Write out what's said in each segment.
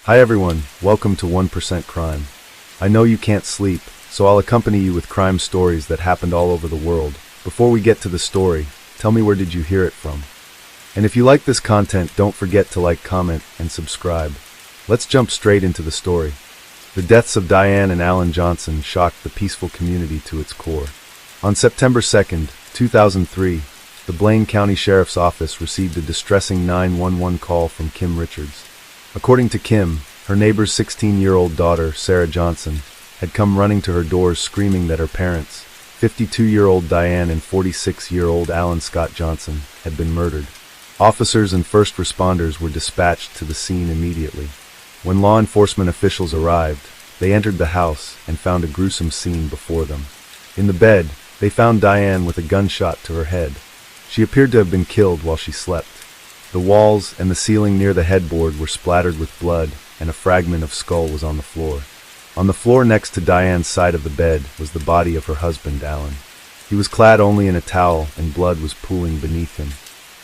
Hi everyone, welcome to 1% Crime. I know you can't sleep, so I'll accompany you with crime stories that happened all over the world. Before we get to the story, tell me, where did you hear it from? And if you like this content, don't forget to like, comment, and subscribe. Let's jump straight into the story. The deaths of Diane and Alan Johnson shocked the peaceful community to its core. On September 2nd, 2003, the Blaine County Sheriff's Office received a distressing 911 call from Kim Richards. According to Kim, her neighbor's 16-year-old daughter, Sarah Johnson, had come running to her doors screaming that her parents, 52-year-old Diane and 46-year-old Alan Scott Johnson, had been murdered. Officers and first responders were dispatched to the scene immediately. When law enforcement officials arrived, they entered the house and found a gruesome scene before them. In the bed, they found Diane with a gunshot to her head. She appeared to have been killed while she slept. The walls and the ceiling near the headboard were splattered with blood, and a fragment of skull was on the floor. On the floor next to Diane's side of the bed was the body of her husband, Alan. He was clad only in a towel, and blood was pooling beneath him.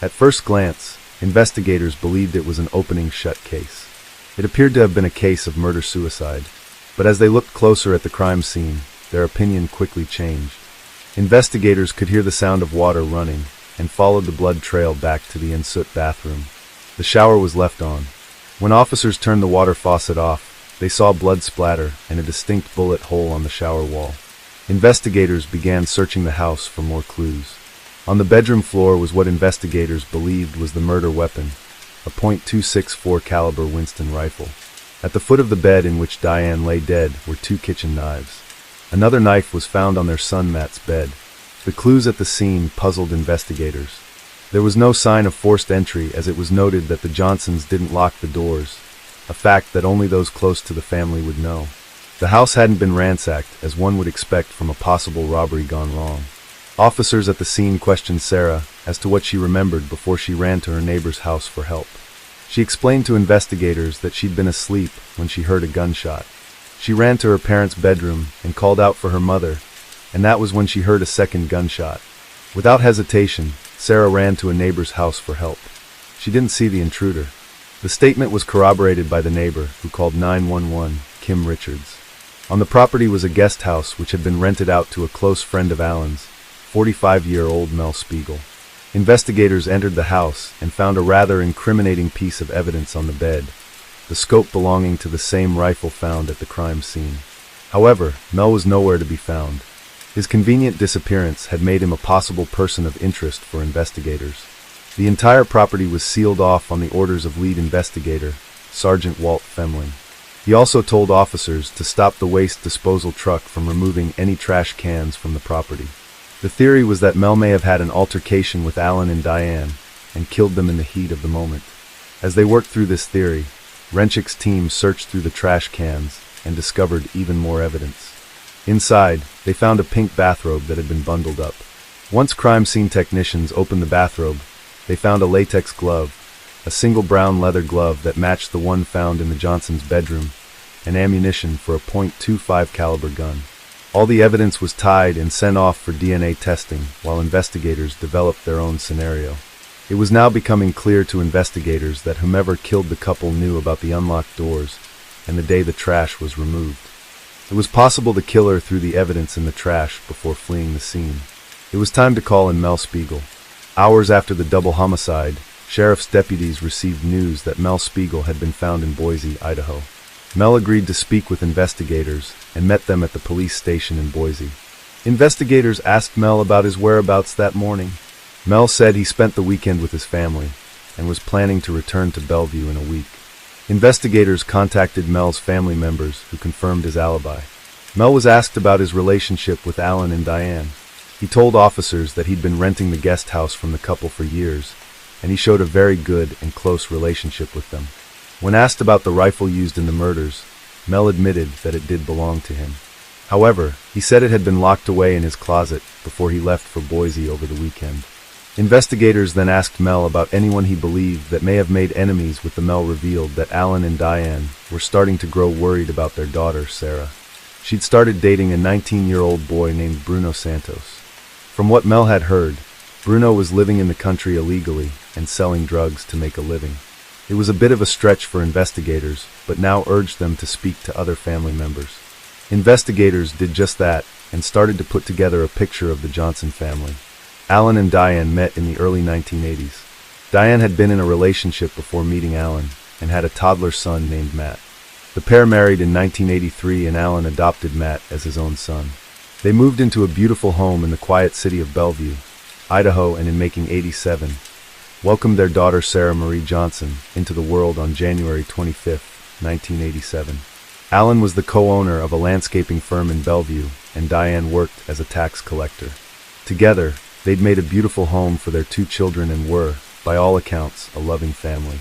At first glance, investigators believed it was an opening shut case. It appeared to have been a case of murder-suicide, but as they looked closer at the crime scene, their opinion quickly changed. Investigators could hear the sound of water running, and followed the blood trail back to the en-suite bathroom. The shower was left on. When officers turned the water faucet off, they saw blood splatter and a distinct bullet hole on the shower wall. Investigators began searching the house for more clues. On the bedroom floor was what investigators believed was the murder weapon, a .264 caliber Winston rifle. At the foot of the bed in which Diane lay dead were 2 kitchen knives. Another knife was found on their son Matt's bed. The clues at the scene puzzled investigators. There was no sign of forced entry, as it was noted that the Johnsons didn't lock the doors, a fact that only those close to the family would know. The house hadn't been ransacked, as one would expect from a possible robbery gone wrong. Officers at the scene questioned Sarah as to what she remembered before she ran to her neighbor's house for help. She explained to investigators that she'd been asleep when she heard a gunshot. She ran to her parents' bedroom and called out for her mother, and that was when she heard a second gunshot. Without hesitation, Sarah ran to a neighbor's house for help. She didn't see the intruder. The statement was corroborated by the neighbor, who called 911, Kim Richards. On the property was a guest house which had been rented out to a close friend of Alan's, 45-year-old Mel Spiegel. Investigators entered the house and found a rather incriminating piece of evidence on the bed, the scope belonging to the same rifle found at the crime scene. However, Mel was nowhere to be found. His convenient disappearance had made him a possible person of interest for investigators. The entire property was sealed off on the orders of lead investigator, Sergeant Walt Femling. He also told officers to stop the waste disposal truck from removing any trash cans from the property. The theory was that Mel may have had an altercation with Alan and Diane and killed them in the heat of the moment. As they worked through this theory, Renchick's team searched through the trash cans and discovered even more evidence. Inside, they found a pink bathrobe that had been bundled up. Once crime scene technicians opened the bathrobe, they found a latex glove, a single brown leather glove that matched the one found in the Johnsons' bedroom, and ammunition for a .25 caliber gun. All the evidence was tied and sent off for DNA testing while investigators developed their own scenario. It was now becoming clear to investigators that whomever killed the couple knew about the unlocked doors and the day the trash was removed. It was possible the killer threw the evidence in the trash before fleeing the scene. It was time to call in Mel Spiegel. Hours after the double homicide, sheriff's deputies received news that Mel Spiegel had been found in Boise, Idaho. Mel agreed to speak with investigators and met them at the police station in Boise. Investigators asked Mel about his whereabouts that morning. Mel said he spent the weekend with his family and was planning to return to Bellevue in a week. Investigators contacted Mel's family members, who confirmed his alibi. Mel was asked about his relationship with Alan and Diane. He told officers that he'd been renting the guest house from the couple for years, and he showed a very good and close relationship with them. When asked about the rifle used in the murders, Mel admitted that it did belong to him. However, he said it had been locked away in his closet before he left for Boise over the weekend. Investigators then asked Mel about anyone he believed that may have made enemies with the Mel revealed that Alan and Diane were starting to grow worried about their daughter, Sarah. She'd started dating a 19-year-old boy named Bruno Santos. From what Mel had heard, Bruno was living in the country illegally and selling drugs to make a living. It was a bit of a stretch for investigators, but now urged them to speak to other family members. Investigators did just that and started to put together a picture of the Johnson family. Alan and Diane met in the early 1980s. Diane had been in a relationship before meeting Alan and had a toddler son named Matt. The pair married in 1983 and Alan adopted Matt as his own son. They moved into a beautiful home in the quiet city of Bellevue, Idaho, and in making 87, welcomed their daughter Sarah Marie Johnson into the world on January 25, 1987. Alan was the co-owner of a landscaping firm in Bellevue, and Diane worked as a tax collector. Together, they'd made a beautiful home for their 2 children and were, by all accounts, a loving family.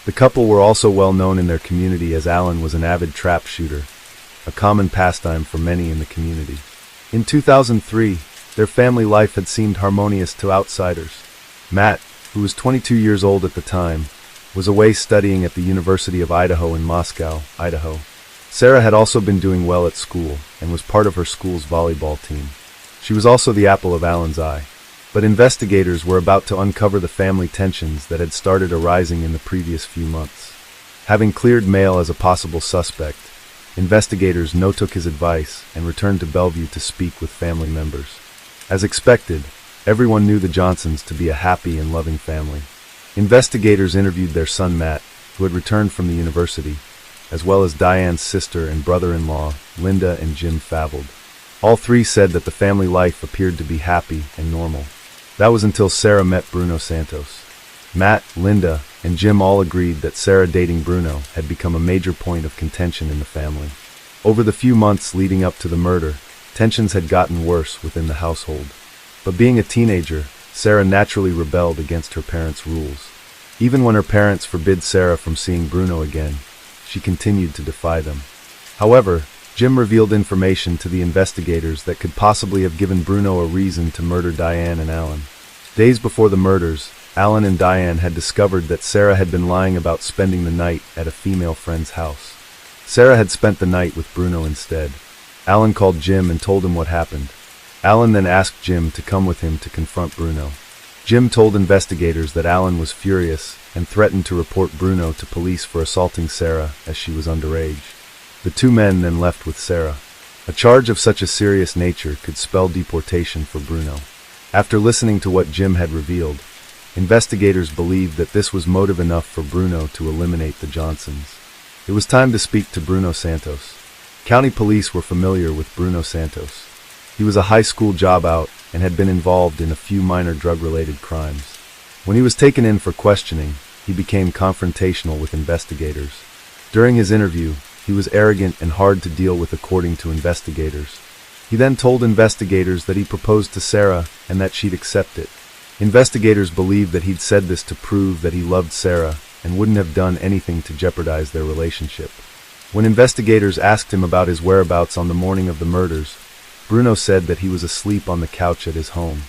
The couple were also well known in their community as Alan was an avid trap shooter, a common pastime for many in the community. In 2003, their family life had seemed harmonious to outsiders. Matt, who was 22 years old at the time, was away studying at the University of Idaho in Moscow, Idaho. Sarah had also been doing well at school and was part of her school's volleyball team. She was also the apple of Alan's eye. But investigators were about to uncover the family tensions that had started arising in the previous few months. Having cleared Mail as a possible suspect, investigators took his advice and returned to Bellevue to speak with family members. As expected, everyone knew the Johnsons to be a happy and loving family. Investigators interviewed their son Matt, who had returned from the university, as well as Diane's sister and brother-in-law, Linda and Jim Favold. All 3 said that the family life appeared to be happy and normal. That was until Sarah met Bruno Santos. Matt, Linda, and Jim all agreed that Sarah dating Bruno had become a major point of contention in the family. Over the few months leading up to the murder, tensions had gotten worse within the household. But being a teenager, Sarah naturally rebelled against her parents' rules. Even when her parents forbid Sarah from seeing Bruno again, she continued to defy them. However, Jim revealed information to the investigators that could possibly have given Bruno a reason to murder Diane and Alan. Days before the murders, Alan and Diane had discovered that Sarah had been lying about spending the night at a female friend's house. Sarah had spent the night with Bruno instead. Alan called Jim and told him what happened. Alan then asked Jim to come with him to confront Bruno. Jim told investigators that Alan was furious and threatened to report Bruno to police for assaulting Sarah as she was underage. The 2 men then left with Sarah. A charge of such a serious nature could spell deportation for Bruno. After listening to what Jim had revealed, investigators believed that this was motive enough for Bruno to eliminate the Johnsons. It was time to speak to Bruno Santos. County police were familiar with Bruno Santos. He was a high school dropout and had been involved in a few minor drug-related crimes. When he was taken in for questioning, he became confrontational with investigators. During his interview, he was arrogant and hard to deal with according to investigators. He then told investigators that he proposed to Sarah and that she'd accept it. Investigators believed that he'd said this to prove that he loved Sarah and wouldn't have done anything to jeopardize their relationship. When investigators asked him about his whereabouts on the morning of the murders, Bruno said that he was asleep on the couch at his home.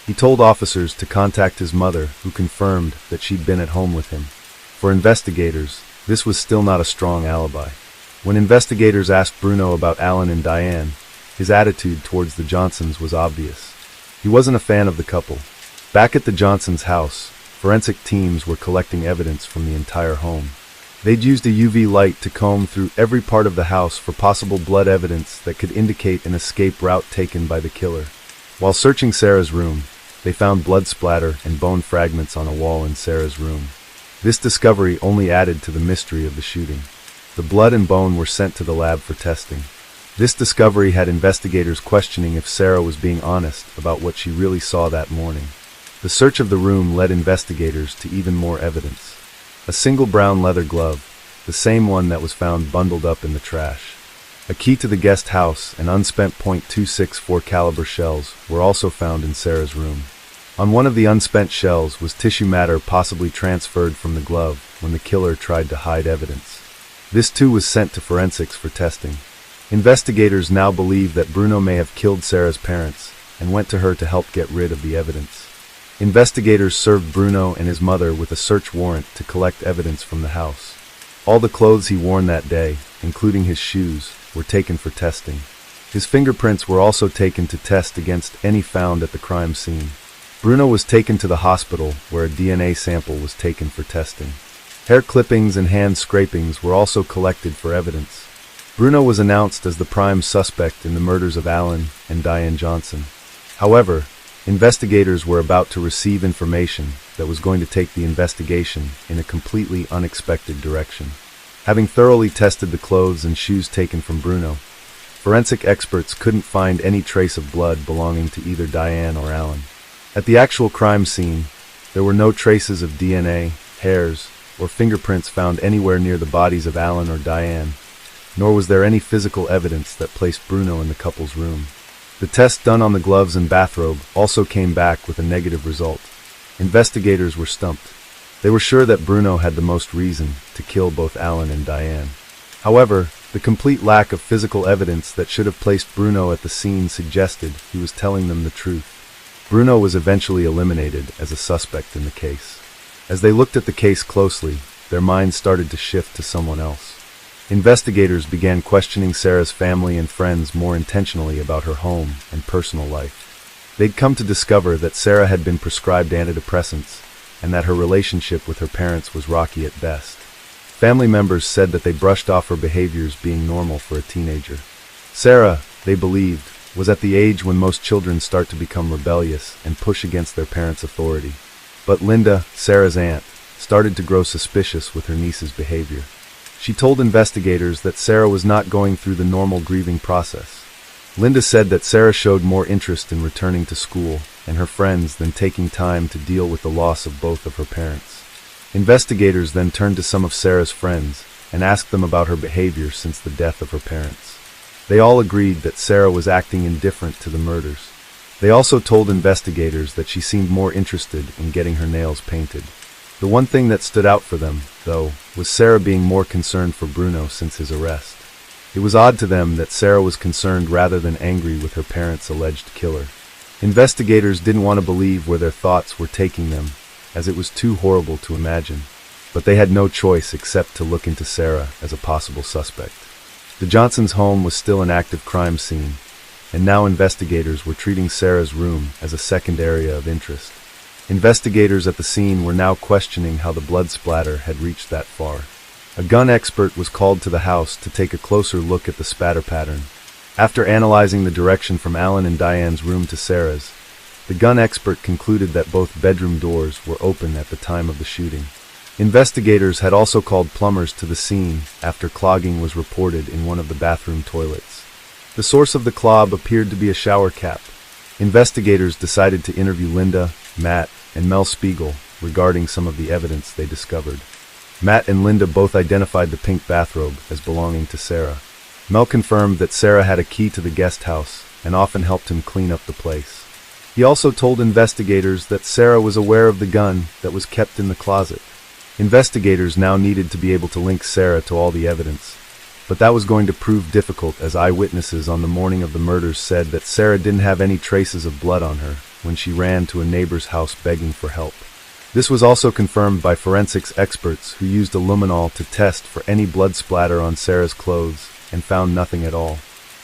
He told officers to contact his mother, who confirmed that she'd been at home with him. For investigators, this was still not a strong alibi. When investigators asked Bruno about Alan and Diane, his attitude towards the Johnsons was obvious. He wasn't a fan of the couple. Back at the Johnsons' house, forensic teams were collecting evidence from the entire home. They'd used a UV light to comb through every part of the house for possible blood evidence that could indicate an escape route taken by the killer. While searching Sarah's room, they found blood splatter and bone fragments on a wall in Sarah's room. This discovery only added to the mystery of the shooting. The blood and bone were sent to the lab for testing. This discovery had investigators questioning if Sarah was being honest about what she really saw that morning. The search of the room led investigators to even more evidence. A single brown leather glove, the same one that was found bundled up in the trash. A key to the guest house and unspent .264 caliber shells were also found in Sarah's room. On one of the unspent shells was tissue matter possibly transferred from the glove when the killer tried to hide evidence. This too was sent to forensics for testing. Investigators now believe that Bruno may have killed Sarah's parents and went to her to help get rid of the evidence. Investigators served Bruno and his mother with a search warrant to collect evidence from the house. All the clothes he wore that day, including his shoes, were taken for testing. His fingerprints were also taken to test against any found at the crime scene. Bruno was taken to the hospital where a DNA sample was taken for testing. Hair clippings and hand scrapings were also collected for evidence. Bruno was announced as the prime suspect in the murders of Alan and Diane Johnson. However, investigators were about to receive information that was going to take the investigation in a completely unexpected direction. Having thoroughly tested the clothes and shoes taken from Bruno, forensic experts couldn't find any trace of blood belonging to either Diane or Alan. At the actual crime scene, there were no traces of DNA, hairs, or fingerprints found anywhere near the bodies of Alan or Diane, nor was there any physical evidence that placed Bruno in the couple's room. The test done on the gloves and bathrobe also came back with a negative result. Investigators were stumped. They were sure that Bruno had the most reason to kill both Alan and Diane. However, the complete lack of physical evidence that should have placed Bruno at the scene suggested he was telling them the truth. Bruno was eventually eliminated as a suspect in the case. As they looked at the case closely, their minds started to shift to someone else. Investigators began questioning Sarah's family and friends more intentionally about her home and personal life. They'd come to discover that Sarah had been prescribed antidepressants and that her relationship with her parents was rocky at best. Family members said that they brushed off her behaviors being normal for a teenager. Sarah, they believed, was at the age when most children start to become rebellious and push against their parents' authority. But Linda, Sarah's aunt, started to grow suspicious with her niece's behavior. She told investigators that Sarah was not going through the normal grieving process. Linda said that Sarah showed more interest in returning to school and her friends than taking time to deal with the loss of both of her parents. Investigators then turned to some of Sarah's friends and asked them about her behavior since the death of her parents. They all agreed that Sarah was acting indifferent to the murders. They also told investigators that she seemed more interested in getting her nails painted. The one thing that stood out for them, though, was Sarah being more concerned for Bruno since his arrest. It was odd to them that Sarah was concerned rather than angry with her parents' alleged killer. Investigators didn't want to believe where their thoughts were taking them, as it was too horrible to imagine. But they had no choice except to look into Sarah as a possible suspect. The Johnsons' home was still an active crime scene, and now investigators were treating Sarah's room as a second area of interest. Investigators at the scene were now questioning how the blood splatter had reached that far. A gun expert was called to the house to take a closer look at the spatter pattern. After analyzing the direction from Alan and Diane's room to Sarah's, the gun expert concluded that both bedroom doors were open at the time of the shooting. Investigators had also called plumbers to the scene after clogging was reported in one of the bathroom toilets. The source of the clog appeared to be a shower cap. Investigators decided to interview Linda, Matt, and Mel Spiegel regarding some of the evidence they discovered. Matt and Linda both identified the pink bathrobe as belonging to Sarah. Mel confirmed that Sarah had a key to the guest house and often helped him clean up the place. He also told investigators that Sarah was aware of the gun that was kept in the closet. Investigators now needed to be able to link Sarah to all the evidence, but that was going to prove difficult as eyewitnesses on the morning of the murders said that Sarah didn't have any traces of blood on her when she ran to a neighbor's house begging for help. This was also confirmed by forensics experts who used a luminol to test for any blood splatter on Sarah's clothes and found nothing at all.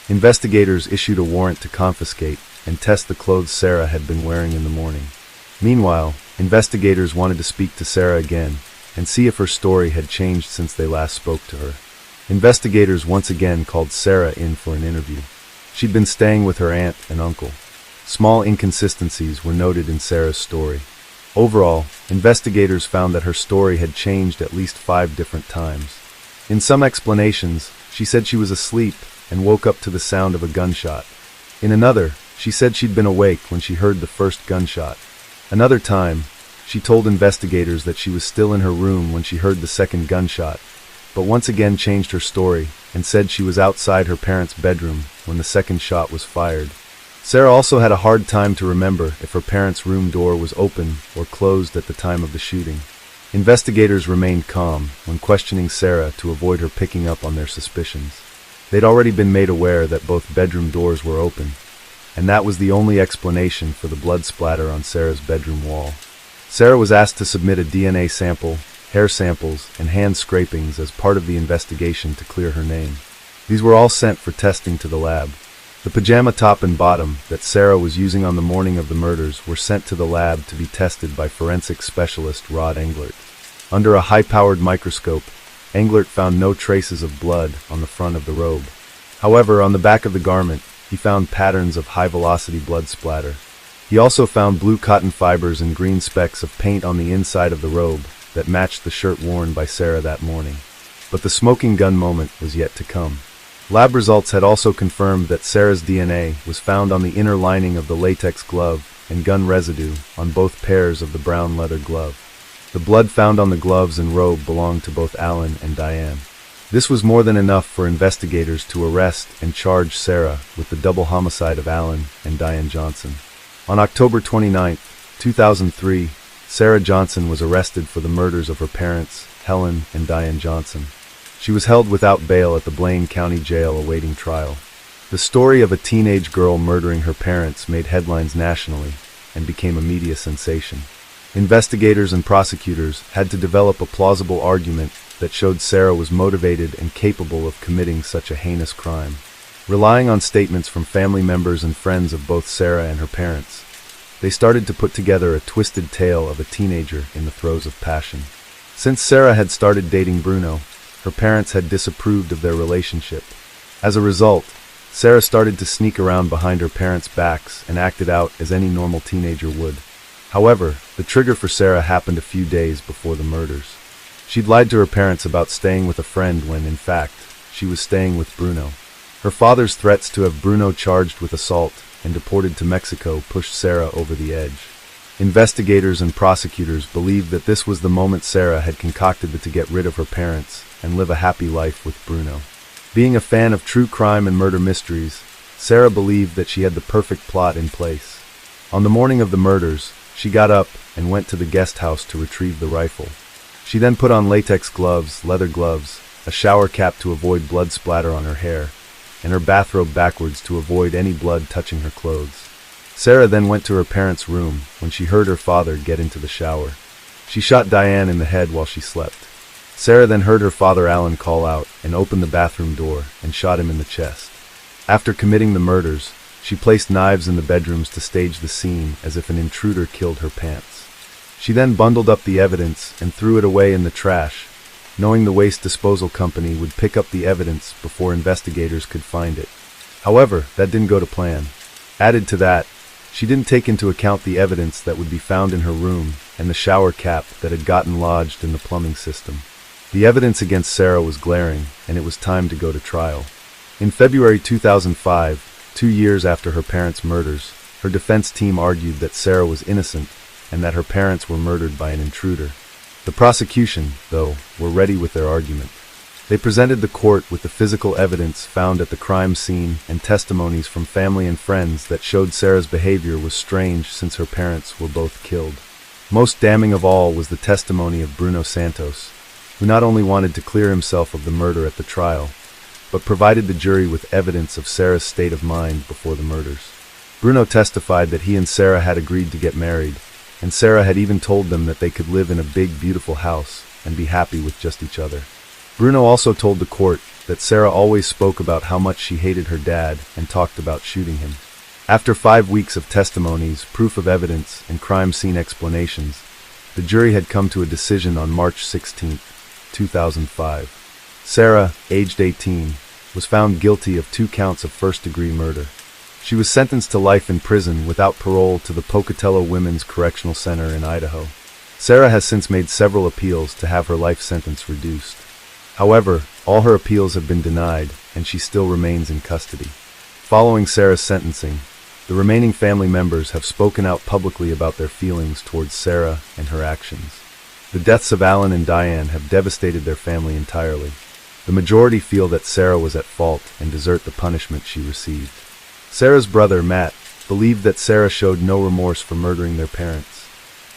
Investigators issued a warrant to confiscate and test the clothes Sarah had been wearing in the morning. Meanwhile, investigators wanted to speak to Sarah again and see if her story had changed since they last spoke to her. Investigators once again called Sarah in for an interview. She'd been staying with her aunt and uncle. Small inconsistencies were noted in Sarah's story. Overall, investigators found that her story had changed at least 5 different times. In some explanations, she said she was asleep and woke up to the sound of a gunshot. In another, she said she'd been awake when she heard the first gunshot. Another time, she told investigators that she was still in her room when she heard the second gunshot, but once again changed her story and said she was outside her parents' bedroom when the second shot was fired. Sarah also had a hard time to remember if her parents' room door was open or closed at the time of the shooting. Investigators remained calm when questioning Sarah to avoid her picking up on their suspicions. They'd already been made aware that both bedroom doors were open, and that was the only explanation for the blood splatter on Sarah's bedroom wall. Sarah was asked to submit a DNA sample, hair samples, and hand scrapings as part of the investigation to clear her name. These were all sent for testing to the lab. The pajama top and bottom that Sarah was using on the morning of the murders were sent to the lab to be tested by forensic specialist Rod Englert. Under a high-powered microscope, Englert found no traces of blood on the front of the robe. However, on the back of the garment, he found patterns of high-velocity blood splatter. He also found blue cotton fibers and green specks of paint on the inside of the robe that matched the shirt worn by Sarah that morning. But the smoking gun moment was yet to come. Lab results had also confirmed that Sarah's DNA was found on the inner lining of the latex glove and gun residue on both pairs of the brown leather glove. The blood found on the gloves and robe belonged to both Alan and Diane. This was more than enough for investigators to arrest and charge Sarah with the double homicide of Alan and Diane Johnson. On October 29, 2003, Sarah Johnson was arrested for the murders of her parents, Helen and Diane Johnson. She was held without bail at the Blaine County Jail awaiting trial. The story of a teenage girl murdering her parents made headlines nationally and became a media sensation. Investigators and prosecutors had to develop a plausible argument that showed Sarah was motivated and capable of committing such a heinous crime. Relying on statements from family members and friends of both Sarah and her parents, they started to put together a twisted tale of a teenager in the throes of passion. Since Sarah had started dating Bruno, her parents had disapproved of their relationship. As a result, Sarah started to sneak around behind her parents' backs and acted out as any normal teenager would. However, the trigger for Sarah happened a few days before the murders. She'd lied to her parents about staying with a friend when, in fact, she was staying with Bruno. Her father's threats to have Bruno charged with assault and deported to Mexico pushed Sarah over the edge. Investigators and prosecutors believed that this was the moment Sarah had concocted to get rid of her parents and live a happy life with Bruno. Being a fan of true crime and murder mysteries, Sarah believed that she had the perfect plot in place. On the morning of the murders, she got up and went to the guest house to retrieve the rifle. She then put on latex gloves, leather gloves, a shower cap to avoid blood splatter on her hair, and her bathrobe backwards to avoid any blood touching her clothes. Sarah then went to her parents' room when she heard her father get into the shower. She shot Diane in the head while she slept. Sarah then heard her father Alan call out and opened the bathroom door and shot him in the chest. After committing the murders, she placed knives in the bedrooms to stage the scene as if an intruder killed her pants. She then bundled up the evidence and threw it away in the trash, knowing the waste disposal company would pick up the evidence before investigators could find it. However, that didn't go to plan. Added to that, she didn't take into account the evidence that would be found in her room and the shower cap that had gotten lodged in the plumbing system. The evidence against Sarah was glaring, and it was time to go to trial. In February 2005, 2 years after her parents' murders, her defense team argued that Sarah was innocent and that her parents were murdered by an intruder. The prosecution, though, were ready with their argument. They presented the court with the physical evidence found at the crime scene and testimonies from family and friends that showed Sarah's behavior was strange since her parents were both killed. Most damning of all was the testimony of Bruno Santos, who not only wanted to clear himself of the murder at the trial, but provided the jury with evidence of Sarah's state of mind before the murders. Bruno testified that he and Sarah had agreed to get married, and Sarah had even told them that they could live in a big, beautiful house and be happy with just each other. Bruno also told the court that Sarah always spoke about how much she hated her dad and talked about shooting him. After 5 weeks of testimonies, proof of evidence, and crime scene explanations, the jury had come to a decision on March 16, 2005. Sarah, aged 18, was found guilty of 2 counts of first-degree murder. She was sentenced to life in prison without parole to the Pocatello Women's Correctional Center in Idaho. Sarah has since made several appeals to have her life sentence reduced. However, all her appeals have been denied, and she still remains in custody. Following Sarah's sentencing, the remaining family members have spoken out publicly about their feelings towards Sarah and her actions. The deaths of Alan and Diane have devastated their family entirely. The majority feel that Sarah was at fault and deserve the punishment she received. Sarah's brother, Matt, believed that Sarah showed no remorse for murdering their parents.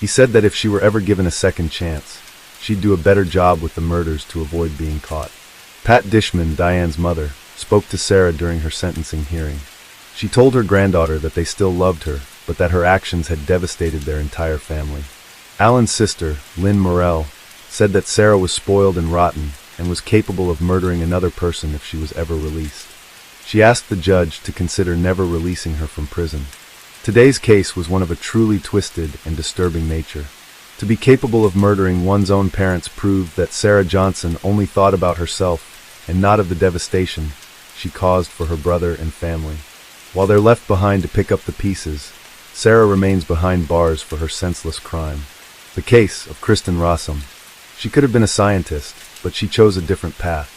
He said that if she were ever given a second chance, she'd do a better job with the murders to avoid being caught. Pat Dishman, Diane's mother, spoke to Sarah during her sentencing hearing. She told her granddaughter that they still loved her, but that her actions had devastated their entire family. Alan's sister, Lynn Morell, said that Sarah was spoiled and rotten and was capable of murdering another person if she was ever released. She asked the judge to consider never releasing her from prison. Today's case was one of a truly twisted and disturbing nature. To be capable of murdering one's own parents proved that Sarah Johnson only thought about herself and not of the devastation she caused for her brother and family. While they're left behind to pick up the pieces, Sarah remains behind bars for her senseless crime. The case of Kristen Rossum. She could have been a scientist, but she chose a different path.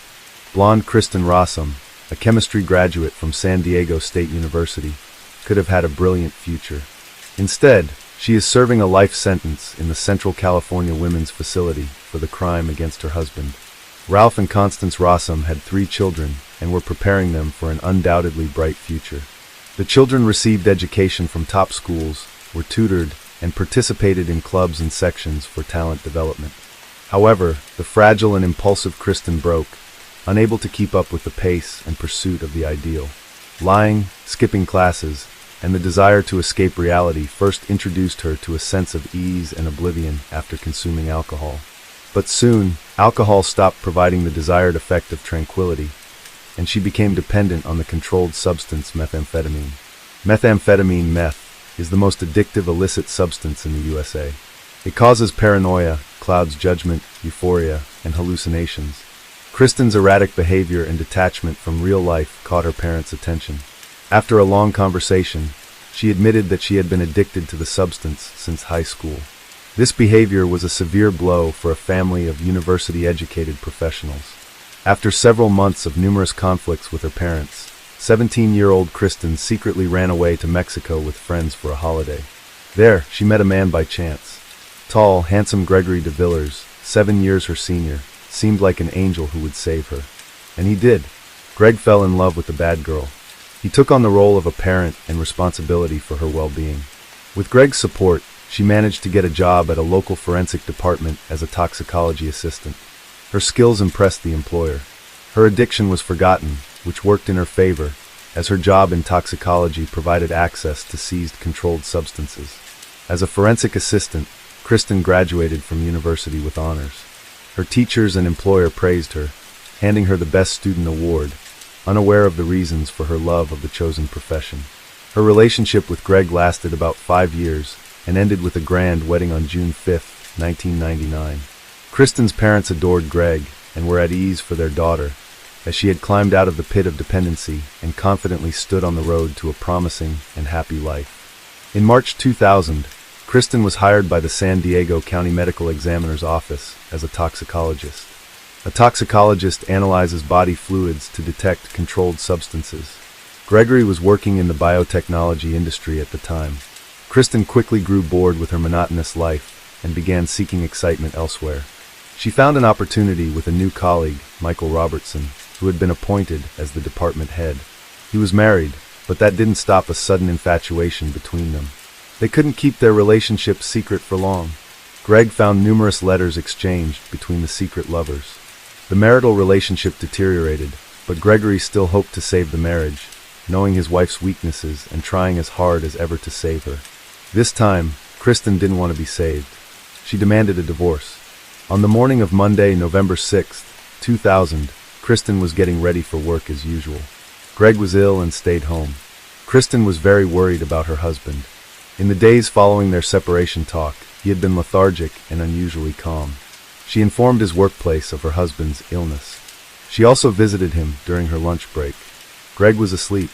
Blonde Kristen Rossum, a chemistry graduate from San Diego State University, could have had a brilliant future. Instead, she is serving a life sentence in the Central California Women's Facility for the crime against her husband. Ralph and Constance Rossum had 3 children and were preparing them for an undoubtedly bright future. The children received education from top schools, were tutored, and participated in clubs and sections for talent development. However, the fragile and impulsive Kristen broke, unable to keep up with the pace and pursuit of the ideal. Lying, skipping classes, and the desire to escape reality first introduced her to a sense of ease and oblivion after consuming alcohol. But soon, alcohol stopped providing the desired effect of tranquility, and she became dependent on the controlled substance methamphetamine. Methamphetamine, meth, is the most addictive illicit substance in the USA. It causes paranoia, clouds judgment, euphoria, and hallucinations. Kristen's erratic behavior and detachment from real life caught her parents' attention. After a long conversation, she admitted that she had been addicted to the substance since high school. This behavior was a severe blow for a family of university-educated professionals. After several months of numerous conflicts with her parents, 17-year-old Kristen secretly ran away to Mexico with friends for a holiday. There, she met a man by chance. Tall, handsome Gregory DeVillers, 7 years her senior, seemed like an angel who would save her. And he did. Greg fell in love with the bad girl. He took on the role of a parent and responsibility for her well-being. With Greg's support, she managed to get a job at a local forensic department as a toxicology assistant. Her skills impressed the employer. Her addiction was forgotten, which worked in her favor, as her job in toxicology provided access to seized controlled substances. As a forensic assistant, Kristen graduated from university with honors. Her teachers and employer praised her, handing her the Best Student Award, unaware of the reasons for her love of the chosen profession. Her relationship with Greg lasted about 5 years and ended with a grand wedding on June 5, 1999. Kristen's parents adored Greg and were at ease for their daughter, as she had climbed out of the pit of dependency and confidently stood on the road to a promising and happy life. In March 2000, Kristen was hired by the San Diego County Medical Examiner's Office as a toxicologist. A toxicologist analyzes body fluids to detect controlled substances. Gregory was working in the biotechnology industry at the time. Kristen quickly grew bored with her monotonous life and began seeking excitement elsewhere. She found an opportunity with a new colleague, Michael Robertson, who had been appointed as the department head. He was married, but that didn't stop a sudden infatuation between them. They couldn't keep their relationship secret for long. Greg found numerous letters exchanged between the secret lovers. The marital relationship deteriorated, but Gregory still hoped to save the marriage, knowing his wife's weaknesses and trying as hard as ever to save her. This time, Kristen didn't want to be saved. She demanded a divorce. On the morning of Monday, November 6, 2000, Kristen was getting ready for work as usual. Greg was ill and stayed home. Kristen was very worried about her husband. In the days following their separation talk, he had been lethargic and unusually calm. She informed his workplace of her husband's illness. She also visited him during her lunch break. Greg was asleep.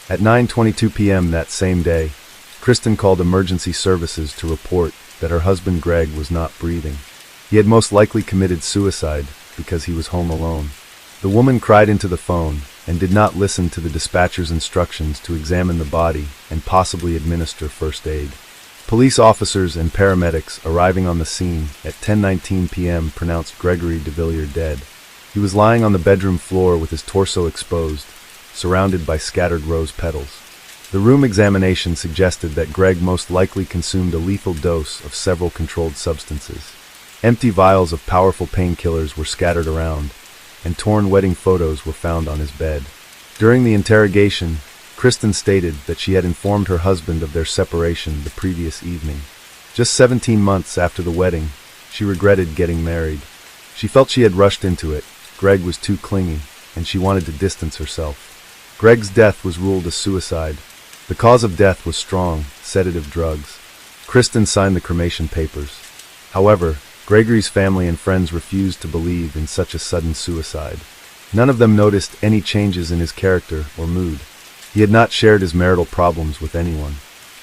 At 9:22 p.m. that same day, Kristen called emergency services to report that her husband Greg was not breathing. He had most likely committed suicide because he was home alone. The woman cried into the phone and did not listen to the dispatcher's instructions to examine the body and possibly administer first aid. Police officers and paramedics arriving on the scene at 10:19 p.m. pronounced Gregory DeVillers dead. He was lying on the bedroom floor with his torso exposed, surrounded by scattered rose petals. The room examination suggested that Greg most likely consumed a lethal dose of several controlled substances. Empty vials of powerful painkillers were scattered around, and torn wedding photos were found on his bed. During the interrogation, Kristen stated that she had informed her husband of their separation the previous evening. Just 17 months after the wedding, she regretted getting married. She felt she had rushed into it. Greg was too clingy, and she wanted to distance herself. Greg's death was ruled a suicide. The cause of death was strong, sedative drugs. Kristen signed the cremation papers. However, Gregory's family and friends refused to believe in such a sudden suicide. None of them noticed any changes in his character or mood. He had not shared his marital problems with anyone.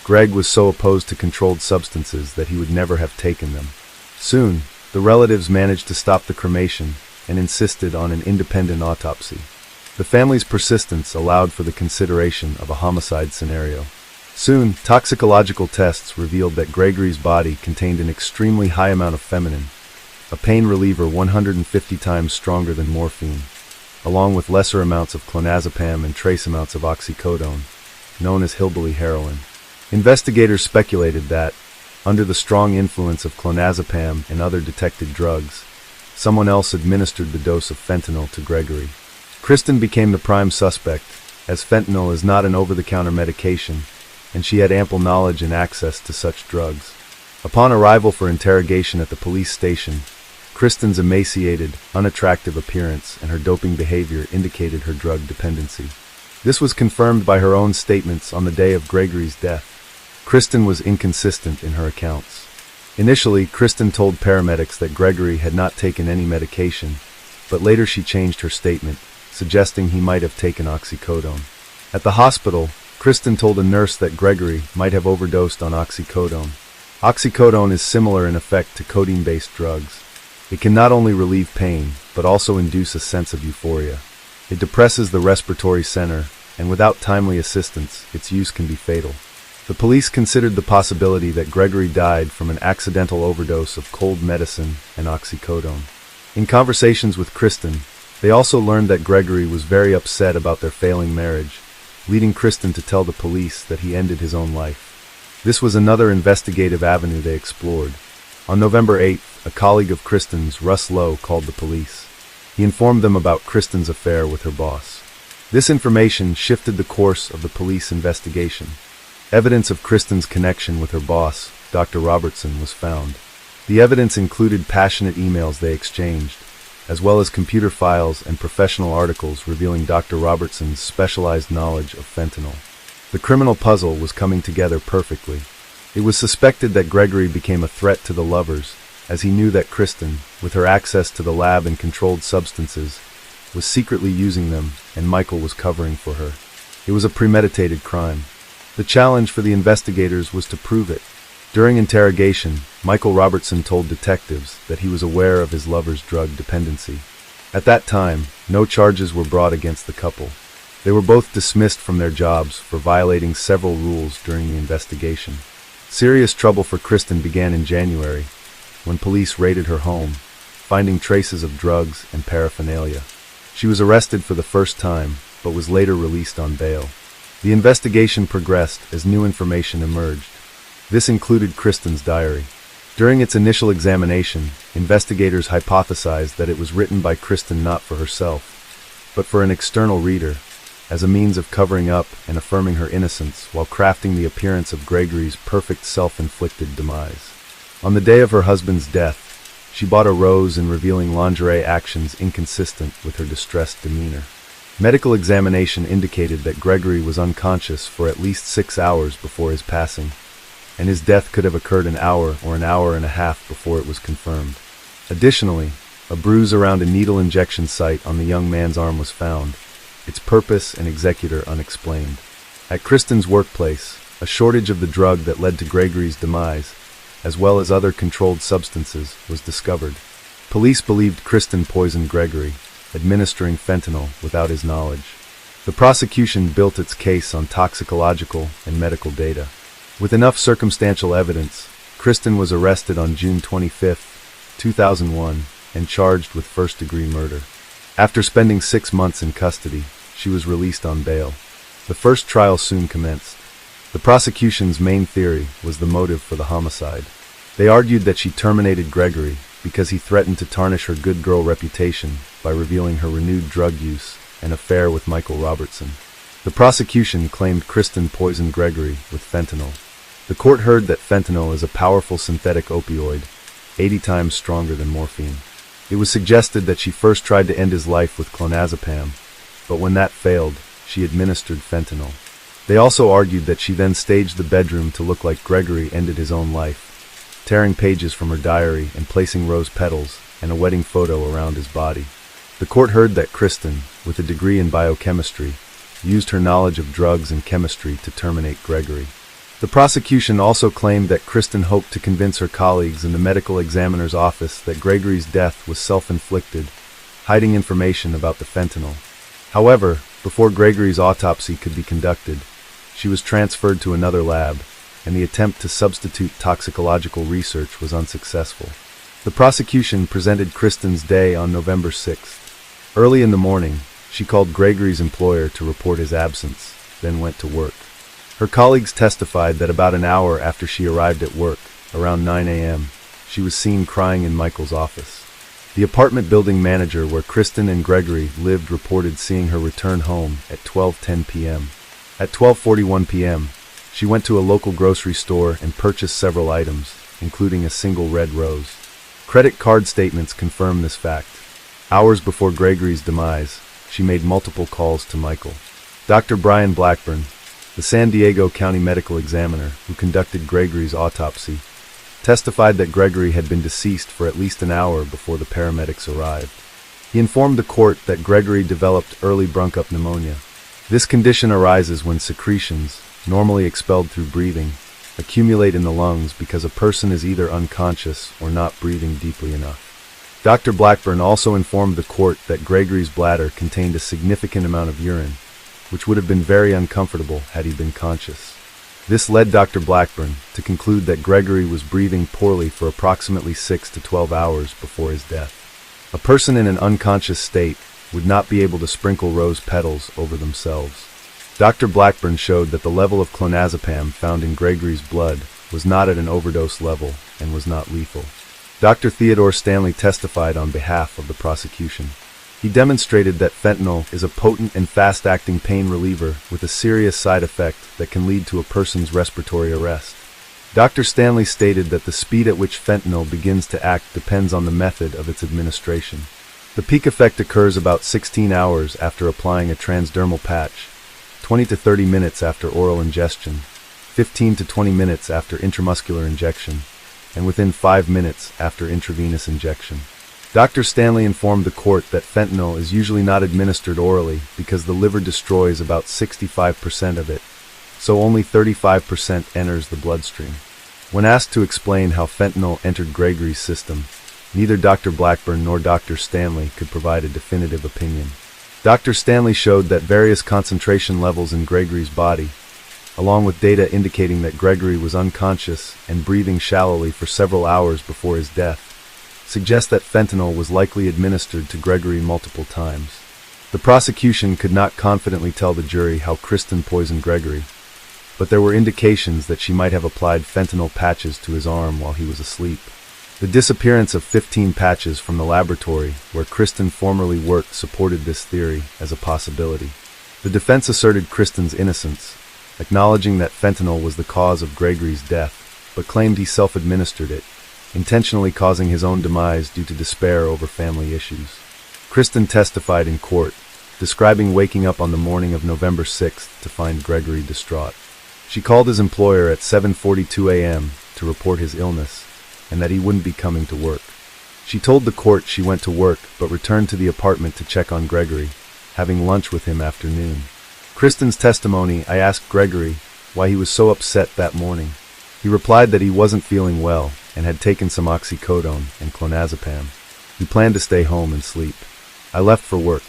Greg was so opposed to controlled substances that he would never have taken them. Soon, the relatives managed to stop the cremation and insisted on an independent autopsy. The family's persistence allowed for the consideration of a homicide scenario. Soon, toxicological tests revealed that Gregory's body contained an extremely high amount of phenytoin, a pain reliever 150 times stronger than morphine, along with lesser amounts of clonazepam and trace amounts of oxycodone, known as hillbilly heroin. Investigators speculated that, under the strong influence of clonazepam and other detected drugs, someone else administered the dose of fentanyl to Gregory. Kristen became the prime suspect, as fentanyl is not an over-the-counter medication, and she had ample knowledge and access to such drugs. Upon arrival for interrogation at the police station, Kristen's emaciated, unattractive appearance and her doping behavior indicated her drug dependency. This was confirmed by her own statements on the day of Gregory's death. Kristen was inconsistent in her accounts. Initially, Kristen told paramedics that Gregory had not taken any medication, but later she changed her statement, suggesting he might have taken oxycodone. At the hospital, Kristen told a nurse that Gregory might have overdosed on oxycodone. Oxycodone is similar in effect to codeine-based drugs. It can not only relieve pain, but also induce a sense of euphoria. It depresses the respiratory center, and without timely assistance, its use can be fatal. The police considered the possibility that Gregory died from an accidental overdose of cold medicine and oxycodone. In conversations with Kristen, they also learned that Gregory was very upset about their failing marriage, leading Kristen to tell the police that he ended his own life. This was another investigative avenue they explored. On November 8th, a colleague of Kristen's, Russ Lowe, called the police. He informed them about Kristen's affair with her boss. This information shifted the course of the police investigation. Evidence of Kristen's connection with her boss, Dr. Robertson, was found. The evidence included passionate emails they exchanged, as well as computer files and professional articles revealing Dr. Robertson's specialized knowledge of fentanyl. The criminal puzzle was coming together perfectly. It was suspected that Gregory became a threat to the lovers, as he knew that Kristen, with her access to the lab and controlled substances, was secretly using them, and Michael was covering for her. It was a premeditated crime. The challenge for the investigators was to prove it. During interrogation, Michael Robertson told detectives that he was aware of his lover's drug dependency. At that time, no charges were brought against the couple. They were both dismissed from their jobs for violating several rules during the investigation. Serious trouble for Kristen began in January, when police raided her home, finding traces of drugs and paraphernalia. She was arrested for the first time, but was later released on bail. The investigation progressed as new information emerged. This included Kristen's diary. During its initial examination, investigators hypothesized that it was written by Kristen not for herself, but for an external reader, as a means of covering up and affirming her innocence while crafting the appearance of Gregory's perfect self-inflicted demise. On the day of her husband's death, she bought a rose in revealing lingerie actions inconsistent with her distressed demeanor. Medical examination indicated that Gregory was unconscious for at least 6 hours before his passing, and his death could have occurred an hour or an hour and a half before it was confirmed. Additionally, a bruise around a needle injection site on the young man's arm was found, its purpose and executor unexplained. At Kristen's workplace, a shortage of the drug that led to Gregory's demise, as well as other controlled substances, was discovered. Police believed Kristen poisoned Gregory, administering fentanyl without his knowledge. The prosecution built its case on toxicological and medical data. With enough circumstantial evidence, Kristen was arrested on June 25, 2001, and charged with first-degree murder. After spending 6 months in custody, she was released on bail. The first trial soon commenced. The prosecution's main theory was the motive for the homicide. They argued that she terminated Gregory because he threatened to tarnish her good girl reputation by revealing her renewed drug use and affair with Michael Robertson. The prosecution claimed Kristen poisoned Gregory with fentanyl. The court heard that fentanyl is a powerful synthetic opioid, 80 times stronger than morphine. It was suggested that she first tried to end his life with clonazepam, but when that failed, she administered fentanyl. They also argued that she then staged the bedroom to look like Gregory ended his own life, tearing pages from her diary and placing rose petals and a wedding photo around his body. The court heard that Kristen, with a degree in biochemistry, used her knowledge of drugs and chemistry to terminate Gregory. The prosecution also claimed that Kristen hoped to convince her colleagues in the medical examiner's office that Gregory's death was self-inflicted, hiding information about the fentanyl. However, before Gregory's autopsy could be conducted, she was transferred to another lab, and the attempt to substitute toxicological research was unsuccessful. The prosecution presented Kristen's day on November 6th. Early in the morning, she called Gregory's employer to report his absence, then went to work. Her colleagues testified that about an hour after she arrived at work, around 9 a.m., she was seen crying in Michael's office. The apartment building manager where Kristen and Gregory lived reported seeing her return home at 12:10 p.m. At 12:41 p.m., she went to a local grocery store and purchased several items, including a single red rose. Credit card statements confirm this fact. Hours before Gregory's demise, she made multiple calls to Michael. Dr. Brian Blackburn, the San Diego County medical examiner who conducted Gregory's autopsy, testified that Gregory had been deceased for at least an hour before the paramedics arrived. He informed the court that Gregory developed early bronchopneumonia. This condition arises when secretions, normally expelled through breathing, accumulate in the lungs because a person is either unconscious or not breathing deeply enough. Dr. Blackburn also informed the court that Gregory's bladder contained a significant amount of urine, which would have been very uncomfortable had he been conscious. This led Dr. Blackburn to conclude that Gregory was breathing poorly for approximately 6 to 12 hours before his death. A person in an unconscious state would not be able to sprinkle rose petals over themselves. Dr. Blackburn showed that the level of clonazepam found in Gregory's blood was not at an overdose level and was not lethal. Dr. Theodore Stanley testified on behalf of the prosecution. He demonstrated that fentanyl is a potent and fast-acting pain reliever with a serious side effect that can lead to a person's respiratory arrest. Dr. Stanley stated that the speed at which fentanyl begins to act depends on the method of its administration. The peak effect occurs about 16 hours after applying a transdermal patch, 20 to 30 minutes after oral ingestion, 15 to 20 minutes after intramuscular injection, and within 5 minutes after intravenous injection. Dr. Stanley informed the court that fentanyl is usually not administered orally because the liver destroys about 65% of it, so only 35% enters the bloodstream. When asked to explain how fentanyl entered Gregory's system, neither Dr. Blackburn nor Dr. Stanley could provide a definitive opinion. Dr. Stanley showed that various concentration levels in Gregory's body, along with data indicating that Gregory was unconscious and breathing shallowly for several hours before his death, suggest that fentanyl was likely administered to Gregory multiple times. The prosecution could not confidently tell the jury how Kristen poisoned Gregory, but there were indications that she might have applied fentanyl patches to his arm while he was asleep. The disappearance of 15 patches from the laboratory where Kristen formerly worked supported this theory as a possibility. The defense asserted Kristen's innocence, acknowledging that fentanyl was the cause of Gregory's death, but claimed he self-administered it, intentionally causing his own demise due to despair over family issues. Kristen testified in court, describing waking up on the morning of November 6th to find Gregory distraught. She called his employer at 7:42 a.m. to report his illness, and that he wouldn't be coming to work. She told the court she went to work but returned to the apartment to check on Gregory, having lunch with him after noon. Kristen's testimony, I asked Gregory why he was so upset that morning. He replied that he wasn't feeling well and had taken some oxycodone and clonazepam. He planned to stay home and sleep. I left for work.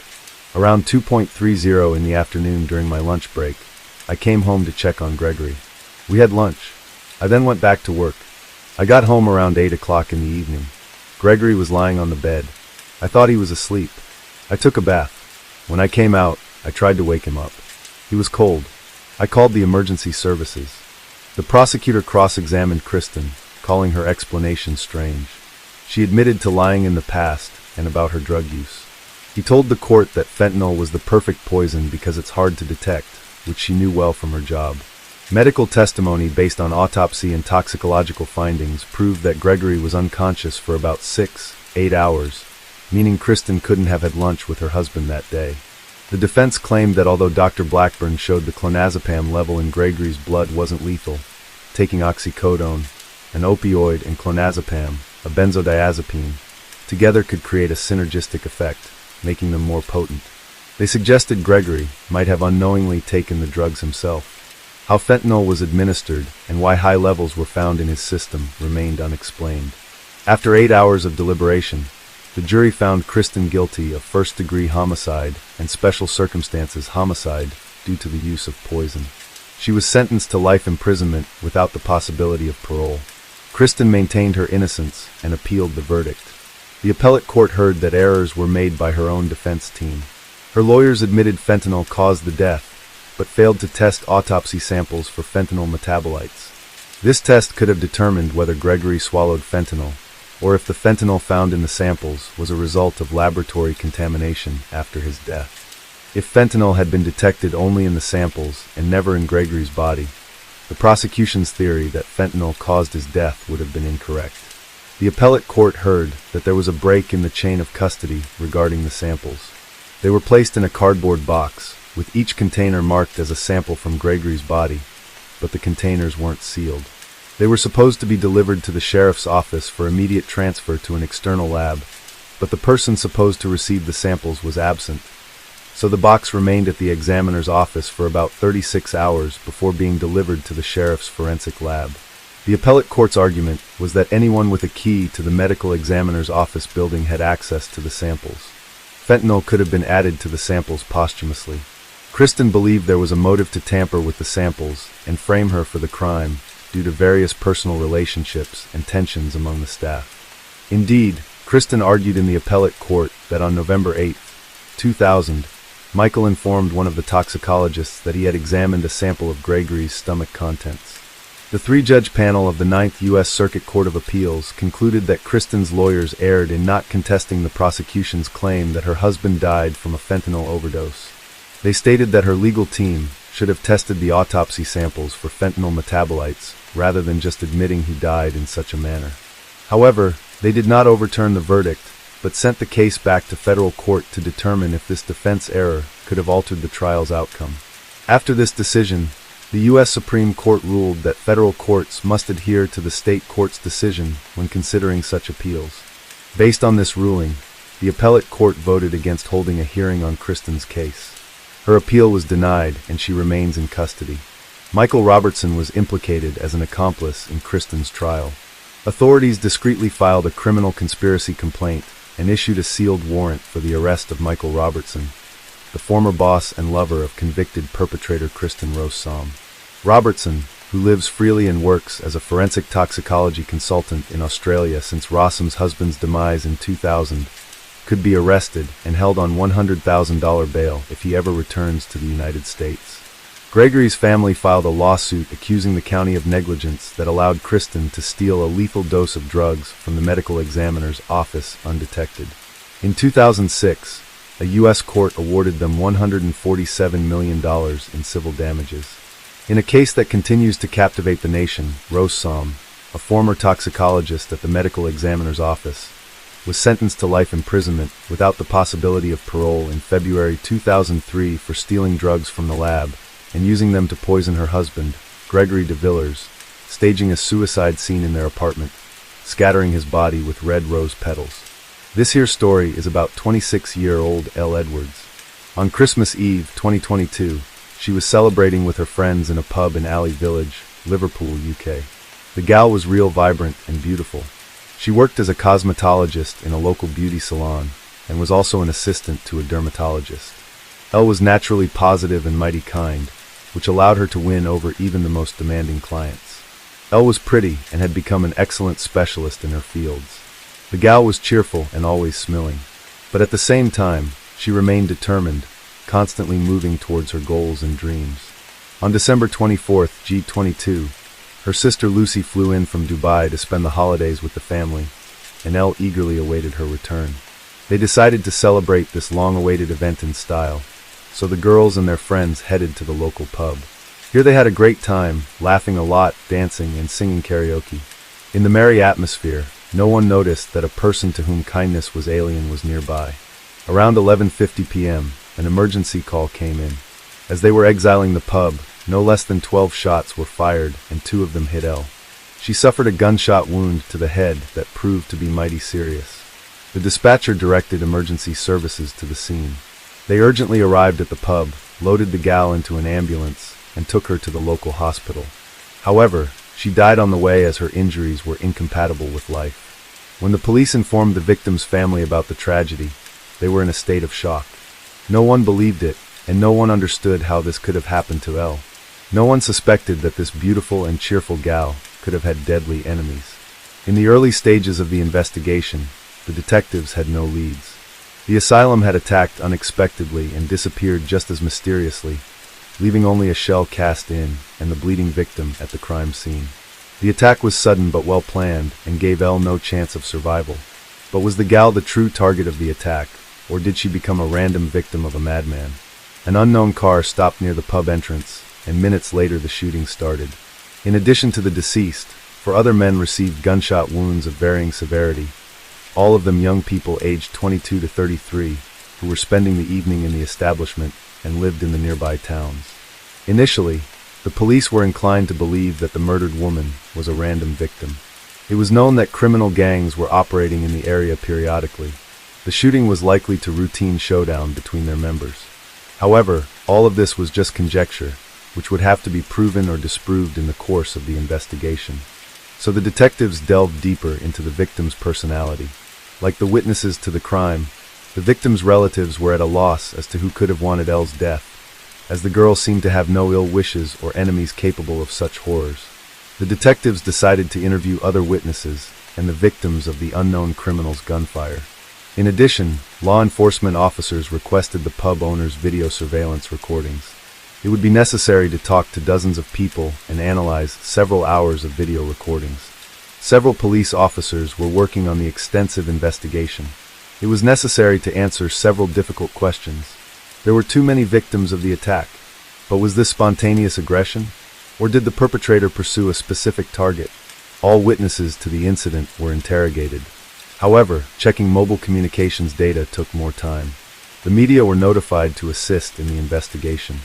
Around 2:30 in the afternoon during my lunch break, I came home to check on Gregory. We had lunch. I then went back to work. I got home around 8 o'clock in the evening. Gregory was lying on the bed. I thought he was asleep. I took a bath. When I came out, I tried to wake him up. He was cold. I called the emergency services. The prosecutor cross-examined Kristen, calling her explanation strange. She admitted to lying in the past and about her drug use. He told the court that fentanyl was the perfect poison because it's hard to detect, which she knew well from her job. Medical testimony based on autopsy and toxicological findings proved that Gregory was unconscious for about 6-8 hours, meaning Kristen couldn't have had lunch with her husband that day. The defense claimed that although Dr. Blackburn showed the clonazepam level in Gregory's blood wasn't lethal, taking oxycodone, an opioid, and clonazepam, a benzodiazepine, together could create a synergistic effect, making them more potent. They suggested Gregory might have unknowingly taken the drugs himself. How fentanyl was administered and why high levels were found in his system remained unexplained. After 8 hours of deliberation, the jury found Kristen guilty of first-degree homicide and special circumstances homicide due to the use of poison. She was sentenced to life imprisonment without the possibility of parole. Kristen maintained her innocence and appealed the verdict. The appellate court heard that errors were made by her own defense team. Her lawyers admitted fentanyl caused the death, but failed to test autopsy samples for fentanyl metabolites. This test could have determined whether Gregory swallowed fentanyl, or if the fentanyl found in the samples was a result of laboratory contamination after his death. If fentanyl had been detected only in the samples and never in Gregory's body, the prosecution's theory that fentanyl caused his death would have been incorrect. The appellate court heard that there was a break in the chain of custody regarding the samples. They were placed in a cardboard box, with each container marked as a sample from Gregory's body, but the containers weren't sealed. They were supposed to be delivered to the sheriff's office for immediate transfer to an external lab, but the person supposed to receive the samples was absent, so the box remained at the examiner's office for about 36 hours before being delivered to the sheriff's forensic lab. The appellate court's argument was that anyone with a key to the medical examiner's office building had access to the samples. Fentanyl could have been added to the samples posthumously. Kristen believed there was a motive to tamper with the samples and frame her for the crime due to various personal relationships and tensions among the staff. Indeed, Kristen argued in the appellate court that on November 8, 2000, Michael informed one of the toxicologists that he had examined a sample of Gregory's stomach contents. The three-judge panel of the Ninth U.S. Circuit Court of Appeals concluded that Kristen's lawyers erred in not contesting the prosecution's claim that her husband died from a fentanyl overdose. They stated that her legal team should have tested the autopsy samples for fentanyl metabolites rather than just admitting he died in such a manner. However, they did not overturn the verdict, but sent the case back to federal court to determine if this defense error could have altered the trial's outcome. After this decision, the U.S. Supreme Court ruled that federal courts must adhere to the state court's decision when considering such appeals. Based on this ruling, the appellate court voted against holding a hearing on Kristen's case. Her appeal was denied and she remains in custody. Michael Robertson was implicated as an accomplice in Kristen's trial. Authorities discreetly filed a criminal conspiracy complaint and issued a sealed warrant for the arrest of Michael Robertson, the former boss and lover of convicted perpetrator Kristen Rossum. Robertson, who lives freely and works as a forensic toxicology consultant in Australia since Rossum's husband's demise in 2000, could be arrested and held on $100,000 bail if he ever returns to the United States. Gregory's family filed a lawsuit accusing the county of negligence that allowed Kristen to steal a lethal dose of drugs from the medical examiner's office undetected. In 2006, a U.S. court awarded them $147 million in civil damages. In a case that continues to captivate the nation, Rossum, a former toxicologist at the medical examiner's office, was sentenced to life imprisonment without the possibility of parole in February 2003 for stealing drugs from the lab and using them to poison her husband, Gregory DeVillers, staging a suicide scene in their apartment, scattering his body with red rose petals. This here story is about 26-year-old Elle Edwards. On Christmas Eve 2022, she was celebrating with her friends in a pub in Alley Village, Liverpool, UK. The gal was real vibrant and beautiful. She worked as a cosmetologist in a local beauty salon and was also an assistant to a dermatologist. Elle was naturally positive and mighty kind, which allowed her to win over even the most demanding clients. Elle was pretty and had become an excellent specialist in her fields. The gal was cheerful and always smiling, but at the same time, she remained determined, constantly moving towards her goals and dreams. On December 24th, G22, her sister Lucy flew in from Dubai to spend the holidays with the family, and Elle eagerly awaited her return. They decided to celebrate this long-awaited event in style, so the girls and their friends headed to the local pub. Here they had a great time, laughing a lot, dancing, and singing karaoke. In the merry atmosphere, no one noticed that a person to whom kindness was alien was nearby. Around 11:50 p.m., an emergency call came in. As they were exiling the pub, no less than 12 shots were fired and 2 of them hit Elle. She suffered a gunshot wound to the head that proved to be mighty serious. The dispatcher directed emergency services to the scene. They urgently arrived at the pub, loaded the gal into an ambulance, and took her to the local hospital. However, she died on the way as her injuries were incompatible with life. When the police informed the victim's family about the tragedy, they were in a state of shock. No one believed it, and no one understood how this could have happened to Elle. No one suspected that this beautiful and cheerful gal could have had deadly enemies. In the early stages of the investigation, the detectives had no leads. The asylum had attacked unexpectedly and disappeared just as mysteriously, leaving only a shell cast in and the bleeding victim at the crime scene. The attack was sudden but well planned and gave Elle no chance of survival. But was the gal the true target of the attack, or did she become a random victim of a madman? An unknown car stopped near the pub entrance, and minutes later the shooting started. In addition to the deceased, 4 other men received gunshot wounds of varying severity, all of them young people aged 22 to 33, who were spending the evening in the establishment and lived in the nearby towns. Initially, the police were inclined to believe that the murdered woman was a random victim. It was known that criminal gangs were operating in the area periodically. The shooting was likely to routine showdown between their members. However, all of this was just conjecture, which would have to be proven or disproved in the course of the investigation. So the detectives delved deeper into the victim's personality. Like the witnesses to the crime, the victim's relatives were at a loss as to who could have wanted Elle's death, as the girl seemed to have no ill wishes or enemies capable of such horrors. The detectives decided to interview other witnesses and the victims of the unknown criminal's gunfire. In addition, law enforcement officers requested the pub owner's video surveillance recordings. It would be necessary to talk to dozens of people and analyze several hours of video recordings. Several police officers were working on the extensive investigation. It was necessary to answer several difficult questions. There were too many victims of the attack, but was this spontaneous aggression, or did the perpetrator pursue a specific target? All witnesses to the incident were interrogated. However, checking mobile communications data took more time. The media were notified to assist in the investigation.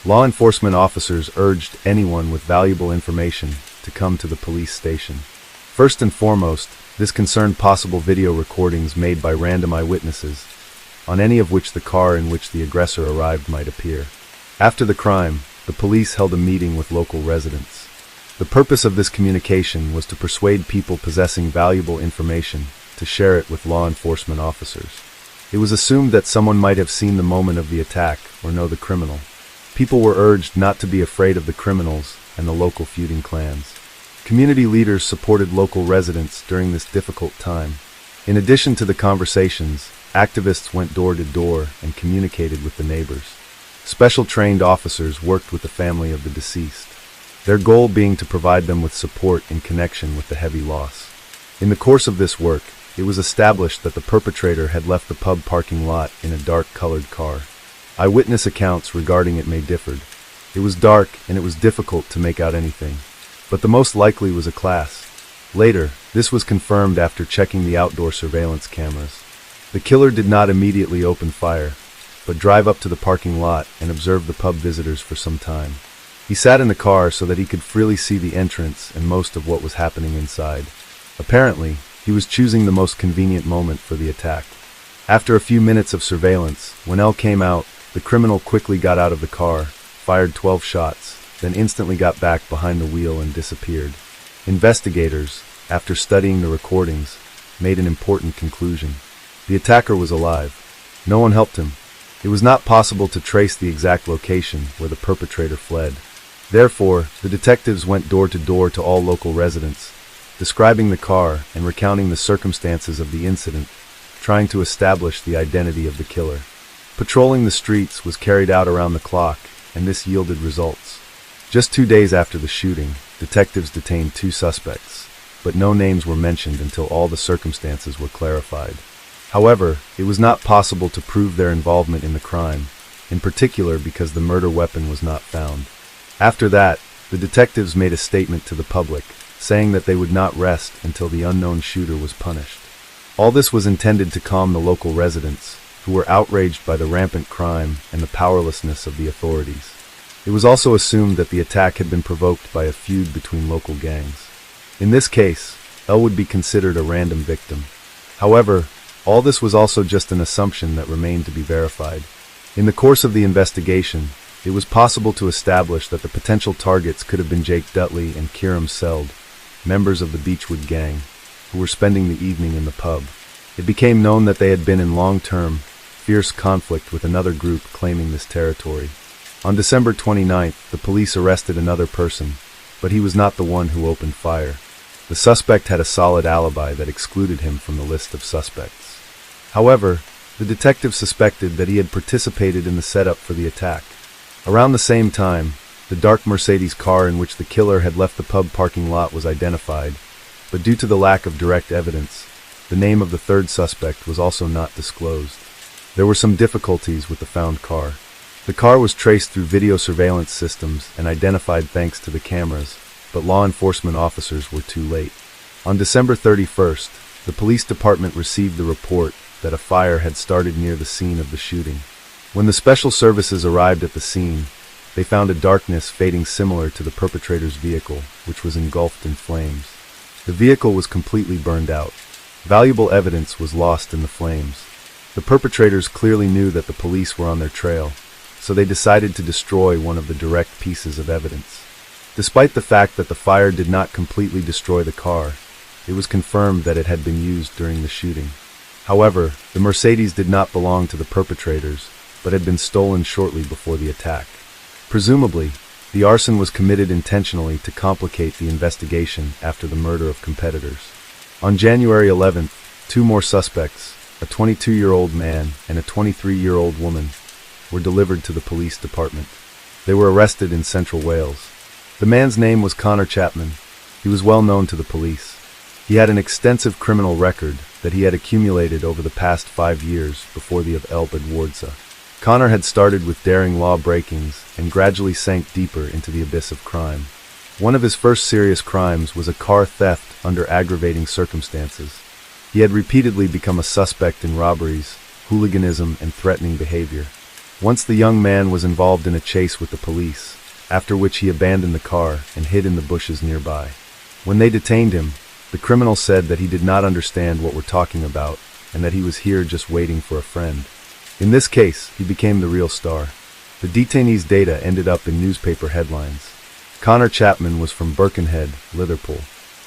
Law enforcement officers urged anyone with valuable information to come to the police station. First and foremost, this concerned possible video recordings made by random eyewitnesses, on any of which the car in which the aggressor arrived might appear. After the crime, the police held a meeting with local residents. The purpose of this communication was to persuade people possessing valuable information to share it with law enforcement officers. It was assumed that someone might have seen the moment of the attack or know the criminal. People were urged not to be afraid of the criminals and the local feuding clans. Community leaders supported local residents during this difficult time. In addition to the conversations, activists went door to door and communicated with the neighbors. Special trained officers worked with the family of the deceased, their goal being to provide them with support in connection with the heavy loss. In the course of this work, it was established that the perpetrator had left the pub parking lot in a dark-colored car. Eyewitness accounts regarding it may differed. It was dark and it was difficult to make out anything, but the most likely was a class. Later, this was confirmed after checking the outdoor surveillance cameras. The killer did not immediately open fire, but drive up to the parking lot and observe the pub visitors for some time. He sat in the car so that he could freely see the entrance and most of what was happening inside. Apparently, he was choosing the most convenient moment for the attack. After a few minutes of surveillance, when Elle came out, the criminal quickly got out of the car, fired 12 shots, then instantly got back behind the wheel and disappeared. Investigators, after studying the recordings, made an important conclusion. The attacker was alive. No one helped him. It was not possible to trace the exact location where the perpetrator fled. Therefore, the detectives went door to door to all local residents, describing the car and recounting the circumstances of the incident, trying to establish the identity of the killer. Patrolling the streets was carried out around the clock, and this yielded results. Just 2 days after the shooting, detectives detained 2 suspects, but no names were mentioned until all the circumstances were clarified. However, it was not possible to prove their involvement in the crime, in particular because the murder weapon was not found. After that, the detectives made a statement to the public, saying that they would not rest until the unknown shooter was punished. All this was intended to calm the local residents, who were outraged by the rampant crime and the powerlessness of the authorities. It was also assumed that the attack had been provoked by a feud between local gangs. In this case, Elle would be considered a random victim. However, all this was also just an assumption that remained to be verified. In the course of the investigation, it was possible to establish that the potential targets could have been Jake Dudley and Kieran Seld, members of the Beechwood gang, who were spending the evening in the pub. It became known that they had been in long-term, fierce conflict with another group claiming this territory. On December 29th, the police arrested another person, but he was not the one who opened fire. The suspect had a solid alibi that excluded him from the list of suspects. However, the detective suspected that he had participated in the setup for the attack. Around the same time, the dark Mercedes car in which the killer had left the pub parking lot was identified, but due to the lack of direct evidence, the name of the third suspect was also not disclosed. There were some difficulties with the found car. The car was traced through video surveillance systems and identified thanks to the cameras, but law enforcement officers were too late. On December 31st, the police department received the report that a fire had started near the scene of the shooting. When the special services arrived at the scene, they found a darkness fading similar to the perpetrator's vehicle, which was engulfed in flames. The vehicle was completely burned out. Valuable evidence was lost in the flames. The perpetrators clearly knew that the police were on their trail, so they decided to destroy one of the direct pieces of evidence. Despite the fact that the fire did not completely destroy the car, it was confirmed that it had been used during the shooting. However, the Mercedes did not belong to the perpetrators, but had been stolen shortly before the attack. Presumably, the arson was committed intentionally to complicate the investigation after the murder of competitors. On January 11th, two more suspects, a 22-year-old man and a 23-year-old woman, were delivered to the police department. They were arrested in Central Wales. The man's name was Connor Chapman. He was well known to the police. He had an extensive criminal record that he had accumulated over the past 5 years before the of Elbed Wardsa. Connor had started with daring law breakings and gradually sank deeper into the abyss of crime. One of his first serious crimes was a car theft under aggravating circumstances. He had repeatedly become a suspect in robberies, hooliganism, and threatening behavior. Once the young man was involved in a chase with the police, after which he abandoned the car and hid in the bushes nearby. When they detained him, the criminal said that he did not understand what we're talking about and that he was here just waiting for a friend. In this case, he became the real star. The detainee's data ended up in newspaper headlines. Connor Chapman was from Birkenhead, Liverpool.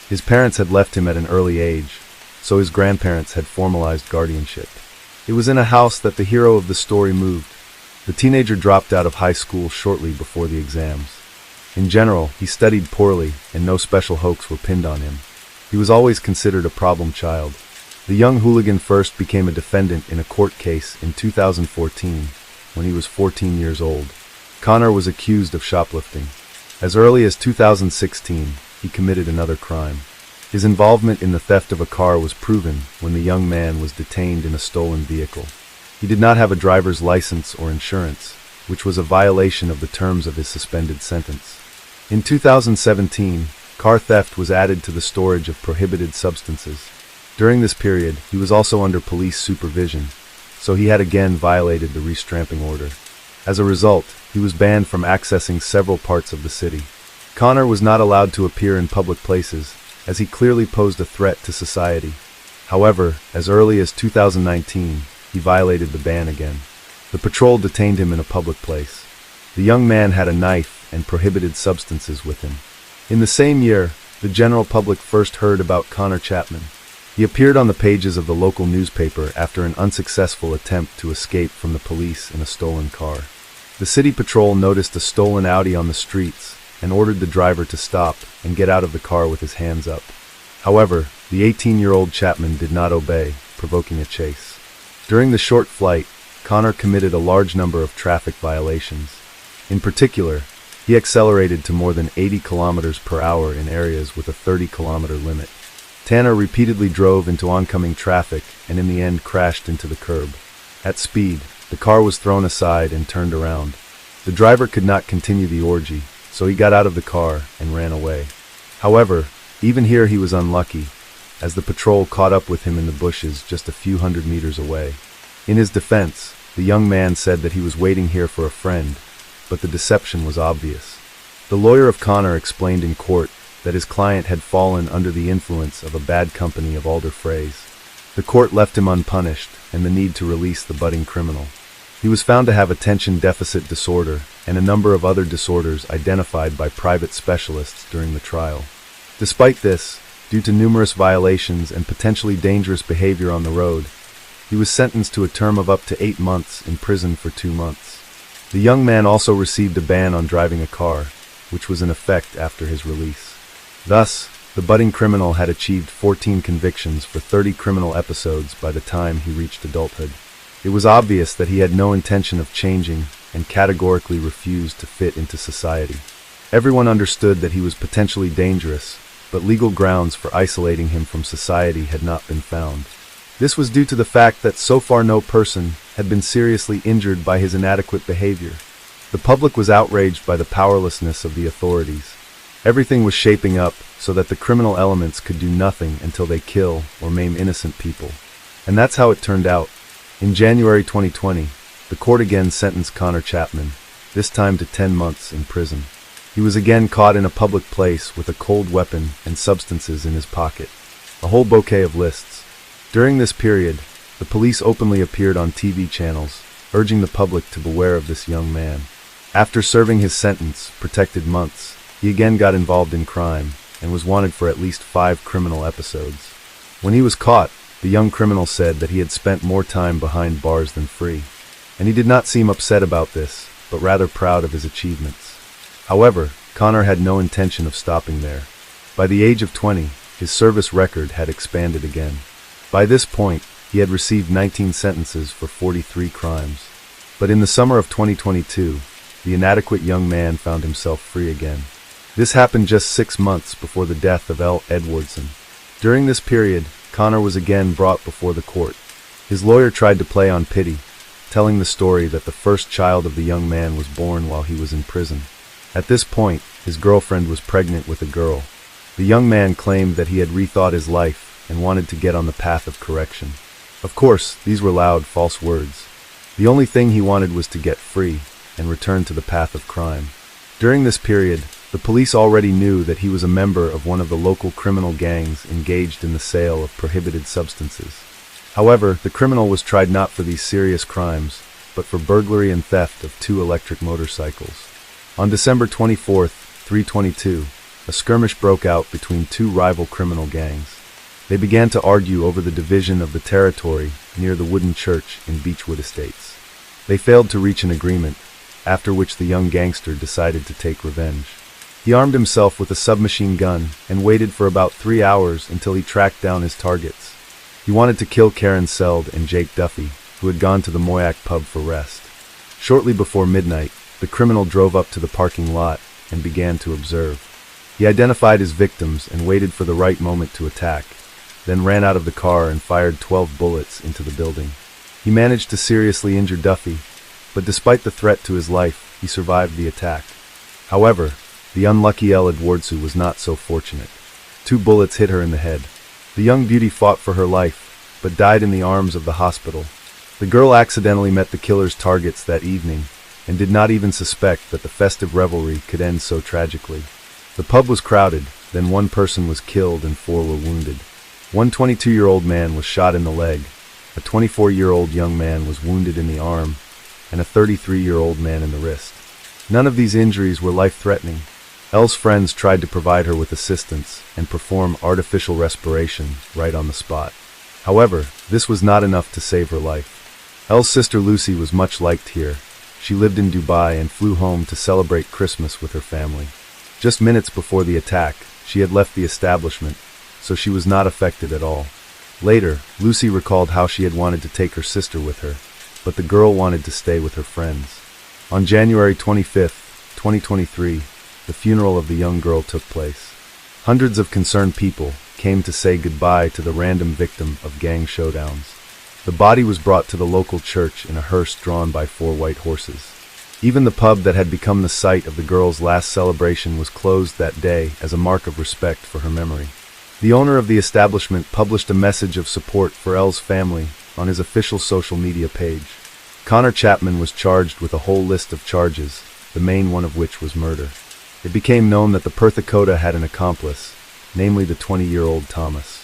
His parents had left him at an early age, so his grandparents had formalized guardianship. It was in a house that the hero of the story moved. The teenager dropped out of high school shortly before the exams. In general, he studied poorly, and no special hopes were pinned on him. He was always considered a problem child. The young hooligan first became a defendant in a court case in 2014, when he was 14 years old. Connor was accused of shoplifting. As early as 2016, he committed another crime. His involvement in the theft of a car was proven when the young man was detained in a stolen vehicle. He did not have a driver's license or insurance, which was a violation of the terms of his suspended sentence. In 2017, car theft was added to the storage of prohibited substances. During this period, he was also under police supervision, so he had again violated the restramping order. As a result, he was banned from accessing several parts of the city. Connor was not allowed to appear in public places, as he clearly posed a threat to society. However, as early as 2019, he violated the ban again. The patrol detained him in a public place. The young man had a knife and prohibited substances with him. In the same year, the general public first heard about Connor Chapman. He appeared on the pages of the local newspaper after an unsuccessful attempt to escape from the police in a stolen car. The city patrol noticed a stolen Audi on the streets and ordered the driver to stop and get out of the car with his hands up. However, the 18-year-old Chapman did not obey, provoking a chase. During the short flight, Connor committed a large number of traffic violations. In particular, he accelerated to more than 80 kilometers per hour in areas with a 30-kilometer limit. Tanner repeatedly drove into oncoming traffic and in the end crashed into the curb. At speed, the car was thrown aside and turned around. The driver could not continue the orgy, so he got out of the car and ran away. However, even here he was unlucky, as the patrol caught up with him in the bushes just a few hundred meters away. In his defense, the young man said that he was waiting here for a friend, but the deception was obvious. The lawyer of Connor explained in court that his client had fallen under the influence of a bad company of Alder Freys. The court left him unpunished, and the need to release the budding criminal. He was found to have attention deficit disorder and a number of other disorders identified by private specialists during the trial. Despite this, due to numerous violations and potentially dangerous behavior on the road, he was sentenced to a term of up to 8 months in prison for 2 months. The young man also received a ban on driving a car, which was in effect after his release. Thus, the budding criminal had achieved 14 convictions for 30 criminal episodes by the time he reached adulthood. It was obvious that he had no intention of changing and categorically refused to fit into society. Everyone understood that he was potentially dangerous, but legal grounds for isolating him from society had not been found. This was due to the fact that so far no person had been seriously injured by his inadequate behavior. The public was outraged by the powerlessness of the authorities. Everything was shaping up so that the criminal elements could do nothing until they kill or maim innocent people. And that's how it turned out. In January 2020, the court again sentenced Connor Chapman, this time to 10 months in prison. He was again caught in a public place with a cold weapon and substances in his pocket. A whole bouquet of lists. During this period, the police openly appeared on TV channels, urging the public to beware of this young man. After serving his sentence, protected months, he again got involved in crime and was wanted for at least 5 criminal episodes. When he was caught, the young criminal said that he had spent more time behind bars than free, and he did not seem upset about this, but rather proud of his achievements. However, Connor had no intention of stopping there. By the age of 20, his service record had expanded again. By this point, he had received 19 sentences for 43 crimes. But in the summer of 2022, the inadequate young man found himself free again. This happened just 6 months before the death of L. Edwardson. During this period, Connor was again brought before the court. His lawyer tried to play on pity, telling the story that the first child of the young man was born while he was in prison. At this point, his girlfriend was pregnant with a girl. The young man claimed that he had rethought his life and wanted to get on the path of correction. Of course, these were loud, false words. The only thing he wanted was to get free and return to the path of crime. During this period, the police already knew that he was a member of one of the local criminal gangs engaged in the sale of prohibited substances. However, the criminal was tried not for these serious crimes, but for burglary and theft of 2 electric motorcycles. On December 24, 322, a skirmish broke out between 2 rival criminal gangs. They began to argue over the division of the territory near the wooden church in Beechwood Estates. They failed to reach an agreement, after which the young gangster decided to take revenge. He armed himself with a submachine gun and waited for about 3 hours until he tracked down his targets. He wanted to kill Karen Seld and Jake Duffy, who had gone to the Moyac pub for rest. Shortly before midnight, the criminal drove up to the parking lot and began to observe. He identified his victims and waited for the right moment to attack, then ran out of the car and fired 12 bullets into the building. He managed to seriously injure Duffy, but despite the threat to his life, he survived the attack. However, the unlucky Elle Edwardsu was not so fortunate. 2 bullets hit her in the head. The young beauty fought for her life, but died in the arms of the hospital. The girl accidentally met the killer's targets that evening, and did not even suspect that the festive revelry could end so tragically. The pub was crowded, then 1 person was killed and 4 were wounded. One 22-year-old man was shot in the leg, a 24-year-old young man was wounded in the arm, and a 33-year-old man in the wrist. None of these injuries were life-threatening. Elle's friends tried to provide her with assistance and perform artificial respiration right on the spot. However, this was not enough to save her life. Elle's sister Lucy was much liked here. She lived in Dubai and flew home to celebrate Christmas with her family. Just minutes before the attack, she had left the establishment, so she was not affected at all. Later, Lucy recalled how she had wanted to take her sister with her, but the girl wanted to stay with her friends. On January 25, 2023, the funeral of the young girl took place. Hundreds of concerned people came to say goodbye to the random victim of gang showdowns. The body was brought to the local church in a hearse drawn by 4 white horses. Even the pub that had become the site of the girl's last celebration was closed that day as a mark of respect for her memory. The owner of the establishment published a message of support for Elle's family on his official social media page. Connor Chapman was charged with a whole list of charges, the main one of which was murder. It became known that the Perth Dakota had an accomplice, namely the 20-year-old Thomas.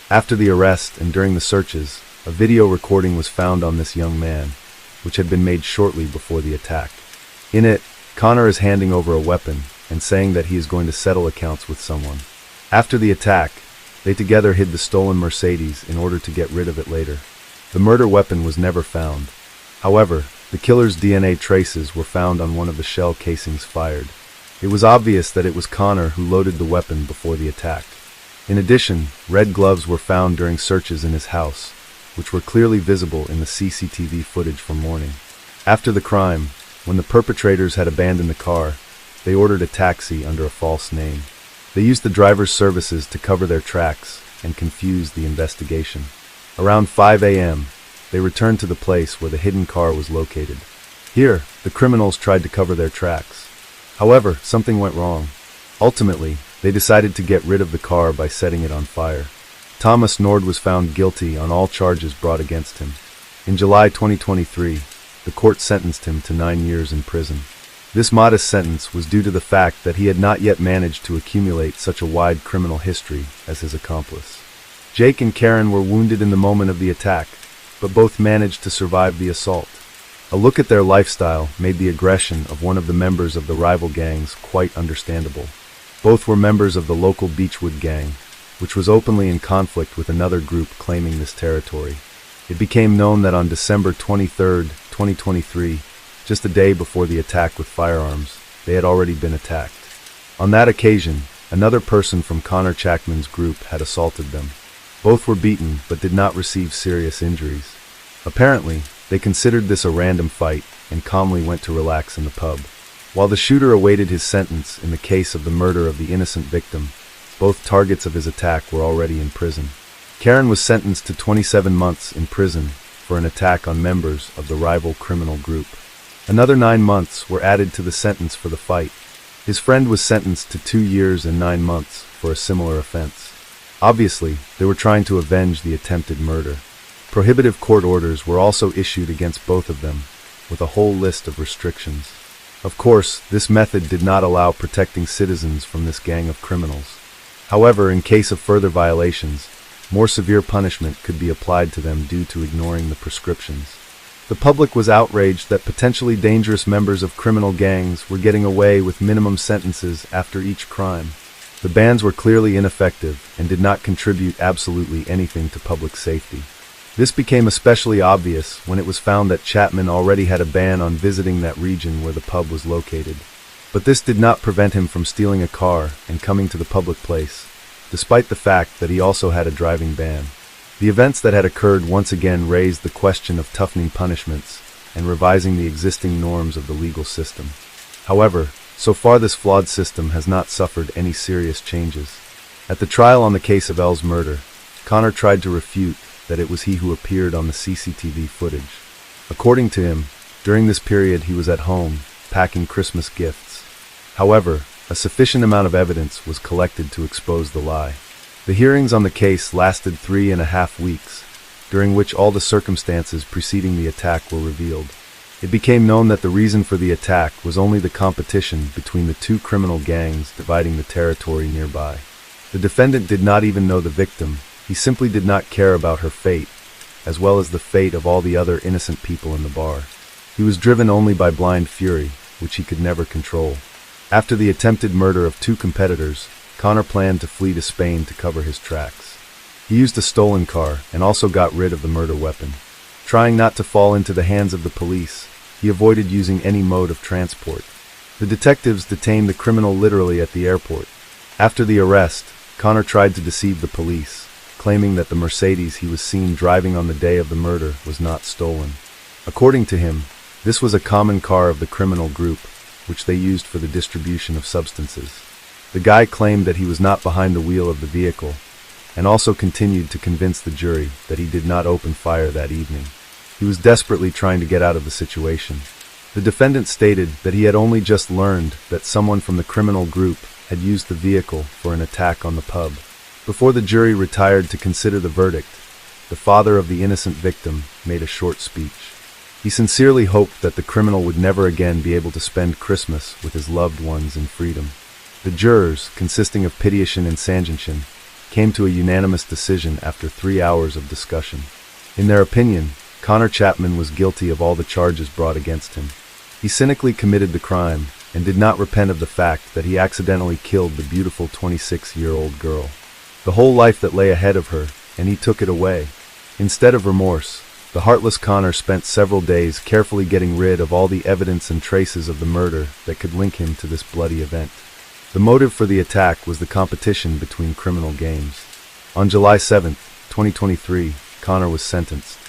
After the arrest and during the searches, a video recording was found on this young man, which had been made shortly before the attack. In it, Connor is handing over a weapon and saying that he is going to settle accounts with someone. After the attack, they together hid the stolen Mercedes in order to get rid of it later. The murder weapon was never found. However, the killer's DNA traces were found on one of the shell casings fired. It was obvious that it was Connor who loaded the weapon before the attack. In addition, red gloves were found during searches in his house, which were clearly visible in the CCTV footage from morning. After the crime, when the perpetrators had abandoned the car, they ordered a taxi under a false name. They used the driver's services to cover their tracks and confuse the investigation. Around 5 a.m., they returned to the place where the hidden car was located. Here, the criminals tried to cover their tracks. However, something went wrong. Ultimately, they decided to get rid of the car by setting it on fire. Thomas Nord was found guilty on all charges brought against him. In July 2023, the court sentenced him to 9 years in prison. This modest sentence was due to the fact that he had not yet managed to accumulate such a wide criminal history as his accomplice. Jake and Karen were wounded in the moment of the attack, but both managed to survive the assault. A look at their lifestyle made the aggression of one of the members of the rival gangs quite understandable. Both were members of the local Beechwood gang, which was openly in conflict with another group claiming this territory. It became known that on December 23, 2023, just a day before the attack with firearms, they had already been attacked. On that occasion, another person from Connor Chapman's group had assaulted them. Both were beaten but did not receive serious injuries. Apparently, they considered this a random fight and calmly went to relax in the pub. While the shooter awaited his sentence in the case of the murder of the innocent victim, both targets of his attack were already in prison. Karen was sentenced to 27 months in prison for an attack on members of the rival criminal group. Another 9 months were added to the sentence for the fight. His friend was sentenced to 2 years and 9 months for a similar offense. Obviously, they were trying to avenge the attempted murder. Prohibitive court orders were also issued against both of them, with a whole list of restrictions. Of course, this method did not allow protecting citizens from this gang of criminals. However, in case of further violations, more severe punishment could be applied to them due to ignoring the prescriptions. The public was outraged that potentially dangerous members of criminal gangs were getting away with minimum sentences after each crime. The bans were clearly ineffective and did not contribute absolutely anything to public safety. This became especially obvious when it was found that Chapman already had a ban on visiting that region where the pub was located. But this did not prevent him from stealing a car and coming to the public place, despite the fact that he also had a driving ban. The events that had occurred once again raised the question of toughening punishments and revising the existing norms of the legal system. However, so far this flawed system has not suffered any serious changes. At the trial on the case of Elle's murder, Connor tried to refute that it was he who appeared on the CCTV footage. According to him, during this period he was at home, packing Christmas gifts. However, a sufficient amount of evidence was collected to expose the lie. The hearings on the case lasted 3.5 weeks, during which all the circumstances preceding the attack were revealed. It became known that the reason for the attack was only the competition between the two criminal gangs dividing the territory nearby. The defendant did not even know the victim. He simply did not care about her fate, as well as the fate of all the other innocent people in the bar. He was driven only by blind fury, which he could never control. After the attempted murder of 2 competitors, Connor planned to flee to Spain to cover his tracks. He used a stolen car and also got rid of the murder weapon. Trying not to fall into the hands of the police, he avoided using any mode of transport. The detectives detained the criminal literally at the airport. After the arrest, Connor tried to deceive the police, claiming that the Mercedes he was seen driving on the day of the murder was not stolen. According to him, this was a common car of the criminal group, which they used for the distribution of substances. The guy claimed that he was not behind the wheel of the vehicle, and also continued to convince the jury that he did not open fire that evening. He was desperately trying to get out of the situation. The defendant stated that he had only just learned that someone from the criminal group had used the vehicle for an attack on the pub. Before the jury retired to consider the verdict, the father of the innocent victim made a short speech. He sincerely hoped that the criminal would never again be able to spend Christmas with his loved ones in freedom. The jurors, consisting of Pityushin and Sanjinshin, came to a unanimous decision after 3 hours of discussion. In their opinion, Connor Chapman was guilty of all the charges brought against him. He cynically committed the crime and did not repent of the fact that he accidentally killed the beautiful 26-year-old girl. The whole life that lay ahead of her, and he took it away. Instead of remorse, the heartless Connor spent several days carefully getting rid of all the evidence and traces of the murder that could link him to this bloody event. The motive for the attack was the competition between criminal games. On July 7, 2023, Connor was sentenced.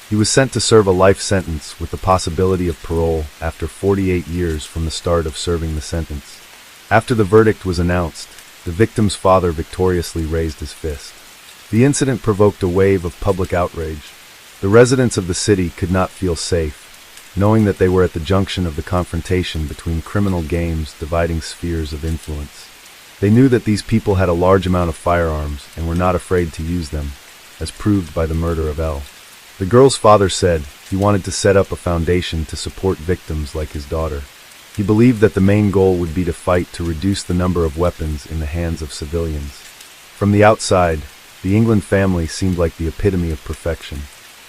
He was sent to serve a life sentence with the possibility of parole after 48 years from the start of serving the sentence. After the verdict was announced, the victim's father victoriously raised his fist. The incident provoked a wave of public outrage. The residents of the city could not feel safe, knowing that they were at the junction of the confrontation between criminal games dividing spheres of influence. They knew that these people had a large amount of firearms and were not afraid to use them, as proved by the murder of Elle. The girl's father said he wanted to set up a foundation to support victims like his daughter. He believed that the main goal would be to fight to reduce the number of weapons in the hands of civilians. From the outside, the England family seemed like the epitome of perfection.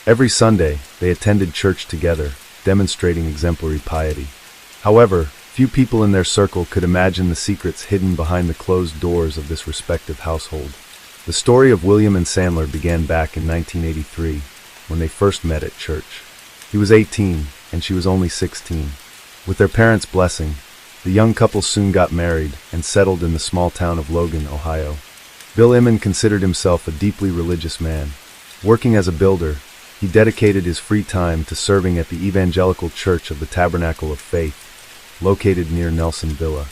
Every Sunday, they attended church together, demonstrating exemplary piety. However, few people in their circle could imagine the secrets hidden behind the closed doors of this respective household. The story of William and Sandler began back in 1983, when they first met at church. He was 18, and she was only 16. With their parents' blessing, the young couple soon got married and settled in the small town of Logan, Ohio. Bill Inman considered himself a deeply religious man. Working as a builder, he dedicated his free time to serving at the Evangelical Church of the Tabernacle of Faith, located near Nelson Villa.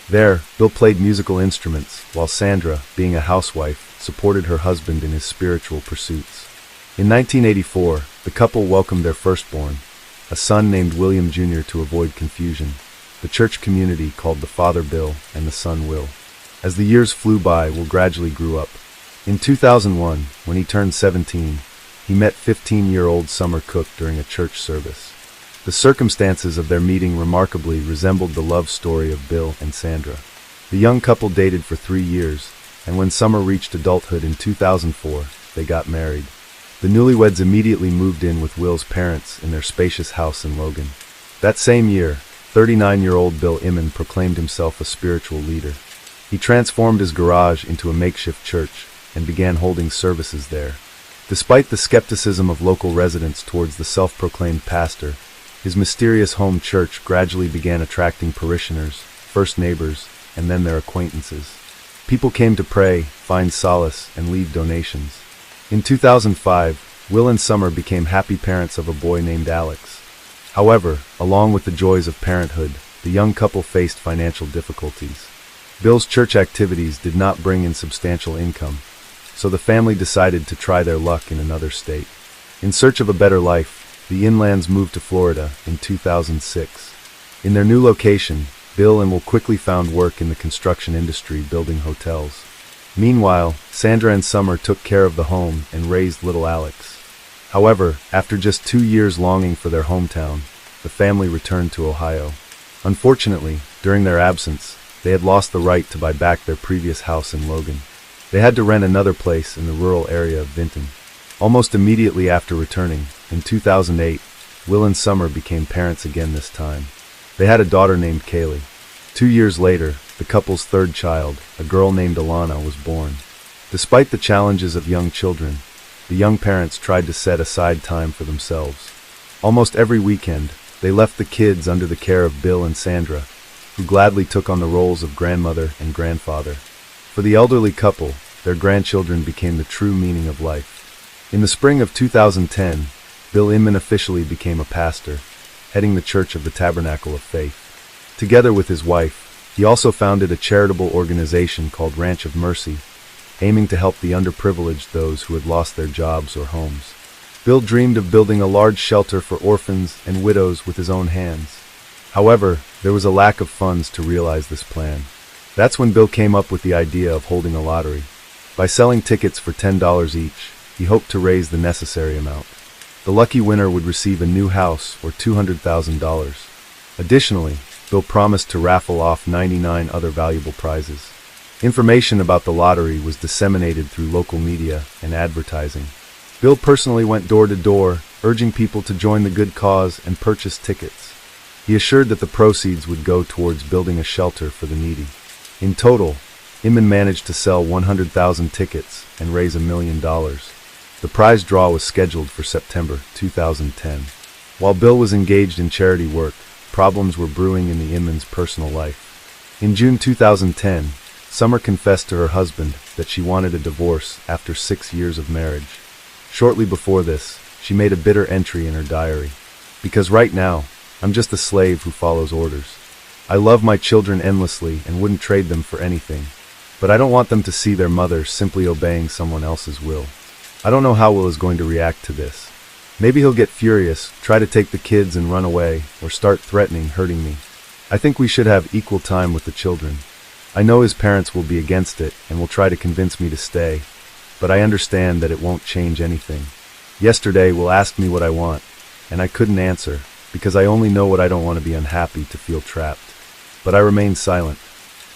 There, Bill played musical instruments, while Sandra, being a housewife, supported her husband in his spiritual pursuits. In 1984, the couple welcomed their firstborn, a son named William Jr. To avoid confusion, the church community called the father Bill and the son Will. As the years flew by, Will gradually grew up. In 2001, when he turned 17, he met 15-year-old Summer Cook during a church service. The circumstances of their meeting remarkably resembled the love story of Bill and Sandra. The young couple dated for 3 years, and when Summer reached adulthood in 2004, they got married. The newlyweds immediately moved in with Will's parents in their spacious house in Logan. That same year, 39-year-old Bill Inman proclaimed himself a spiritual leader. He transformed his garage into a makeshift church and began holding services there. Despite the skepticism of local residents towards the self-proclaimed pastor, his mysterious home church gradually began attracting parishioners, first neighbors, and then their acquaintances. People came to pray, find solace, and leave donations. In 2005, Will and Summer became happy parents of a boy named Alex. However, along with the joys of parenthood, the young couple faced financial difficulties. Bill's church activities did not bring in substantial income, so the family decided to try their luck in another state. In search of a better life, the Inlands moved to Florida in 2006. In their new location, Bill and Will quickly found work in the construction industry building hotels. Meanwhile, Sandra and Summer took care of the home and raised little Alex. However, after just 2 years longing for their hometown, the family returned to Ohio. Unfortunately, during their absence, they had lost the right to buy back their previous house in Logan. They had to rent another place in the rural area of Vinton. Almost immediately after returning, in 2008, Will and Summer became parents again this time. They had a daughter named Kaylee. 2 years later, the couple's third child, a girl named Alana, was born. Despite the challenges of young children, the young parents tried to set aside time for themselves. Almost every weekend, they left the kids under the care of Bill and Sandra, who gladly took on the roles of grandmother and grandfather. For the elderly couple, their grandchildren became the true meaning of life. In the spring of 2010, Bill Inman officially became a pastor, heading the Church of the Tabernacle of Faith. Together with his wife, he also founded a charitable organization called Ranch of Mercy, aiming to help the underprivileged, those who had lost their jobs or homes. Bill dreamed of building a large shelter for orphans and widows with his own hands. However, there was a lack of funds to realize this plan. That's when Bill came up with the idea of holding a lottery. By selling tickets for $10 each, he hoped to raise the necessary amount. The lucky winner would receive a new house or $200,000. Additionally, Bill promised to raffle off 99 other valuable prizes. Information about the lottery was disseminated through local media and advertising. Bill personally went door to door, urging people to join the good cause and purchase tickets. He assured that the proceeds would go towards building a shelter for the needy. In total, Inman managed to sell 100,000 tickets and raise $1 million. The prize draw was scheduled for September 2010. While Bill was engaged in charity work, problems were brewing in the Inman's personal life. In June 2010, Summer confessed to her husband that she wanted a divorce after 6 years of marriage. Shortly before this, she made a bitter entry in her diary. "Because right now, I'm just a slave who follows orders. I love my children endlessly and wouldn't trade them for anything. But I don't want them to see their mother simply obeying someone else's will." I don't know how Will is going to react to this. Maybe he'll get furious, try to take the kids and run away, or start threatening hurting me. I think we should have equal time with the children. I know his parents will be against it and will try to convince me to stay, but I understand that it won't change anything. Yesterday, Will asked me what I want, and I couldn't answer, because I only know what I don't want to be unhappy to feel trapped. But I remain silent.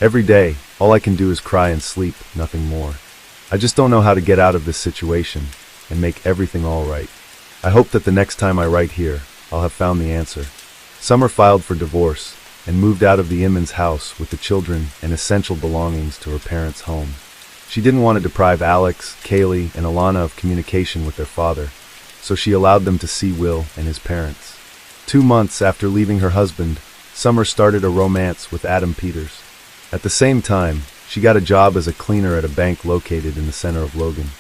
Every day, all I can do is cry and sleep, nothing more. I just don't know how to get out of this situation and make everything all right. I hope that the next time I write here, I'll have found the answer. Summer filed for divorce and moved out of the Inman's house with the children and essential belongings to her parents' home. She didn't want to deprive Alex, Kaylee, and Alana of communication with their father, so she allowed them to see Will and his parents. 2 months after leaving her husband, Summer started a romance with Adam Peters. At the same time, she got a job as a cleaner at a bank located in the center of Logan.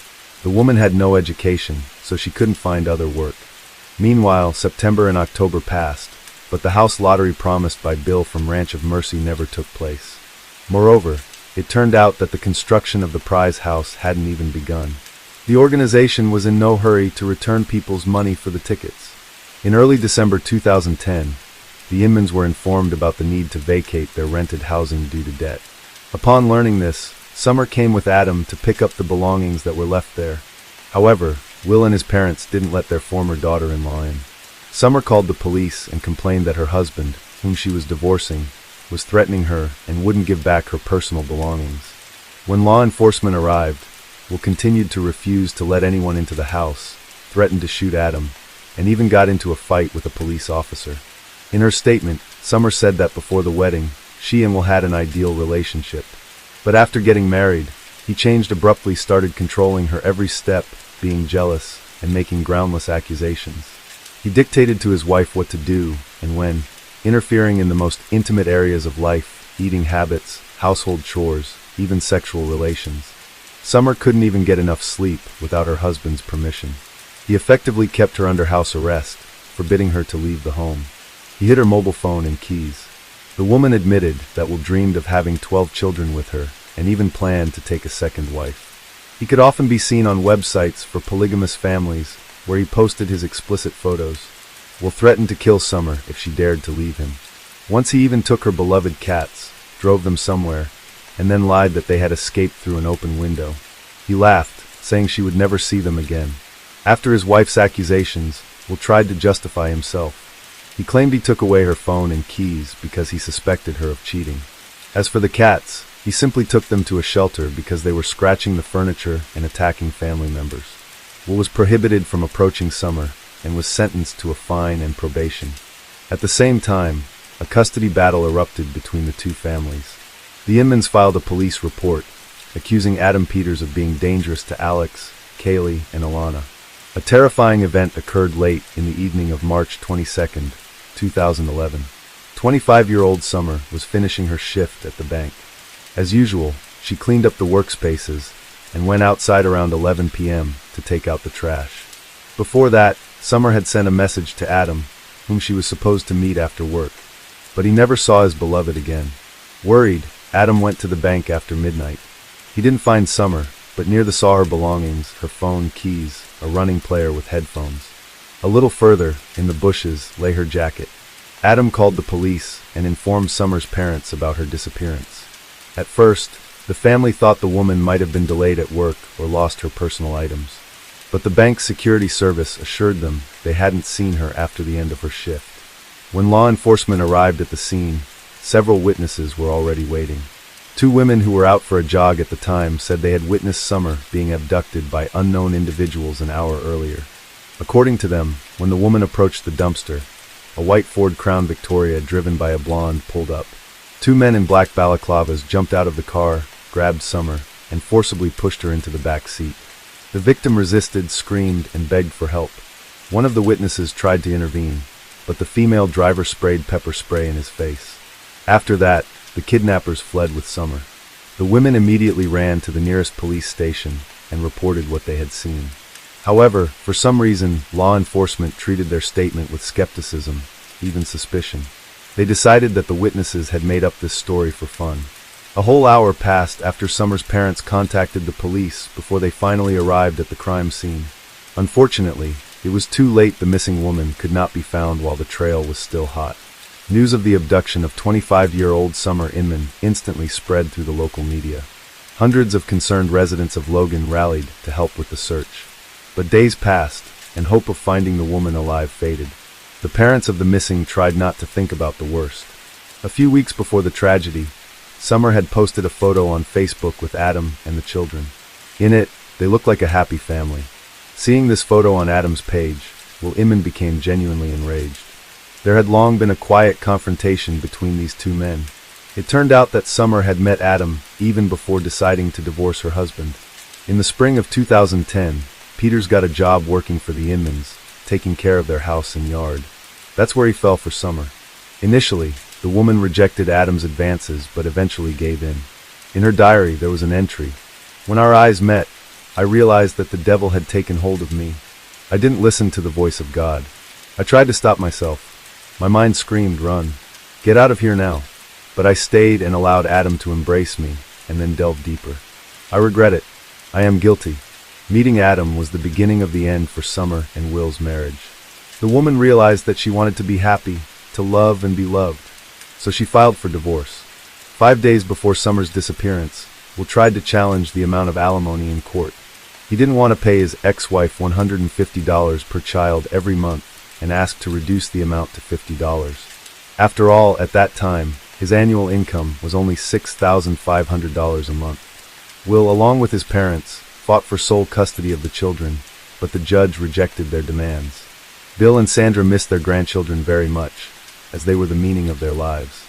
The woman had no education, so she couldn't find other work. Meanwhile, September and October passed, but the house lottery promised by Bill from Ranch of Mercy never took place. Moreover, it turned out that the construction of the prize house hadn't even begun. The organization was in no hurry to return people's money for the tickets. In early December 2010, the Inmans were informed about the need to vacate their rented housing due to debt. Upon learning this, Summer came with Adam to pick up the belongings that were left there. However, Will and his parents didn't let their former daughter-in-law in. Summer called the police and complained that her husband, whom she was divorcing, was threatening her and wouldn't give back her personal belongings. When law enforcement arrived, Will continued to refuse to let anyone into the house, threatened to shoot Adam, and even got into a fight with a police officer. In her statement, Summer said that before the wedding, she and Will had an ideal relationship. But after getting married, he changed abruptly, started controlling her every step, being jealous, and making groundless accusations. He dictated to his wife what to do and when, interfering in the most intimate areas of life, eating habits, household chores, even sexual relations. Summer couldn't even get enough sleep without her husband's permission. He effectively kept her under house arrest, forbidding her to leave the home. He hid her mobile phone and keys. The woman admitted that Will dreamed of having 12 children with her and even planned to take a second wife. He could often be seen on websites for polygamous families where he posted his explicit photos. Will threatened to kill Summer if she dared to leave him. Once he even took her beloved cats, drove them somewhere, and then lied that they had escaped through an open window. He laughed, saying she would never see them again. After his wife's accusations, Will tried to justify himself. He claimed he took away her phone and keys because he suspected her of cheating. As for the cats, he simply took them to a shelter because they were scratching the furniture and attacking family members. Will was prohibited from approaching Summer and was sentenced to a fine and probation. At the same time, a custody battle erupted between the two families. The Inmans filed a police report, accusing Adam Peters of being dangerous to Alex, Kaylee, and Alana. A terrifying event occurred late in the evening of March 22, 2011. 25-year-old Summer was finishing her shift at the bank. As usual, she cleaned up the workspaces and went outside around 11 p.m. to take out the trash. Before that, Summer had sent a message to Adam, whom she was supposed to meet after work, but he never saw his beloved again. Worried, Adam went to the bank after midnight. He didn't find Summer, but near saw her belongings, her phone, keys, a running player with headphones. A little further, in the bushes, lay her jacket. Adam called the police and informed Summer's parents about her disappearance. At first, the family thought the woman might have been delayed at work or lost her personal items. But the bank's security service assured them they hadn't seen her after the end of her shift. When law enforcement arrived at the scene, several witnesses were already waiting. Two women who were out for a jog at the time said they had witnessed Summer being abducted by unknown individuals an hour earlier. According to them, when the woman approached the dumpster, a white Ford Crown Victoria driven by a blonde pulled up. Two men in black balaclavas jumped out of the car, grabbed Summer, and forcibly pushed her into the back seat. The victim resisted, screamed, and begged for help. One of the witnesses tried to intervene, but the female driver sprayed pepper spray in his face. After that, the kidnappers fled with Summer. The women immediately ran to the nearest police station and reported what they had seen. However, for some reason, law enforcement treated their statement with skepticism, even suspicion. They decided that the witnesses had made up this story for fun. A whole hour passed after Summer's parents contacted the police before they finally arrived at the crime scene. Unfortunately, it was too late. The missing woman could not be found while the trail was still hot. News of the abduction of 25-year-old Summer Inman instantly spread through the local media. Hundreds of concerned residents of Logan rallied to help with the search. But days passed, and hope of finding the woman alive faded. The parents of the missing tried not to think about the worst. A few weeks before the tragedy, Summer had posted a photo on Facebook with Adam and the children. In it, they looked like a happy family. Seeing this photo on Adam's page, Will Inman became genuinely enraged. There had long been a quiet confrontation between these two men. It turned out that Summer had met Adam even before deciding to divorce her husband. In the spring of 2010, Peters got a job working for the Inmans, taking care of their house and yard. That's where he fell for Summer. Initially, the woman rejected Adam's advances but eventually gave in. In her diary, there was an entry. When our eyes met, I realized that the devil had taken hold of me. I didn't listen to the voice of God. I tried to stop myself. My mind screamed, "Run. Get out of here now." But I stayed and allowed Adam to embrace me and then delve deeper. I regret it. I am guilty. Meeting Adam was the beginning of the end for Summer and Will's marriage. The woman realized that she wanted to be happy, to love and be loved. So she filed for divorce. 5 days before Summer's disappearance, Will tried to challenge the amount of alimony in court. He didn't want to pay his ex-wife $150 per child every month and asked to reduce the amount to $50. After all, at that time, his annual income was only $6,500 a month. Will, along with his parents, fought for sole custody of the children, but the judge rejected their demands. Bill and Sandra missed their grandchildren very much, as they were the meaning of their lives.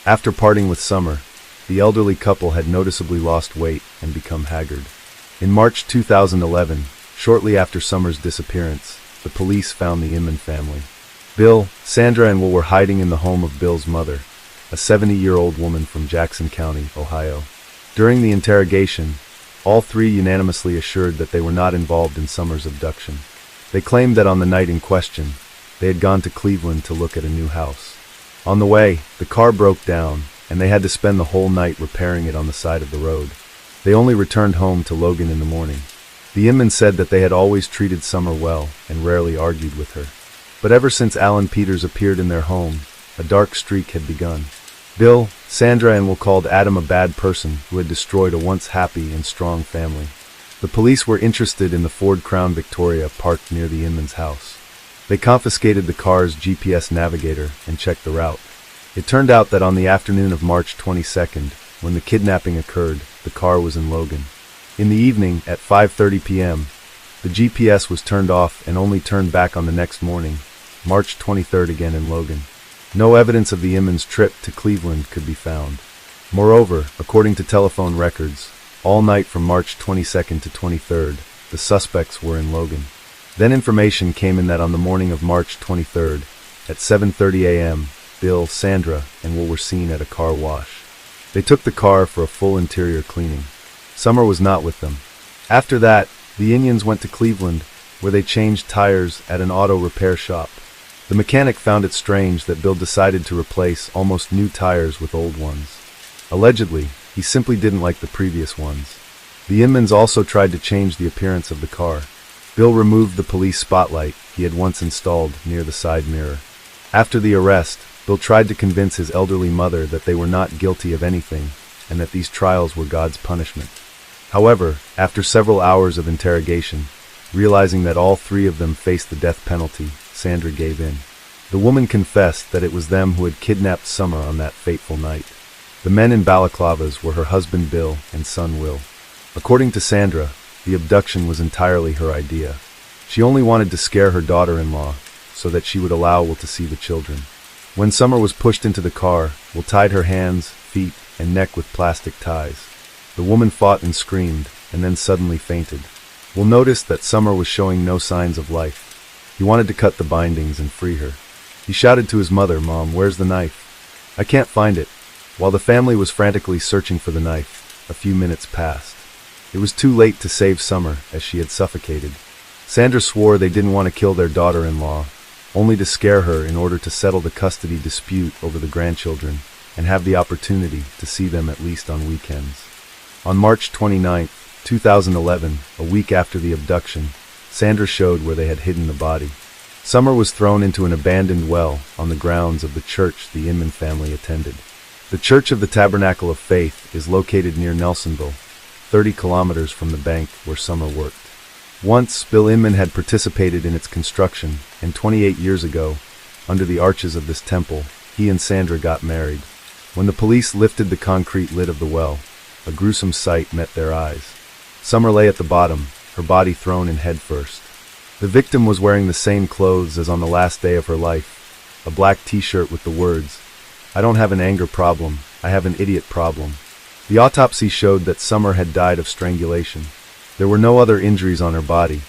After parting with Summer, the elderly couple had noticeably lost weight and become haggard. In March 2011, shortly after Summer's disappearance, the police found the Inman family. Bill, Sandra, and Will were hiding in the home of Bill's mother, a 70-year-old woman from Jackson County, Ohio. During the interrogation, all three unanimously assured that they were not involved in Summer's abduction. They claimed that on the night in question, they had gone to Cleveland to look at a new house. On the way, the car broke down, and they had to spend the whole night repairing it on the side of the road. They only returned home to Logan in the morning. The Inman said that they had always treated Summer well and rarely argued with her. But ever since Alan Peters appeared in their home, a dark streak had begun. Bill, Sandra, and Will called Adam a bad person who had destroyed a once happy and strong family. The police were interested in the Ford Crown Victoria parked near the Inman's house. They confiscated the car's GPS navigator and checked the route. It turned out that on the afternoon of March 22nd, when the kidnapping occurred, the car was in Logan. In the evening, at 5:30 p.m., the GPS was turned off and only turned back on the next morning, March 23rd, again in Logan. No evidence of the Inman's trip to Cleveland could be found. Moreover, according to telephone records, all night from March 22nd to 23rd, the suspects were in Logan. Then information came in that on the morning of March 23rd, at 7:30 a.m., Bill, Sandra, and Will were seen at a car wash. They took the car for a full interior cleaning. Summer was not with them. After that, the Indians went to Cleveland, where they changed tires at an auto repair shop. The mechanic found it strange that Bill decided to replace almost new tires with old ones. Allegedly, he simply didn't like the previous ones. The Inmans also tried to change the appearance of the car. Bill removed the police spotlight he had once installed near the side mirror. After the arrest, Bill tried to convince his elderly mother that they were not guilty of anything and that these trials were God's punishment. However, after several hours of interrogation, realizing that all three of them faced the death penalty, Sandra gave in. The woman confessed that it was them who had kidnapped Summer on that fateful night. The men in balaclavas were her husband Bill and son Will. According to Sandra, the abduction was entirely her idea. She only wanted to scare her daughter-in-law so that she would allow Will to see the children. When Summer was pushed into the car, Will tied her hands, feet, and neck with plastic ties. The woman fought and screamed, and then suddenly fainted. Will noticed that Summer was showing no signs of life. He wanted to cut the bindings and free her. He shouted to his mother, "Mom, where's the knife? I can't find it." While the family was frantically searching for the knife, a few minutes passed. It was too late to save Summer, as she had suffocated. Sandra swore they didn't want to kill their daughter-in-law, only to scare her in order to settle the custody dispute over the grandchildren and have the opportunity to see them at least on weekends. On March 29, 2011, a week after the abduction, Sandra showed where they had hidden the body. Summer was thrown into an abandoned well on the grounds of the church the Inman family attended. The Church of the Tabernacle of Faith is located near Nelsonville, 30 kilometers from the bank where Summer worked. Once, Bill Inman had participated in its construction, and 28 years ago, under the arches of this temple, he and Sandra got married. When the police lifted the concrete lid of the well, a gruesome sight met their eyes. Summer lay at the bottom, her body thrown in head first. The victim was wearing the same clothes as on the last day of her life, a black t-shirt with the words, "I don't have an anger problem, I have an idiot problem." The autopsy showed that Summer had died of strangulation. There were no other injuries on her body,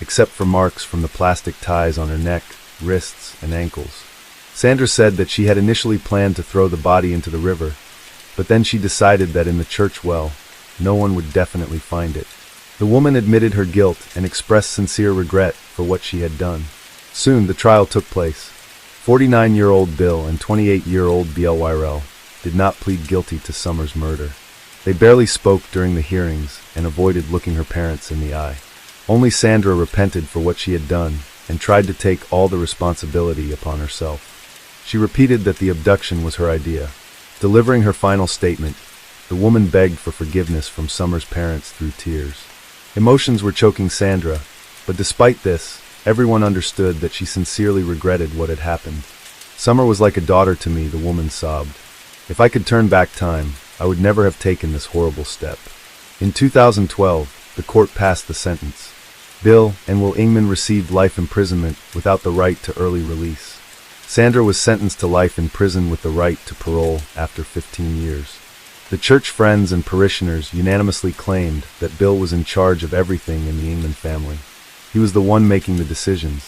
except for marks from the plastic ties on her neck, wrists, and ankles. Sandra said that she had initially planned to throw the body into the river, but then she decided that in the church well, no one would definitely find it. The woman admitted her guilt and expressed sincere regret for what she had done. Soon the trial took place. 49-year-old Bill and 28-year-old B.L. Wyrell did not plead guilty to Summer's murder. They barely spoke during the hearings and avoided looking her parents in the eye. Only Sandra repented for what she had done and tried to take all the responsibility upon herself. She repeated that the abduction was her idea. Delivering her final statement, the woman begged for forgiveness from Summer's parents through tears. Emotions were choking Sandra, but despite this, everyone understood that she sincerely regretted what had happened. "Summer was like a daughter to me," the woman sobbed. "If I could turn back time, I would never have taken this horrible step." In 2012, the court passed the sentence. Bill and Will Ingman received life imprisonment without the right to early release. Sandra was sentenced to life in prison with the right to parole after 15 years. The church friends and parishioners unanimously claimed that Bill was in charge of everything in the Ingman family. He was the one making the decisions.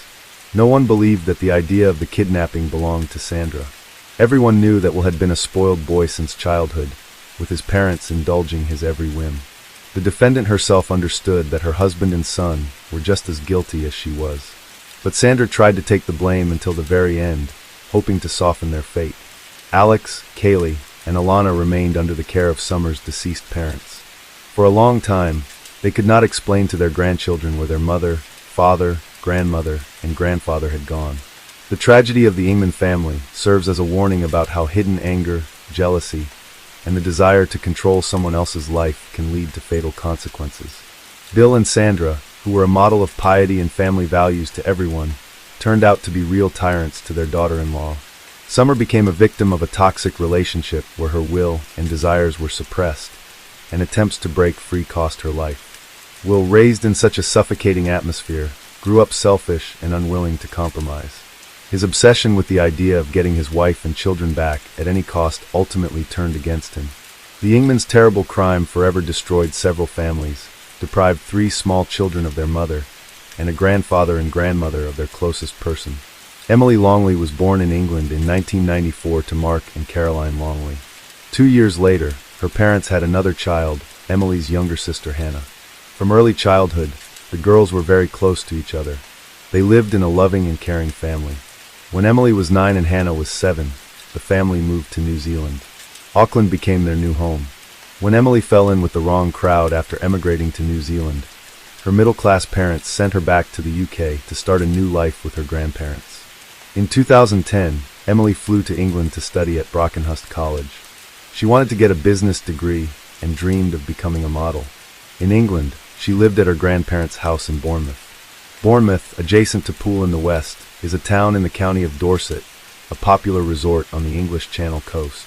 No one believed that the idea of the kidnapping belonged to Sandra. Everyone knew that Will had been a spoiled boy since childhood, with his parents indulging his every whim. The defendant herself understood that her husband and son were just as guilty as she was. But Sandra tried to take the blame until the very end, hoping to soften their fate. Alex, Kaylee, and Alana remained under the care of Summer's deceased parents. For a long time, they could not explain to their grandchildren where their mother, father, grandmother, and grandfather had gone. The tragedy of the Ingman family serves as a warning about how hidden anger, jealousy, and the desire to control someone else's life can lead to fatal consequences. Bill and Sandra, who were a model of piety and family values to everyone, turned out to be real tyrants to their daughter-in-law. Summer became a victim of a toxic relationship where her will and desires were suppressed, and attempts to break free cost her life. Will, raised in such a suffocating atmosphere, grew up selfish and unwilling to compromise. His obsession with the idea of getting his wife and children back at any cost ultimately turned against him. The Ingmans' terrible crime forever destroyed several families, deprived 3 small children of their mother, and a grandfather and grandmother of their closest person. Emily Longley was born in England in 1994 to Mark and Caroline Longley. 2 years later, her parents had another child, Emily's younger sister Hannah. From early childhood, the girls were very close to each other. They lived in a loving and caring family. When Emily was 9 and Hannah was 7, the family moved to New Zealand. Auckland became their new home. When Emily fell in with the wrong crowd after emigrating to New Zealand, her middle-class parents sent her back to the UK to start a new life with her grandparents. In 2010, Emily flew to England to study at Brockenhurst College. She wanted to get a business degree and dreamed of becoming a model. In England, she lived at her grandparents' house in Bournemouth. Bournemouth, adjacent to Poole in the west, is a town in the county of Dorset, a popular resort on the English Channel coast.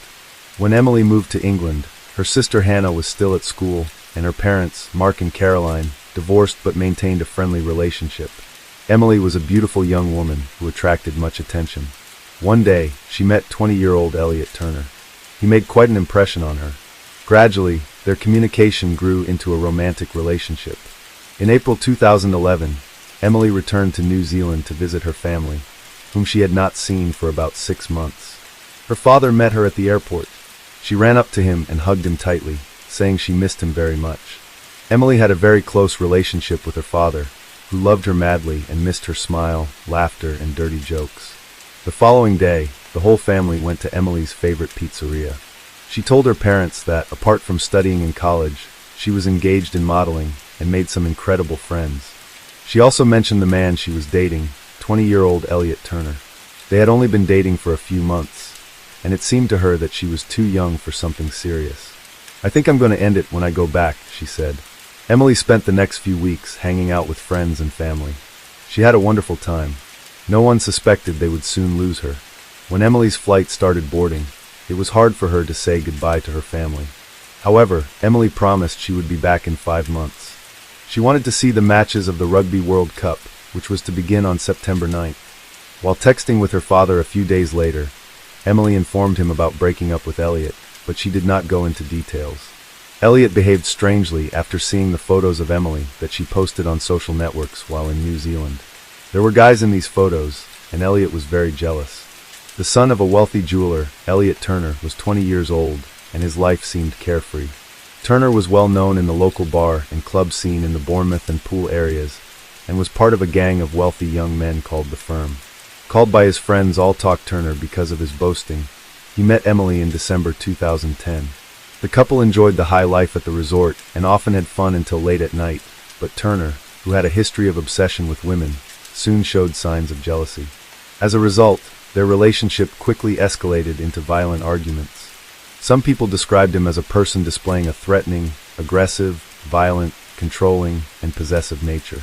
When Emily moved to England, her sister Hannah was still at school, and her parents, Mark and Caroline, divorced but maintained a friendly relationship. Emily was a beautiful young woman who attracted much attention. One day, she met 20-year-old Elliot Turner. He made quite an impression on her. Gradually, their communication grew into a romantic relationship. In April 2011, Emily returned to New Zealand to visit her family, whom she had not seen for about 6 months. Her father met her at the airport. She ran up to him and hugged him tightly, saying she missed him very much. Emily had a very close relationship with her father, who loved her madly and missed her smile, laughter, and dirty jokes. The following day, the whole family went to Emily's favorite pizzeria. She told her parents that, apart from studying in college, she was engaged in modeling and made some incredible friends. She also mentioned the man she was dating, 20-year-old Elliot Turner. They had only been dating for a few months, and it seemed to her that she was too young for something serious. "I think I'm going to end it when I go back," she said. Emily spent the next few weeks hanging out with friends and family. She had a wonderful time. No one suspected they would soon lose her. When Emily's flight started boarding, it was hard for her to say goodbye to her family. However, Emily promised she would be back in 5 months. She wanted to see the matches of the Rugby World Cup, which was to begin on September 9th. While texting with her father a few days later, Emily informed him about breaking up with Elliot, but she did not go into details. Elliot behaved strangely after seeing the photos of Emily that she posted on social networks while in New Zealand. There were guys in these photos, and Elliot was very jealous. The son of a wealthy jeweler, Elliot Turner was 20 years old, and his life seemed carefree. Turner was well known in the local bar and club scene in the Bournemouth and Poole areas, and was part of a gang of wealthy young men called the Firm. Called by his friends All Talk Turner because of his boasting, he met Emily in December 2010. The couple enjoyed the high life at the resort and often had fun until late at night, but Turner, who had a history of obsession with women, soon showed signs of jealousy. As a result, their relationship quickly escalated into violent arguments. Some people described him as a person displaying a threatening, aggressive, violent, controlling, and possessive nature.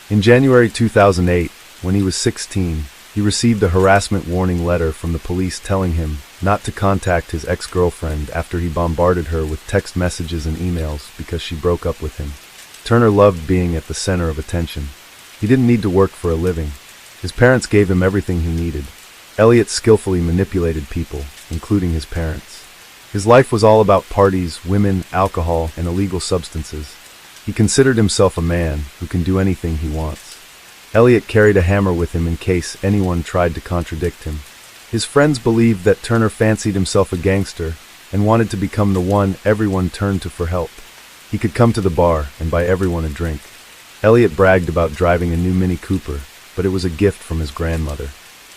In January 2008, when he was 16, he received a harassment warning letter from the police telling him not to contact his ex-girlfriend after he bombarded her with text messages and emails because she broke up with him. Turner loved being at the center of attention. He didn't need to work for a living. His parents gave him everything he needed. Elliot skillfully manipulated people, including his parents. His life was all about parties, women, alcohol, and illegal substances. He considered himself a man who can do anything he wants. Elliot carried a hammer with him in case anyone tried to contradict him. His friends believed that Turner fancied himself a gangster and wanted to become the one everyone turned to for help. He could come to the bar and buy everyone a drink. Elliot bragged about driving a new Mini Cooper, but it was a gift from his grandmother.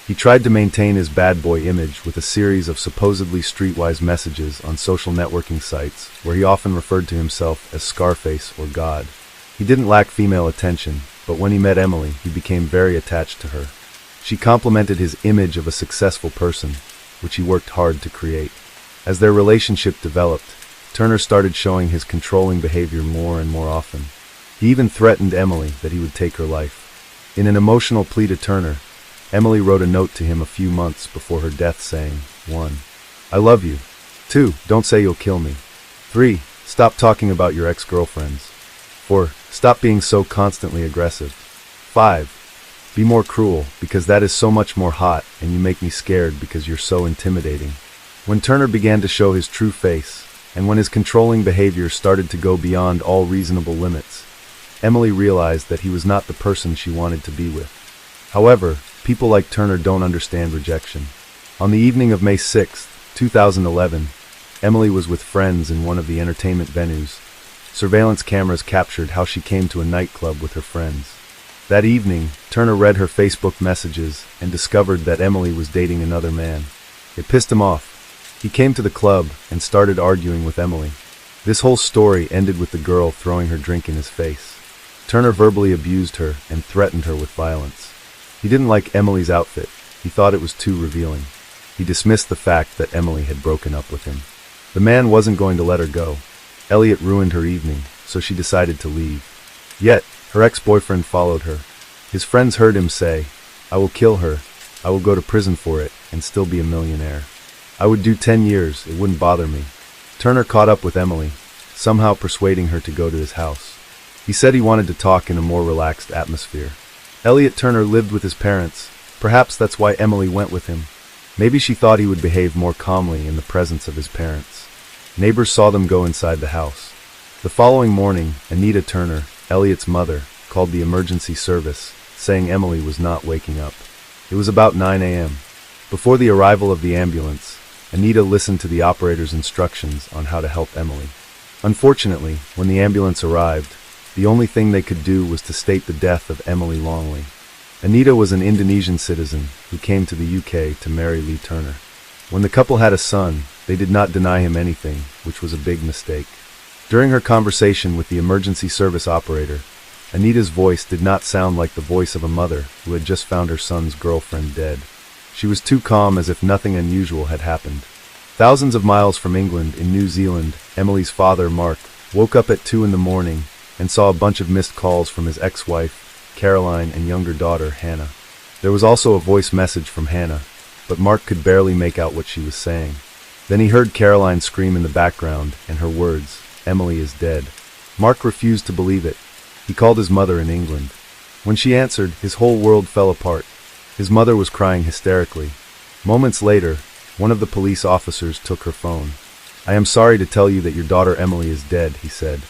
He tried to maintain his bad boy image with a series of supposedly streetwise messages on social networking sites where he often referred to himself as Scarface or God. He didn't lack female attention, but when he met Emily, he became very attached to her. She complimented his image of a successful person, which he worked hard to create. As their relationship developed, Turner started showing his controlling behavior more and more often. He even threatened Emily that he would take her life. In an emotional plea to Turner, Emily wrote a note to him a few months before her death saying, 1. I love you. 2. Don't say you'll kill me. 3. Stop talking about your ex-girlfriends. 4. Stop being so constantly aggressive. 5. Be more cruel, because that is so much more hot, and you make me scared because you're so intimidating. When Turner began to show his true face, and when his controlling behavior started to go beyond all reasonable limits, Emily realized that he was not the person she wanted to be with. However, people like Turner don't understand rejection. On the evening of May 6, 2011, Emily was with friends in one of the entertainment venues. Surveillance cameras captured how she came to a nightclub with her friends. That evening, Turner read her Facebook messages and discovered that Emily was dating another man. It pissed him off. He came to the club and started arguing with Emily. This whole story ended with the girl throwing her drink in his face. Turner verbally abused her and threatened her with violence. He didn't like Emily's outfit. He thought it was too revealing. He dismissed the fact that Emily had broken up with him. The man wasn't going to let her go. Elliot ruined her evening, so she decided to leave. Yet, her ex-boyfriend followed her. His friends heard him say, "I will kill her. I will go to prison for it and still be a millionaire. I would do 10 years, it wouldn't bother me." Turner caught up with Emily, somehow persuading her to go to his house. He said he wanted to talk in a more relaxed atmosphere. Elliot Turner lived with his parents. Perhaps that's why Emily went with him. Maybe she thought he would behave more calmly in the presence of his parents. Neighbors saw them go inside the house. The following morning, Anita Turner, Elliot's mother, called the emergency service, saying Emily was not waking up. It was about 9 a.m. Before the arrival of the ambulance, Anita listened to the operator's instructions on how to help Emily. Unfortunately, when the ambulance arrived, the only thing they could do was to state the death of Emily Longley. Anita was an Indonesian citizen who came to the UK to marry Lee Turner. When the couple had a son, they did not deny him anything, which was a big mistake. During her conversation with the emergency service operator, Anita's voice did not sound like the voice of a mother who had just found her son's girlfriend dead. She was too calm, as if nothing unusual had happened. Thousands of miles from England, in New Zealand, Emily's father, Mark, woke up at 2 in the morning and saw a bunch of missed calls from his ex-wife, Caroline, and younger daughter, Hannah. There was also a voice message from Hannah, but Mark could barely make out what she was saying. Then he heard Caroline scream in the background, and her words, "Emily is dead." Mark refused to believe it. He called his mother in England. When she answered, his whole world fell apart. His mother was crying hysterically. Moments later, one of the police officers took her phone. "I am sorry to tell you that your daughter Emily is dead," he said.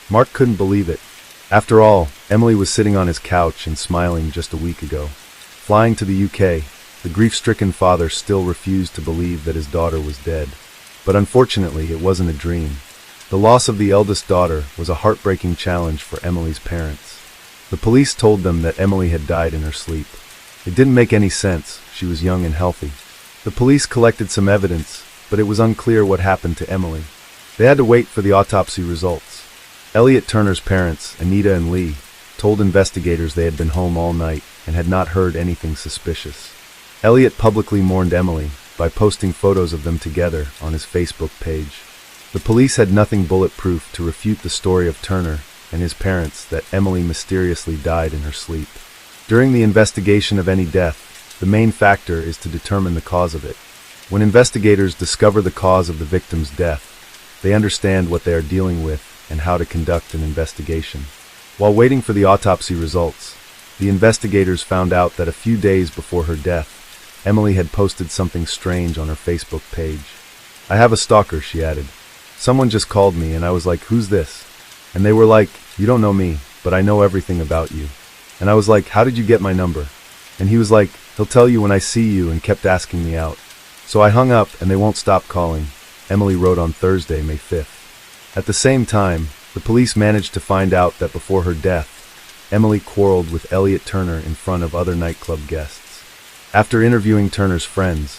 Mark couldn't believe it. After all, Emily was sitting on his couch and smiling just a week ago. Flying to the UK, the grief-stricken father still refused to believe that his daughter was dead. But unfortunately, it wasn't a dream. The loss of the eldest daughter was a heartbreaking challenge for Emily's parents. The police told them that Emily had died in her sleep. It didn't make any sense. She was young and healthy. The police collected some evidence, but it was unclear what happened to Emily. They had to wait for the autopsy results. Elliot Turner's parents, Anita and Lee, told investigators they had been home all night and had not heard anything suspicious. Elliot publicly mourned Emily by posting photos of them together on his Facebook page. The police had nothing bulletproof to refute the story of Turner and his parents that Emily mysteriously died in her sleep. During the investigation of any death, the main factor is to determine the cause of it. When investigators discover the cause of the victim's death, they understand what they are dealing with and how to conduct an investigation. While waiting for the autopsy results, the investigators found out that a few days before her death, Emily had posted something strange on her Facebook page. "I have a stalker," she added. "Someone just called me and I was like, 'Who's this?' And they were like, 'You don't know me, but I know everything about you.' And I was like, 'How did you get my number?' And he was like, 'He'll tell you when I see you,' and kept asking me out. So I hung up and they won't stop calling," Emily wrote on Thursday, May 5th. At the same time, the police managed to find out that before her death, Emily quarreled with Elliot Turner in front of other nightclub guests. After interviewing Turner's friends,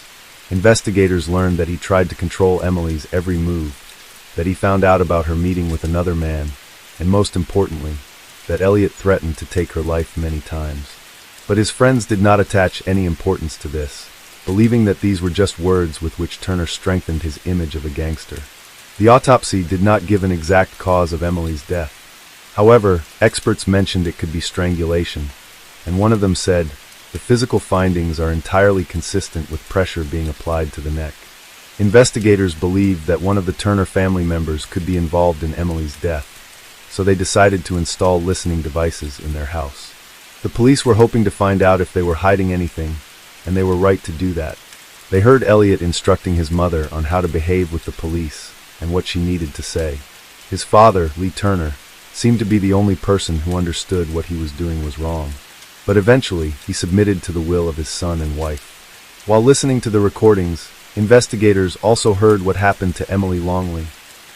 investigators learned that he tried to control Emily's every move, that he found out about her meeting with another man, and most importantly, that Elliot threatened to take her life many times. But his friends did not attach any importance to this, believing that these were just words with which Turner strengthened his image of a gangster. The autopsy did not give an exact cause of Emily's death. However, experts mentioned it could be strangulation, and one of them said, "The physical findings are entirely consistent with pressure being applied to the neck." Investigators believed that one of the Turner family members could be involved in Emily's death, so they decided to install listening devices in their house. The police were hoping to find out if they were hiding anything, and they were right to do that. They heard Elliot instructing his mother on how to behave with the police and what she needed to say. His father, Lee Turner, seemed to be the only person who understood what he was doing was wrong. But eventually, he submitted to the will of his son and wife. While listening to the recordings, investigators also heard what happened to Emily Longley.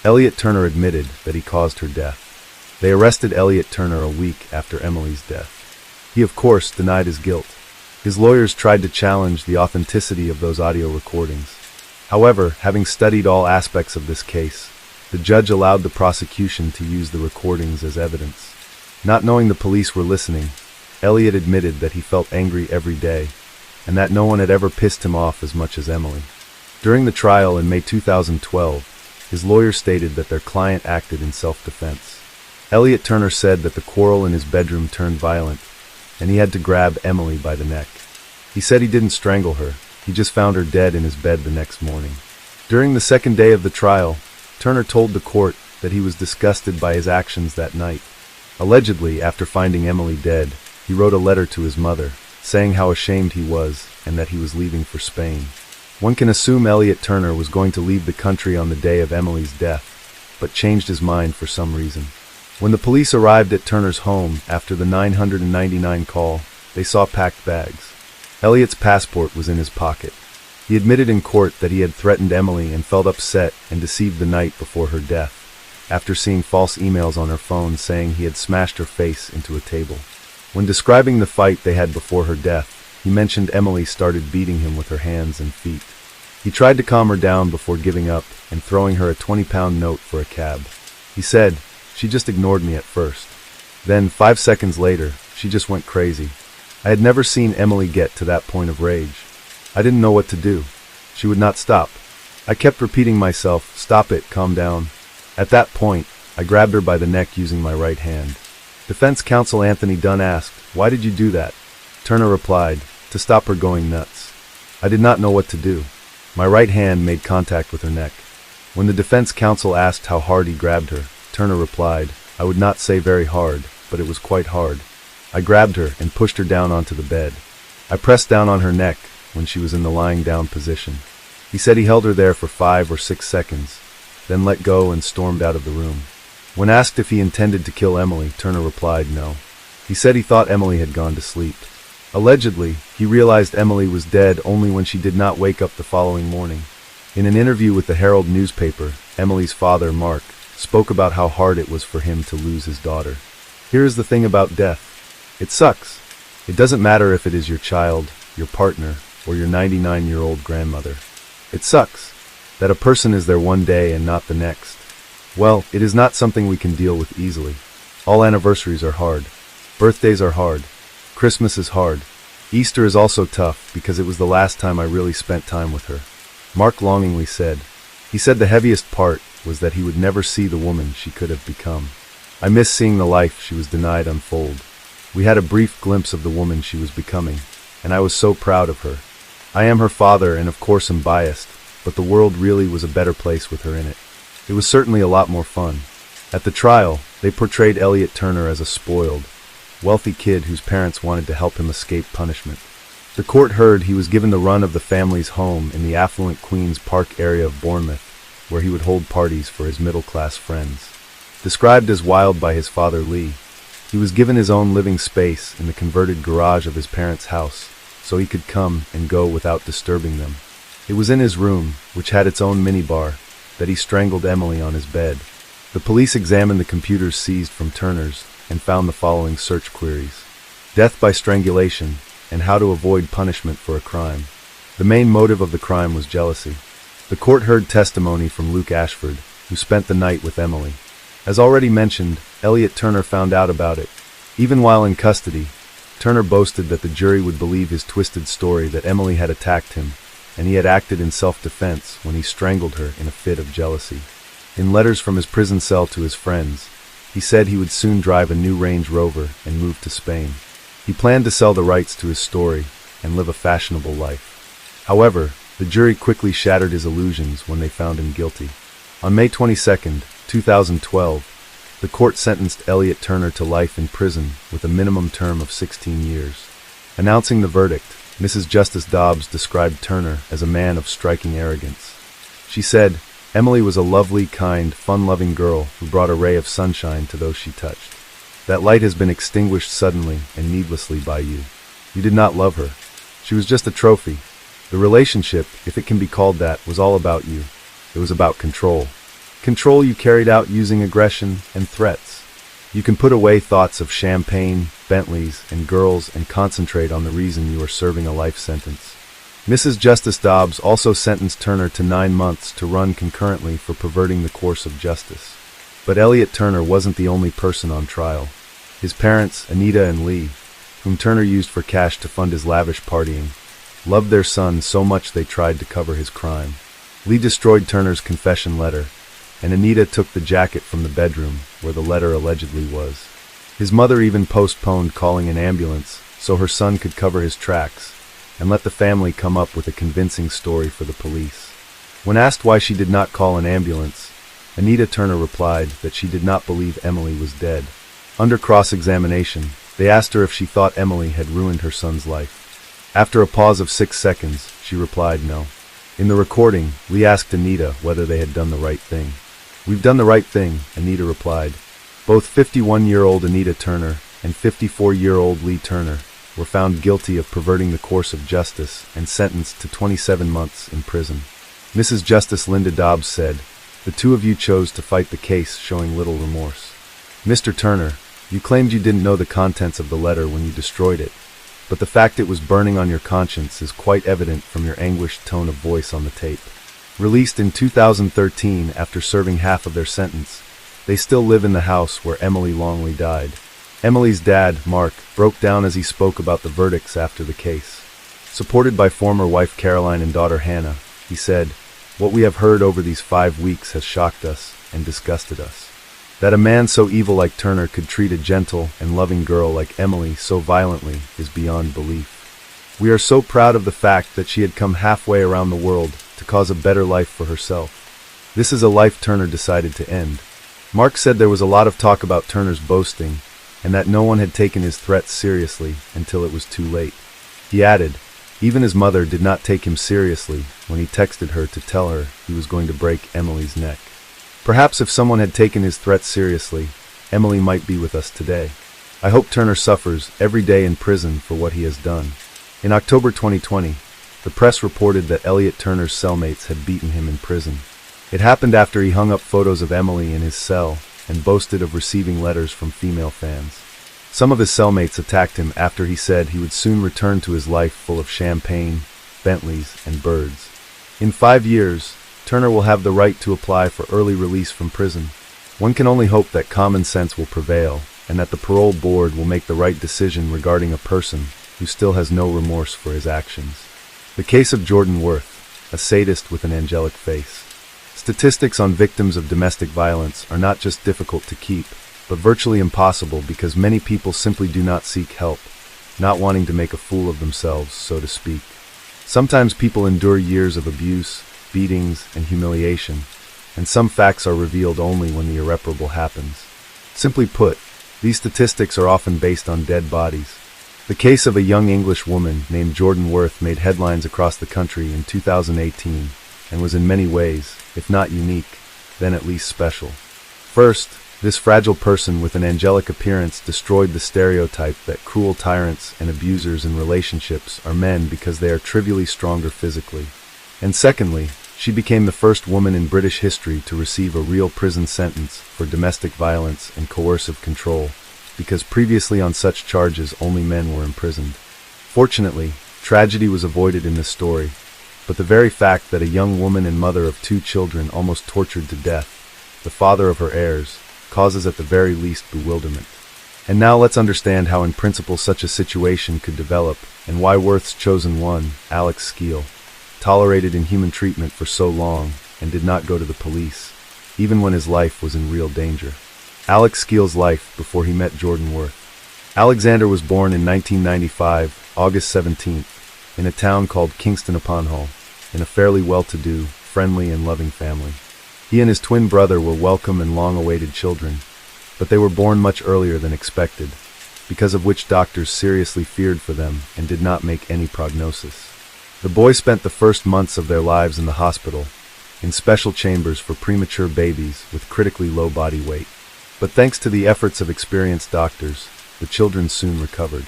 Elliot Turner admitted that he caused her death. They arrested Elliot Turner a week after Emily's death. He, of course, denied his guilt. His lawyers tried to challenge the authenticity of those audio recordings. However, having studied all aspects of this case, the judge allowed the prosecution to use the recordings as evidence. Not knowing the police were listening, Elliot admitted that he felt angry every day, and that no one had ever pissed him off as much as Emily. During the trial in May 2012, his lawyer stated that their client acted in self-defense. Elliot Turner said that the quarrel in his bedroom turned violent, and he had to grab Emily by the neck. He said he didn't strangle her, he just found her dead in his bed the next morning. During the second day of the trial, Turner told the court that he was disgusted by his actions that night. Allegedly, after finding Emily dead, he wrote a letter to his mother, saying how ashamed he was and that he was leaving for Spain. One can assume Elliot Turner was going to leave the country on the day of Emily's death, but changed his mind for some reason. When the police arrived at Turner's home after the 999 call, they saw packed bags. Elliot's passport was in his pocket. He admitted in court that he had threatened Emily and felt upset and deceived the night before her death, after seeing false emails on her phone saying he had smashed her face into a table. When describing the fight they had before her death, he mentioned Emily started beating him with her hands and feet. He tried to calm her down before giving up and throwing her a 20-pound note for a cab. He said, "She just ignored me at first. Then, 5 seconds later, she just went crazy. I had never seen Emily get to that point of rage. I didn't know what to do. She would not stop. I kept repeating myself, 'Stop it, calm down.' At that point, I grabbed her by the neck using my right hand." Defense counsel Anthony Dunn asked, "Why did you do that?" Turner replied, "To stop her going nuts. I did not know what to do. My right hand made contact with her neck." When the defense counsel asked how hard he grabbed her, Turner replied, "I would not say very hard, but it was quite hard. I grabbed her and pushed her down onto the bed. I pressed down on her neck when she was in the lying down position." He said he held her there for 5 or 6 seconds, then let go and stormed out of the room. When asked if he intended to kill Emily, Turner replied no. He said he thought Emily had gone to sleep. Allegedly, he realized Emily was dead only when she did not wake up the following morning. In an interview with the Herald newspaper, Emily's father, Mark, spoke about how hard it was for him to lose his daughter. "Here is the thing about death. It sucks. It doesn't matter if it is your child, your partner, or your 99-year-old grandmother. It sucks that a person is there one day and not the next. Well, it is not something we can deal with easily. All anniversaries are hard. Birthdays are hard. Christmas is hard. Easter is also tough because it was the last time I really spent time with her." Mark longingly said. He said the heaviest part was that he would never see the woman she could have become. "I miss seeing the life she was denied unfold. We had a brief glimpse of the woman she was becoming, and I was so proud of her. I am her father and of course am biased, but the world really was a better place with her in it. It was certainly a lot more fun." At the trial, they portrayed Elliot Turner as a spoiled, wealthy kid whose parents wanted to help him escape punishment. The court heard he was given the run of the family's home in the affluent Queen's Park area of Bournemouth, where he would hold parties for his middle-class friends. Described as wild by his father Lee, he was given his own living space in the converted garage of his parents' house, so he could come and go without disturbing them. It was in his room, which had its own minibar, that he strangled Emily on his bed. The police examined the computers seized from Turner's and found the following search queries: death by strangulation, and how to avoid punishment for a crime. The main motive of the crime was jealousy. The court heard testimony from Luke Ashford, who spent the night with Emily. As already mentioned, Elliot Turner found out about it. Even while in custody, Turner boasted that the jury would believe his twisted story that Emily had attacked him, and he had acted in self-defense when he strangled her in a fit of jealousy. In letters from his prison cell to his friends, he said he would soon drive a new Range Rover and move to Spain. He planned to sell the rights to his story and live a fashionable life. However, the jury quickly shattered his illusions when they found him guilty. On May 22, 2012, the court sentenced Elliot Turner to life in prison with a minimum term of 16 years. Announcing the verdict, Mrs. Justice Dobbs described Turner as a man of striking arrogance. She said, "Emily was a lovely, kind, fun-loving girl who brought a ray of sunshine to those she touched. That light has been extinguished suddenly and needlessly by you. You did not love her. She was just a trophy. The relationship, if it can be called that, was all about you. It was about control. Control you carried out using aggression and threats. You can put away thoughts of champagne, Bentleys, and girls and concentrate on the reason you are serving a life sentence." Mrs. Justice Dobbs also sentenced Turner to 9 months to run concurrently for perverting the course of justice. But Elliot Turner wasn't the only person on trial. His parents, Anita and Lee, whom Turner used for cash to fund his lavish partying, loved their son so much they tried to cover his crime. Lee destroyed Turner's confession letter, and Anita took the jacket from the bedroom where the letter allegedly was. His mother even postponed calling an ambulance so her son could cover his tracks and let the family come up with a convincing story for the police. When asked why she did not call an ambulance, Anita Turner replied that she did not believe Emily was dead. Under cross-examination, they asked her if she thought Emily had ruined her son's life. After a pause of 6 seconds, she replied no. In the recording, Lee asked Anita whether they had done the right thing. "We've done the right thing," Anita replied. Both 51-year-old Anita Turner and 54-year-old Lee Turner were found guilty of perverting the course of justice and sentenced to 27 months in prison. Mrs. Justice Linda Dobbs said, "The two of you chose to fight the case, showing little remorse. Mr. Turner, you claimed you didn't know the contents of the letter when you destroyed it, but the fact it was burning on your conscience is quite evident from your anguished tone of voice on the tape." Released in 2013 after serving half of their sentence, they still live in the house where Emily Longley died. Emily's dad, Mark, broke down as he spoke about the verdicts after the case. Supported by former wife Caroline and daughter Hannah, he said, "What we have heard over these 5 weeks has shocked us and disgusted us. That a man so evil like Turner could treat a gentle and loving girl like Emily so violently is beyond belief. We are so proud of the fact that she had come halfway around the world to cause a better life for herself. This is a life Turner decided to end." Mark said there was a lot of talk about Turner's boasting and that no one had taken his threats seriously until it was too late. He added, even his mother did not take him seriously when he texted her to tell her he was going to break Emily's neck. Perhaps if someone had taken his threats seriously, Emily might be with us today. I hope Turner suffers every day in prison for what he has done. In October 2020, the press reported that Elliot Turner's cellmates had beaten him in prison. It happened after he hung up photos of Emily in his cell and boasted of receiving letters from female fans. Some of his cellmates attacked him after he said he would soon return to his life full of champagne, Bentleys, and birds. In 5 years, Turner will have the right to apply for early release from prison. One can only hope that common sense will prevail and that the parole board will make the right decision regarding a person who still has no remorse for his actions. The case of Jordan Worth, a sadist with an angelic face. Statistics on victims of domestic violence are not just difficult to keep, but virtually impossible because many people simply do not seek help, not wanting to make a fool of themselves, so to speak. Sometimes people endure years of abuse, beatings, and humiliation, and some facts are revealed only when the irreparable happens. Simply put, these statistics are often based on dead bodies. The case of a young English woman named Jordan Worth made headlines across the country in 2018 and was in many ways, if not unique, then at least special. First, this fragile person with an angelic appearance destroyed the stereotype that cruel tyrants and abusers in relationships are men because they are trivially stronger physically. And secondly, she became the first woman in British history to receive a real prison sentence for domestic violence and coercive control, because previously on such charges only men were imprisoned. Fortunately, tragedy was avoided in this story, but the very fact that a young woman and mother of 2 children almost tortured to death, the father of her heirs, causes at the very least bewilderment. And now let's understand how in principle such a situation could develop and why Worth's chosen one, Alex Skeel, tolerated inhuman treatment for so long and did not go to the police, even when his life was in real danger. Alex Skeel's life before he met Jordan Worth. Alexander was born in 1995, August 17th, in a town called Kingston upon Hull, in a fairly well-to-do, friendly and loving family. He and his twin brother were welcome and long-awaited children, but they were born much earlier than expected, because of which doctors seriously feared for them and did not make any prognosis. The boys spent the first months of their lives in the hospital, in special chambers for premature babies with critically low body weight. But thanks to the efforts of experienced doctors, the children soon recovered.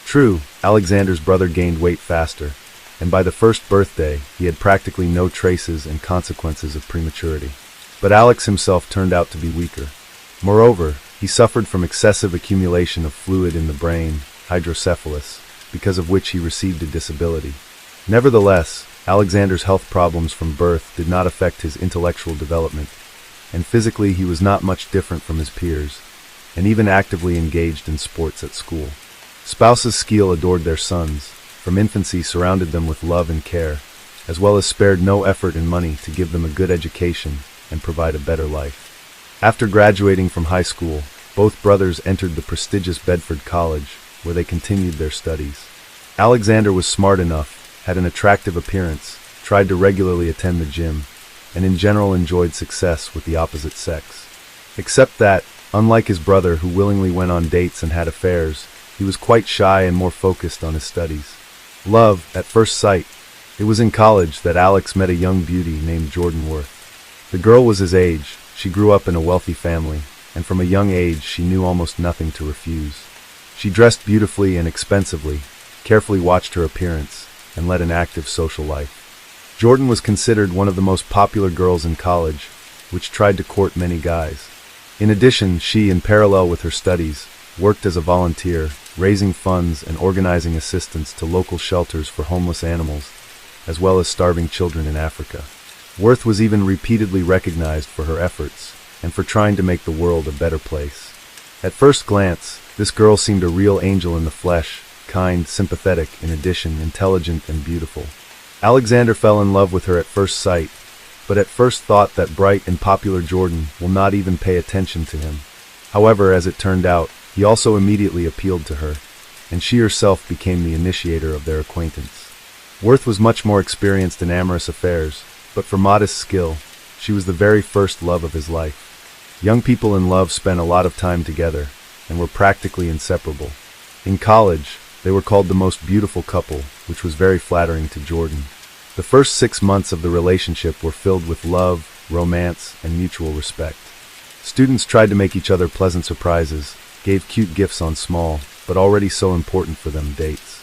True, Alexander's brother gained weight faster, and by the first birthday, he had practically no traces and consequences of prematurity. But Alex himself turned out to be weaker. Moreover, he suffered from excessive accumulation of fluid in the brain, hydrocephalus, because of which he received a disability. Nevertheless, Alexander's health problems from birth did not affect his intellectual development, and physically he was not much different from his peers, and even actively engaged in sports at school. Spouses Skeel adored their sons, from infancy surrounded them with love and care, as well as spared no effort and money to give them a good education and provide a better life. After graduating from high school, both brothers entered the prestigious Bedford College, where they continued their studies. Alexander was smart enough, had an attractive appearance, tried to regularly attend the gym, and in general enjoyed success with the opposite sex. Except that, unlike his brother who willingly went on dates and had affairs, he was quite shy and more focused on his studies. Love at first sight. It was in college that Alex met a young beauty named Jordan Worth. The girl was his age, she grew up in a wealthy family, and from a young age she knew almost nothing to refuse. She dressed beautifully and expensively, carefully watched her appearance, and led an active social life. Jordan was considered one of the most popular girls in college, which tried to court many guys. In addition, she, in parallel with her studies, worked as a volunteer, raising funds and organizing assistance to local shelters for homeless animals, as well as starving children in Africa. Worth was even repeatedly recognized for her efforts, and for trying to make the world a better place. At first glance, this girl seemed a real angel in the flesh, kind, sympathetic, in addition, intelligent and beautiful. Alexander fell in love with her at first sight, but at first thought that bright and popular Jordan will not even pay attention to him. However, as it turned out, he also immediately appealed to her, and she herself became the initiator of their acquaintance. Worth was much more experienced in amorous affairs, but for modest skill, she was the very first love of his life. Young people in love spent a lot of time together, and were practically inseparable. In college, they were called the most beautiful couple, which was very flattering to Jordan. The first 6 months of the relationship were filled with love, romance, and mutual respect. Students tried to make each other pleasant surprises, gave cute gifts on small, but already so important for them, dates.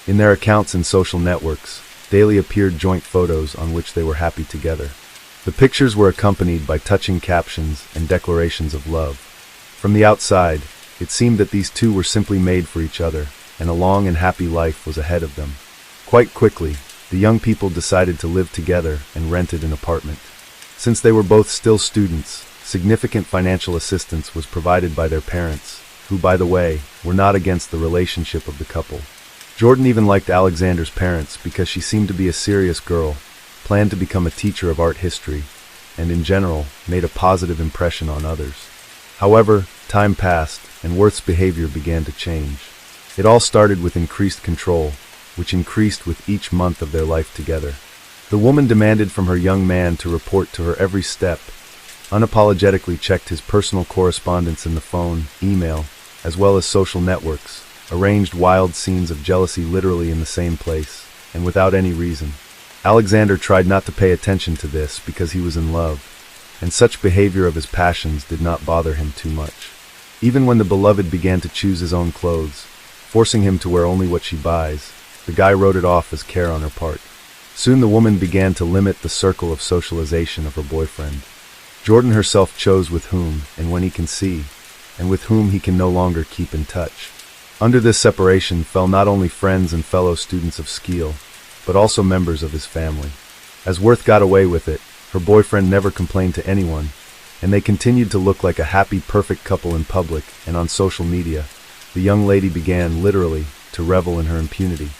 In their accounts and social networks, daily appeared joint photos on which they were happy together. The pictures were accompanied by touching captions and declarations of love. From the outside, it seemed that these two were simply made for each other, and a long and happy life was ahead of them. Quite quickly, the young people decided to live together and rented an apartment. Since they were both still students, significant financial assistance was provided by their parents, who, by the way, were not against the relationship of the couple. Jordan even liked Alexander's parents because she seemed to be a serious girl, planned to become a teacher of art history, and in general, made a positive impression on others. However, time passed, and Worth's behavior began to change. It all started with increased control, which increased with each month of their life together. The woman demanded from her young man to report to her every step, unapologetically checked his personal correspondence in the phone, email, as well as social networks, arranged wild scenes of jealousy literally in the same place, and without any reason. Alexander tried not to pay attention to this because he was in love, and such behavior of his passions did not bother him too much. Even when the beloved began to choose his own clothes, forcing him to wear only what she buys, the guy wrote it off as care on her part. Soon the woman began to limit the circle of socialization of her boyfriend. Jordan herself chose with whom and when he can see, and with whom he can no longer keep in touch. Under this separation fell not only friends and fellow students of Skeel, but also members of his family. As Worth got away with it, her boyfriend never complained to anyone, and they continued to look like a happy, perfect couple in public and on social media. The young lady began, literally, to revel in her impunity.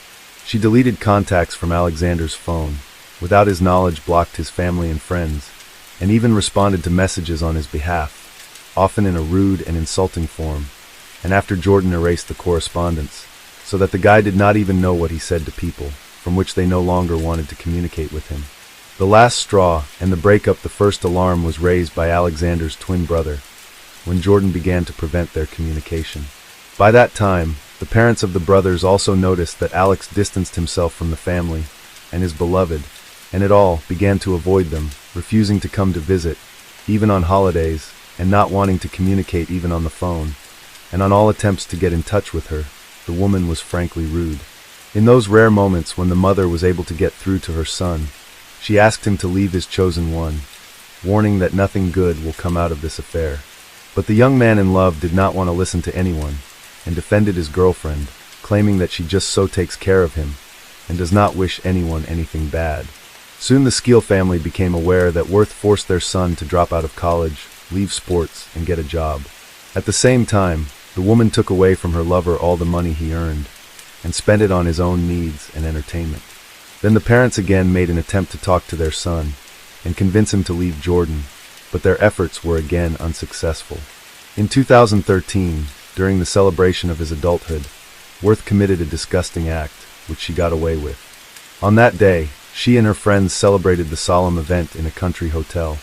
She deleted contacts from Alexander's phone, without his knowledge blocked his family and friends, and even responded to messages on his behalf, often in a rude and insulting form, and after Jordan erased the correspondence, so that the guy did not even know what he said to people, from which they no longer wanted to communicate with him. The last straw, and the breakup, the first alarm was raised by Alexander's twin brother, when Jordan began to prevent their communication. By that time, the parents of the brothers also noticed that Alex distanced himself from the family and his beloved, and it all began to avoid them, refusing to come to visit, even on holidays, and not wanting to communicate even on the phone, and on all attempts to get in touch with her, the woman was frankly rude. In those rare moments when the mother was able to get through to her son, she asked him to leave his chosen one, warning that nothing good will come out of this affair. But the young man in love did not want to listen to anyone, and defended his girlfriend, claiming that she just so takes care of him, and does not wish anyone anything bad. Soon the Skeel family became aware that Worth forced their son to drop out of college, leave sports, and get a job. At the same time, the woman took away from her lover all the money he earned, and spent it on his own needs and entertainment. Then the parents again made an attempt to talk to their son, and convince him to leave Jordan, but their efforts were again unsuccessful. In 2013, during the celebration of his adulthood, Worth committed a disgusting act, which she got away with. On that day, she and her friends celebrated the solemn event in a country hotel,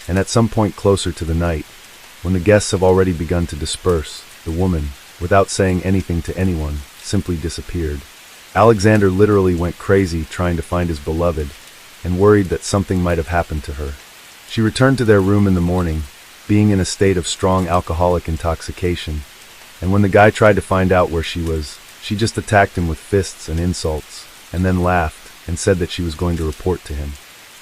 and at some point closer to the night, when the guests have already begun to disperse, the woman, without saying anything to anyone, simply disappeared. Alexander literally went crazy trying to find his beloved, and worried that something might have happened to her. She returned to their room in the morning, being in a state of strong alcoholic intoxication, and when the guy tried to find out where she was, she just attacked him with fists and insults, and then laughed and said that she was going to report to him.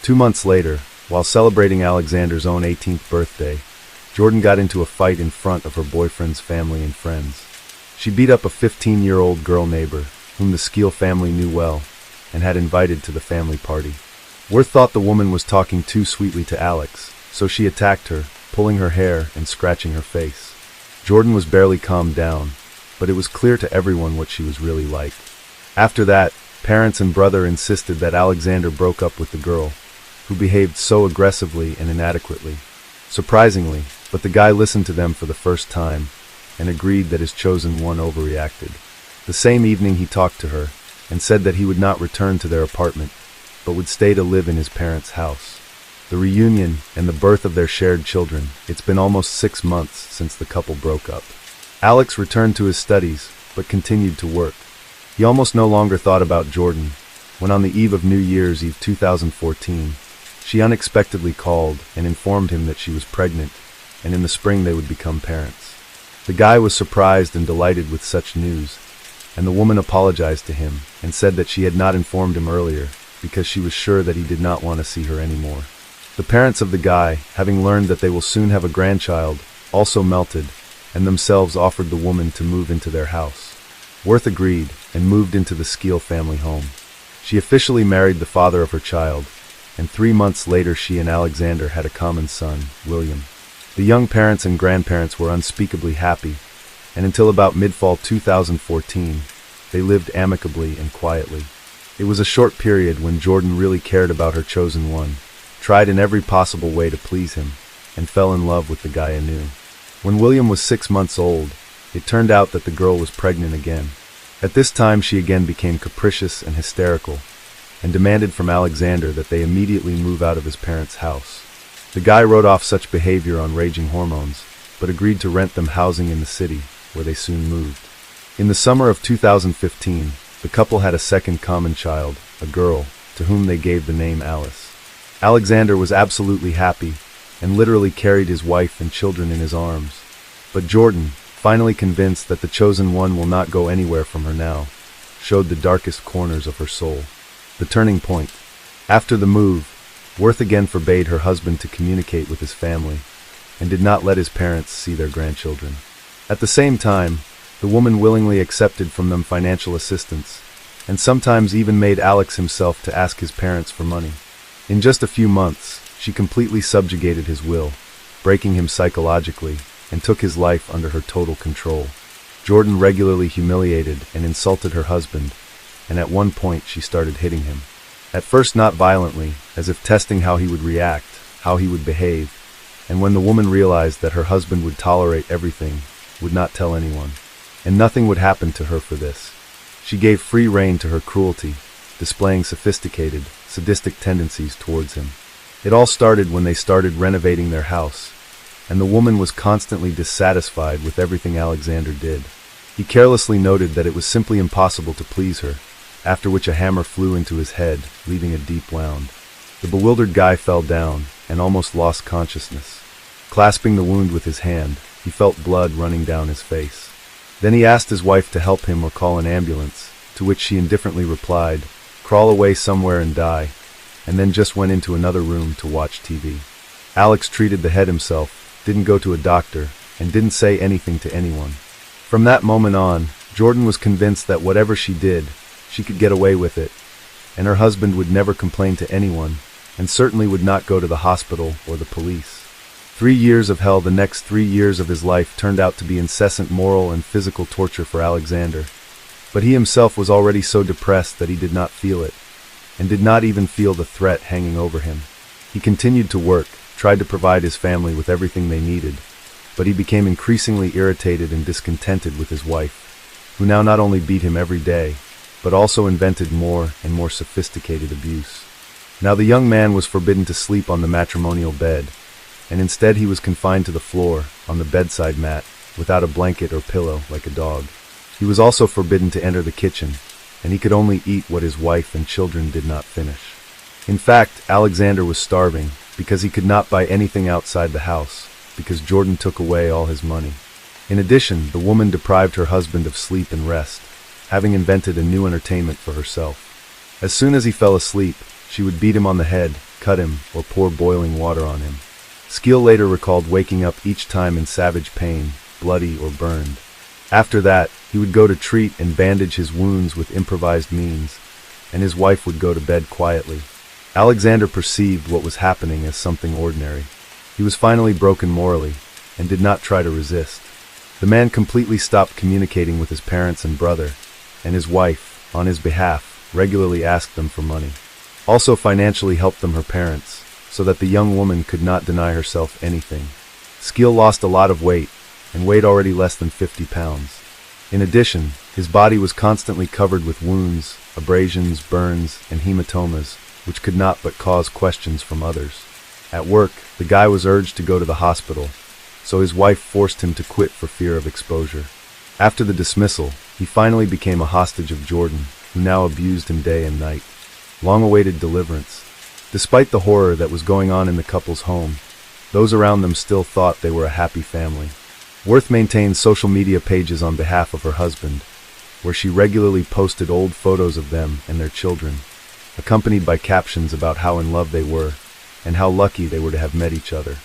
2 months later, while celebrating Alexander's own 18th birthday, Jordan got into a fight in front of her boyfriend's family and friends. She beat up a 15-year-old girl neighbor, whom the Skeel family knew well, and had invited to the family party. Worth thought the woman was talking too sweetly to Alex, so she attacked her, pulling her hair and scratching her face. Jordan was barely calmed down, but it was clear to everyone what she was really like. After that, parents and brother insisted that Alexander broke up with the girl, who behaved so aggressively and inadequately. Surprisingly, but the guy listened to them for the first time, and agreed that his chosen one overreacted. The same evening he talked to her, and said that he would not return to their apartment, but would stay to live in his parents' house. The reunion and the birth of their shared children, it's been almost 6 months since the couple broke up. Alex returned to his studies, but continued to work. He almost no longer thought about Jordan, when on the eve of New Year's Eve 2014, she unexpectedly called and informed him that she was pregnant, and in the spring they would become parents. The guy was surprised and delighted with such news, and the woman apologized to him and said that she had not informed him earlier because she was sure that he did not want to see her anymore. The parents of the guy, having learned that they will soon have a grandchild, also melted, and themselves offered the woman to move into their house. Worth agreed and moved into the Skeel family home. She officially married the father of her child, and 3 months later she and Alexander had a common son, William. The young parents and grandparents were unspeakably happy, and until about mid-fall 2014, they lived amicably and quietly. It was a short period when Jordan really cared about her chosen one, tried in every possible way to please him, and fell in love with the guy anew. When William was 6 months old, it turned out that the girl was pregnant again. At this time she again became capricious and hysterical, and demanded from Alexander that they immediately move out of his parents' house. The guy wrote off such behavior on raging hormones, but agreed to rent them housing in the city, where they soon moved. In the summer of 2015, the couple had a second common child, a girl, to whom they gave the name Alice. Alexander was absolutely happy, and literally carried his wife and children in his arms. But Jordan, finally convinced that the chosen one will not go anywhere from her now, showed the darkest corners of her soul. The turning point. After the move, Worth again forbade her husband to communicate with his family, and did not let his parents see their grandchildren. At the same time, the woman willingly accepted from them financial assistance, and sometimes even made Alex himself to ask his parents for money. In just a few months, she completely subjugated his will, breaking him psychologically, and took his life under her total control. Jordan regularly humiliated and insulted her husband, and at one point she started hitting him. At first not violently, as if testing how he would react, how he would behave, and when the woman realized that her husband would tolerate everything, would not tell anyone, and nothing would happen to her for this. She gave free rein to her cruelty, displaying sophisticated, sadistic tendencies towards him. It all started when they started renovating their house, and the woman was constantly dissatisfied with everything Alexander did. He carelessly noted that it was simply impossible to please her, after which a hammer flew into his head, leaving a deep wound. The bewildered guy fell down and almost lost consciousness. Clasping the wound with his hand, he felt blood running down his face. Then he asked his wife to help him or call an ambulance, to which she indifferently replied, "Crawl away somewhere and die," and then just went into another room to watch TV. Alex treated the head himself, didn't go to a doctor, and didn't say anything to anyone. From that moment on, Jordan was convinced that whatever she did, she could get away with it, and her husband would never complain to anyone, and certainly would not go to the hospital or the police. 3 years of hell, the next 3 years of his life, turned out to be incessant moral and physical torture for Alexander, but he himself was already so depressed that he did not feel it, and did not even feel the threat hanging over him. He continued to work, tried to provide his family with everything they needed, but he became increasingly irritated and discontented with his wife, who now not only beat him every day, but also invented more and more sophisticated abuse. Now the young man was forbidden to sleep on the matrimonial bed, and instead he was confined to the floor, on the bedside mat, without a blanket or pillow like a dog. He was also forbidden to enter the kitchen, and he could only eat what his wife and children did not finish. In fact, Alexander was starving because he could not buy anything outside the house, because Jordan took away all his money. In addition, the woman deprived her husband of sleep and rest, having invented a new entertainment for herself. As soon as he fell asleep, she would beat him on the head, cut him, or pour boiling water on him. Skeel later recalled waking up each time in savage pain, bloody or burned. After that, he would go to treat and bandage his wounds with improvised means, and his wife would go to bed quietly. Alexander perceived what was happening as something ordinary. He was finally broken morally, and did not try to resist. The man completely stopped communicating with his parents and brother, and his wife, on his behalf, regularly asked them for money. Also financially helped them her parents, so that the young woman could not deny herself anything. Skeel lost a lot of weight, and weighed already less than 50 pounds. In addition, his body was constantly covered with wounds, abrasions, burns, and hematomas, which could not but cause questions from others. At work, the guy was urged to go to the hospital, so his wife forced him to quit for fear of exposure. After the dismissal, he finally became a hostage of Jordan, who now abused him day and night. Long-awaited deliverance. Despite the horror that was going on in the couple's home, those around them still thought they were a happy family. Worth maintained social media pages on behalf of her husband, where she regularly posted old photos of them and their children, accompanied by captions about how in love they were, and how lucky they were to have met each other.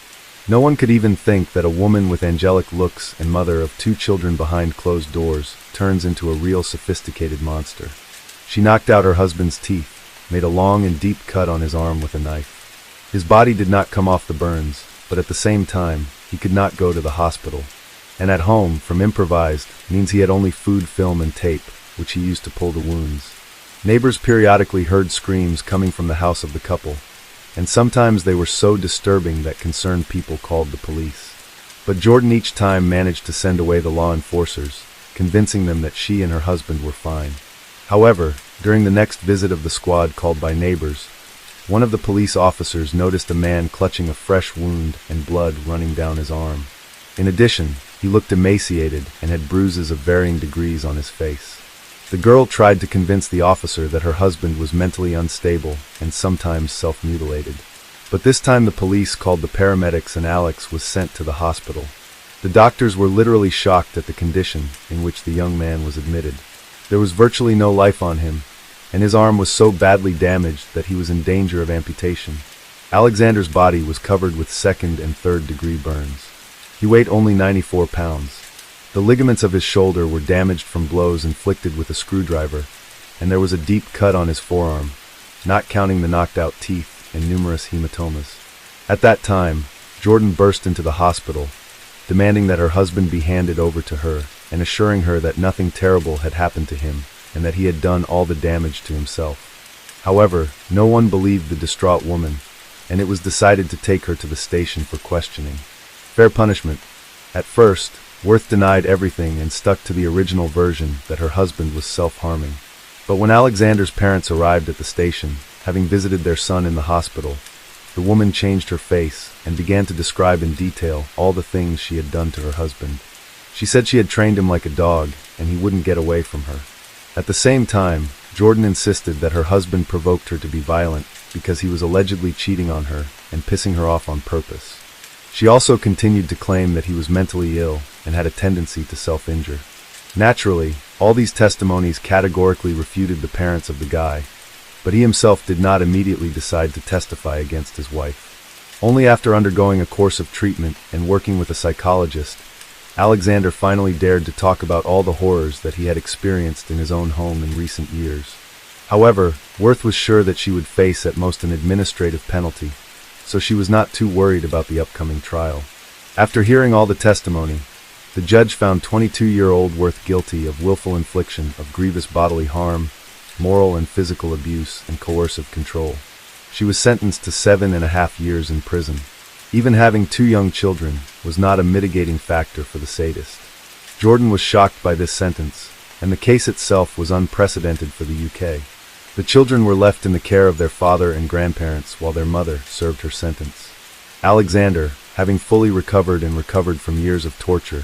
No one could even think that a woman with angelic looks and mother of 2 children behind closed doors turns into a real sophisticated monster. She knocked out her husband's teeth, made a long and deep cut on his arm with a knife. His body did not come off the burns, but at the same time, he could not go to the hospital. And at home, from improvised, means he had only food, film, and tape, which he used to pull the wounds. Neighbors periodically heard screams coming from the house of the couple, and sometimes they were so disturbing that concerned people called the police. But Jordan each time managed to send away the law enforcers, convincing them that she and her husband were fine. However, during the next visit of the squad called by neighbors, one of the police officers noticed a man clutching a fresh wound and blood running down his arm. In addition, he looked emaciated and had bruises of varying degrees on his face. The girl tried to convince the officer that her husband was mentally unstable and sometimes self-mutilated. But this time the police called the paramedics and Alex was sent to the hospital. The doctors were literally shocked at the condition in which the young man was admitted. There was virtually no life on him, and his arm was so badly damaged that he was in danger of amputation. Alexander's body was covered with 2nd and 3rd degree burns. He weighed only 94 pounds. The ligaments of his shoulder were damaged from blows inflicted with a screwdriver, and there was a deep cut on his forearm, not counting the knocked-out teeth and numerous hematomas. At that time, Jordan burst into the hospital, demanding that her husband be handed over to her, and assuring her that nothing terrible had happened to him, and that he had done all the damage to himself. However, no one believed the distraught woman, and it was decided to take her to the station for questioning. Fair punishment. At first, Worth denied everything and stuck to the original version that her husband was self-harming. But when Alexander's parents arrived at the station, having visited their son in the hospital, the woman changed her face and began to describe in detail all the things she had done to her husband. She said she had trained him like a dog, and he wouldn't get away from her. At the same time, Jordan insisted that her husband provoked her to be violent because he was allegedly cheating on her and pissing her off on purpose. She also continued to claim that he was mentally ill and had a tendency to self-injure. Naturally, all these testimonies categorically refuted the parents of the guy, but he himself did not immediately decide to testify against his wife. Only after undergoing a course of treatment and working with a psychologist, Alexander finally dared to talk about all the horrors that he had experienced in his own home in recent years. However, Worth was sure that she would face at most an administrative penalty, so she was not too worried about the upcoming trial. After hearing all the testimony, the judge found 22-year-old Worth guilty of willful infliction of grievous bodily harm, moral and physical abuse, and coercive control. She was sentenced to 7.5 years in prison. Even having 2 young children was not a mitigating factor for the sadist. Jordan was shocked by this sentence, and the case itself was unprecedented for the UK. The children were left in the care of their father and grandparents while their mother served her sentence. Alexander, having fully recovered from years of torture,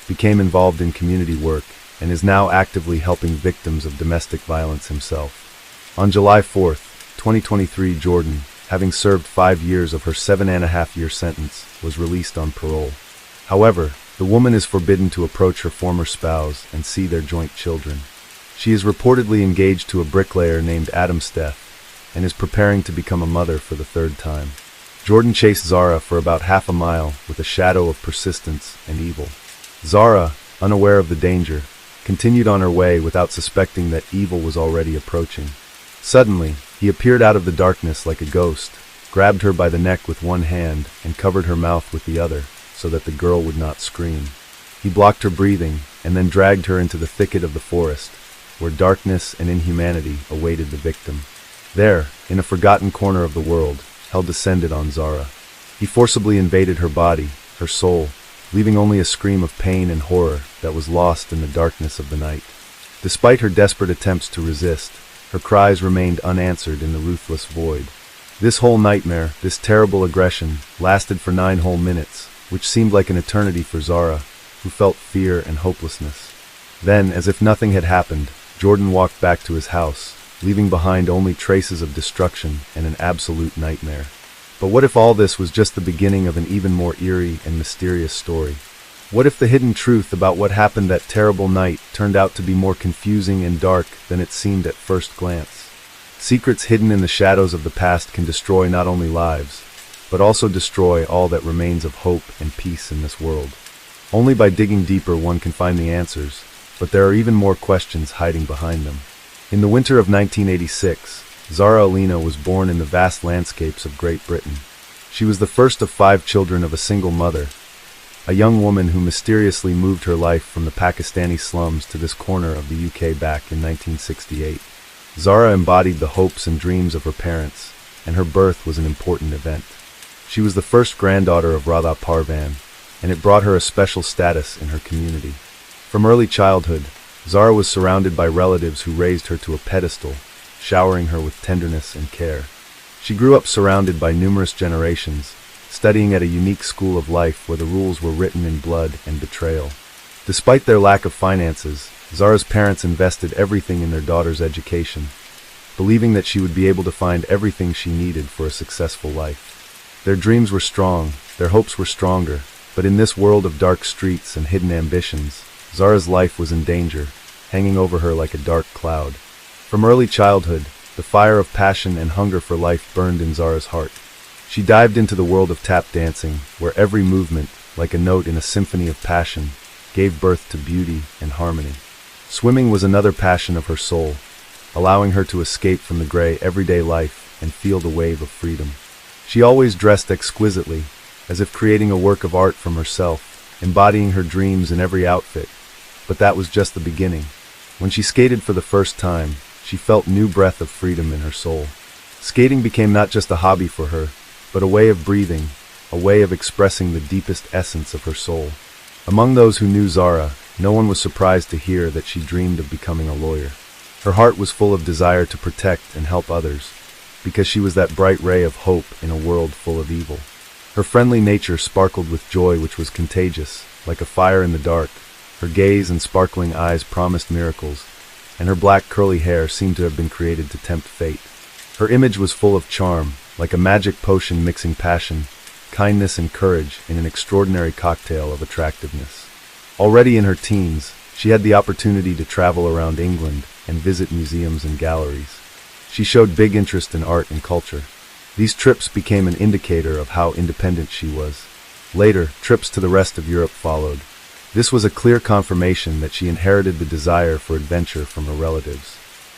became involved in community work and is now actively helping victims of domestic violence himself. On July 4, 2023, Jordan, having served 5 years of her 7.5-year sentence, was released on parole. However, the woman is forbidden to approach her former spouse and see their joint children. She is reportedly engaged to a bricklayer named Adam Steth and is preparing to become a mother for the 3rd time. Jordan chased Zara for about half a mile with a shadow of persistence and evil. Zara, unaware of the danger, continued on her way without suspecting that evil was already approaching. Suddenly, he appeared out of the darkness like a ghost, grabbed her by the neck with one hand and covered her mouth with the other so that the girl would not scream. He blocked her breathing and then dragged her into the thicket of the forest, where darkness and inhumanity awaited the victim. There, in a forgotten corner of the world, hell descended on Zara. He forcibly invaded her body, her soul, leaving only a scream of pain and horror that was lost in the darkness of the night. Despite her desperate attempts to resist, her cries remained unanswered in the ruthless void. This whole nightmare, this terrible aggression, lasted for 9 whole minutes, which seemed like an eternity for Zara, who felt fear and hopelessness. Then, as if nothing had happened, Jordan walked back to his house, leaving behind only traces of destruction and an absolute nightmare. But what if all this was just the beginning of an even more eerie and mysterious story? What if the hidden truth about what happened that terrible night turned out to be more confusing and dark than it seemed at first glance? Secrets hidden in the shadows of the past can destroy not only lives, but also destroy all that remains of hope and peace in this world. Only by digging deeper one can find the answers, but there are even more questions hiding behind them. In the winter of 1986, Zara Alina was born in the vast landscapes of Great Britain. She was the first of 5 children of a single mother, a young woman who mysteriously moved her life from the Pakistani slums to this corner of the UK back in 1968. Zara embodied the hopes and dreams of her parents, and her birth was an important event. She was the first granddaughter of Radha Parvan, and it brought her a special status in her community. From early childhood, Zara was surrounded by relatives who raised her to a pedestal, showering her with tenderness and care. She grew up surrounded by numerous generations, studying at a unique school of life where the rules were written in blood and betrayal. Despite their lack of finances, Zara's parents invested everything in their daughter's education, believing that she would be able to find everything she needed for a successful life. Their dreams were strong, their hopes were stronger, but in this world of dark streets and hidden ambitions, Zara's life was in danger, hanging over her like a dark cloud. From early childhood, the fire of passion and hunger for life burned in Zara's heart. She dived into the world of tap dancing, where every movement, like a note in a symphony of passion, gave birth to beauty and harmony. Swimming was another passion of her soul, allowing her to escape from the gray everyday life and feel the wave of freedom. She always dressed exquisitely, as if creating a work of art from herself, embodying her dreams in every outfit. But that was just the beginning. When she skated for the first time, she felt new breath of freedom in her soul. Skating became not just a hobby for her, but a way of breathing, a way of expressing the deepest essence of her soul. Among those who knew Zara, no one was surprised to hear that she dreamed of becoming a lawyer. Her heart was full of desire to protect and help others, because she was that bright ray of hope in a world full of evil. Her friendly nature sparkled with joy which was contagious, like a fire in the dark. Her gaze and sparkling eyes promised miracles, and her black curly hair seemed to have been created to tempt fate. Her image was full of charm, like a magic potion mixing passion, kindness and courage in an extraordinary cocktail of attractiveness. Already in her teens, she had the opportunity to travel around England and visit museums and galleries. She showed big interest in art and culture. These trips became an indicator of how independent she was. Later, trips to the rest of Europe followed. This was a clear confirmation that she inherited the desire for adventure from her relatives.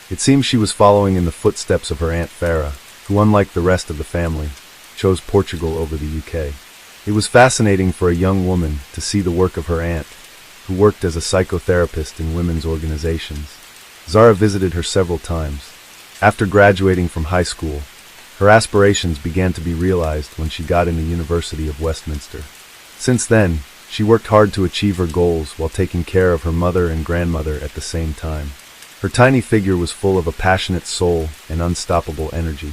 It seems she was following in the footsteps of her Aunt Farah, who, unlike the rest of the family, chose Portugal over the UK. It was fascinating for a young woman to see the work of her aunt, who worked as a psychotherapist in women's organizations. Zara visited her several times. After graduating from high school, her aspirations began to be realized when she got in the University of Westminster. Since then, She worked hard to achieve her goals while taking care of her mother and grandmother at the same time. Her tiny figure was full of a passionate soul and unstoppable energy.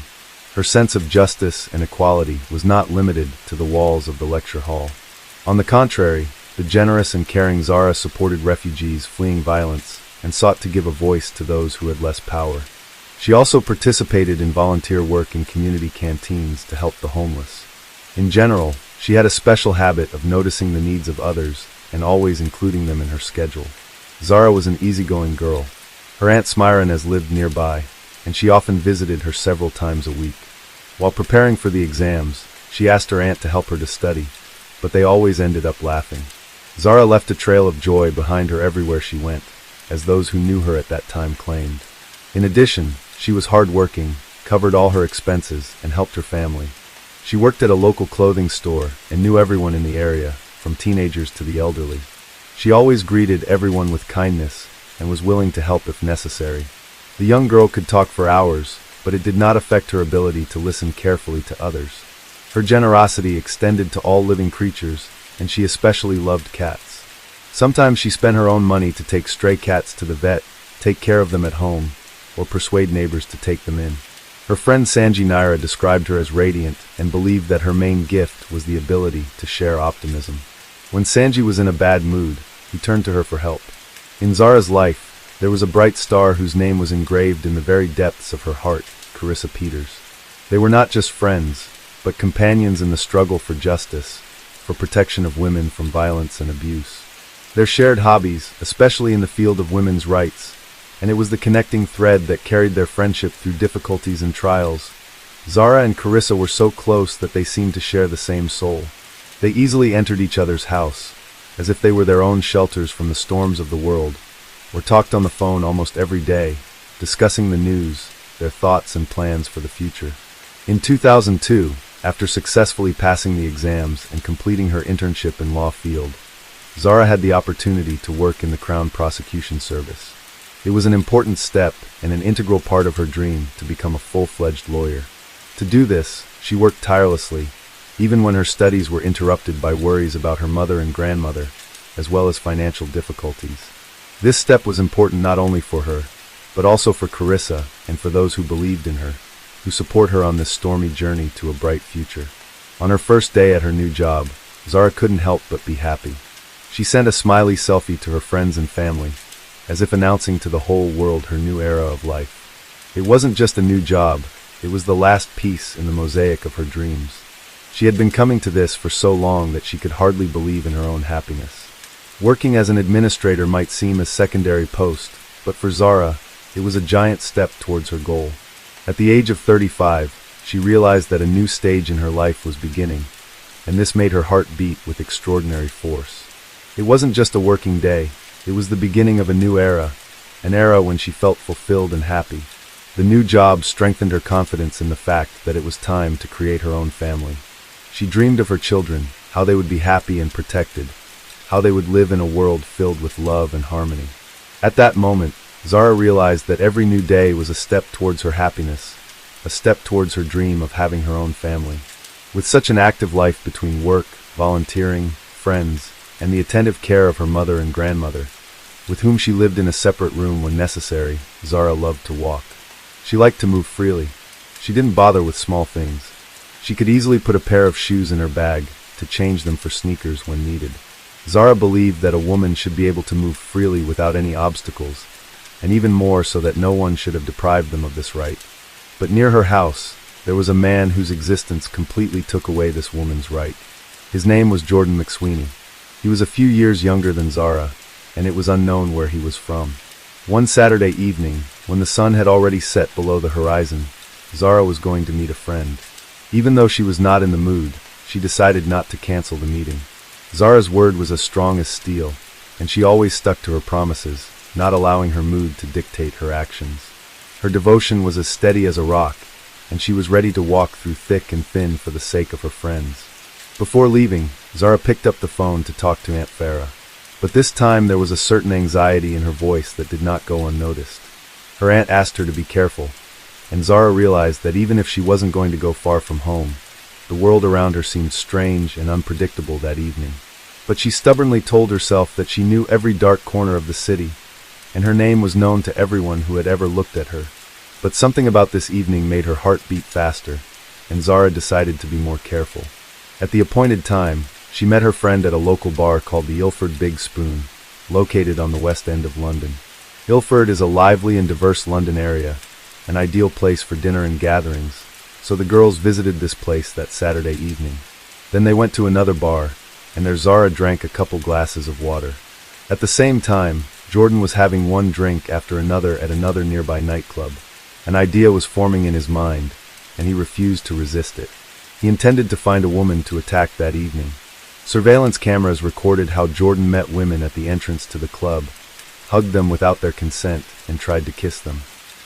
Her sense of justice and equality was not limited to the walls of the lecture hall. On the contrary, the generous and caring Zara supported refugees fleeing violence and sought to give a voice to those who had less power. She also participated in volunteer work in community canteens to help the homeless. In general, she had a special habit of noticing the needs of others and always including them in her schedule. Zara was an easygoing girl. Her Aunt Smiranez lived nearby, and she often visited her several times a week. While preparing for the exams, she asked her aunt to help her to study, but they always ended up laughing. Zara left a trail of joy behind her everywhere she went, as those who knew her at that time claimed. In addition, she was hardworking, covered all her expenses, and helped her family. She worked at a local clothing store and knew everyone in the area, from teenagers to the elderly. She always greeted everyone with kindness and was willing to help if necessary. The young girl could talk for hours, but it did not affect her ability to listen carefully to others. Her generosity extended to all living creatures, and she especially loved cats. Sometimes she spent her own money to take stray cats to the vet, take care of them at home, or persuade neighbors to take them in. Her friend Sanji Naira described her as radiant and believed that her main gift was the ability to share optimism. When Sanji was in a bad mood, he turned to her for help. In Zara's life, there was a bright star whose name was engraved in the very depths of her heart, Carissa Peters. They were not just friends, but companions in the struggle for justice, for protection of women from violence and abuse. Their shared hobbies, especially in the field of women's rights, and it was the connecting thread that carried their friendship through difficulties and trials. Zara and Carissa were so close that they seemed to share the same soul. They easily entered each other's house, as if they were their own shelters from the storms of the world, or talked on the phone almost every day, discussing the news, their thoughts and plans for the future. In 2002, after successfully passing the exams and completing her internship in law field, Zara had the opportunity to work in the Crown Prosecution Service. It was an important step and an integral part of her dream to become a full-fledged lawyer. To do this, she worked tirelessly, even when her studies were interrupted by worries about her mother and grandmother, as well as financial difficulties. This step was important not only for her, but also for Carissa and for those who believed in her, who support her on this stormy journey to a bright future. On her first day at her new job, Zara couldn't help but be happy. She sent a smiley selfie to her friends and family, as if announcing to the whole world her new era of life. It wasn't just a new job, it was the last piece in the mosaic of her dreams. She had been coming to this for so long that she could hardly believe in her own happiness. Working as an administrator might seem a secondary post, but for Zara, it was a giant step towards her goal. At the age of 35, she realized that a new stage in her life was beginning, and this made her heart beat with extraordinary force. It wasn't just a working day, it was the beginning of a new era, an era when she felt fulfilled and happy. The new job strengthened her confidence in the fact that it was time to create her own family. She dreamed of her children, how they would be happy and protected, how they would live in a world filled with love and harmony. At that moment, Zara realized that every new day was a step towards her happiness, a step towards her dream of having her own family. With such an active life between work, volunteering, friends, and the attentive care of her mother and grandmother, with whom she lived in a separate room when necessary, Zara loved to walk. She liked to move freely. She didn't bother with small things. She could easily put a pair of shoes in her bag to change them for sneakers when needed. Zara believed that a woman should be able to move freely without any obstacles, and even more so that no one should have deprived them of this right. But near her house, there was a man whose existence completely took away this woman's right. His name was Jordan McSweeney. He was a few years younger than Zara, and it was unknown where he was from. One Saturday evening, when the sun had already set below the horizon, Zara was going to meet a friend. Even though she was not in the mood, she decided not to cancel the meeting. Zara's word was as strong as steel, and she always stuck to her promises, not allowing her mood to dictate her actions. Her devotion was as steady as a rock, and she was ready to walk through thick and thin for the sake of her friends. Before leaving, Zara picked up the phone to talk to Aunt Farah. But this time there was a certain anxiety in her voice that did not go unnoticed. Her aunt asked her to be careful, and Zara realized that even if she wasn't going to go far from home, the world around her seemed strange and unpredictable that evening. But she stubbornly told herself that she knew every dark corner of the city, and her name was known to everyone who had ever looked at her. But something about this evening made her heart beat faster, and Zara decided to be more careful. At the appointed time, she met her friend at a local bar called the Ilford Big Spoon, located on the West End of London. Ilford is a lively and diverse London area, an ideal place for dinner and gatherings, so the girls visited this place that Saturday evening. Then they went to another bar, and there Zara drank a couple glasses of water. At the same time, Jordan was having one drink after another at another nearby nightclub. An idea was forming in his mind, and he refused to resist it. He intended to find a woman to attack that evening. Surveillance cameras recorded how Jordan met women at the entrance to the club, hugged them without their consent, and tried to kiss them.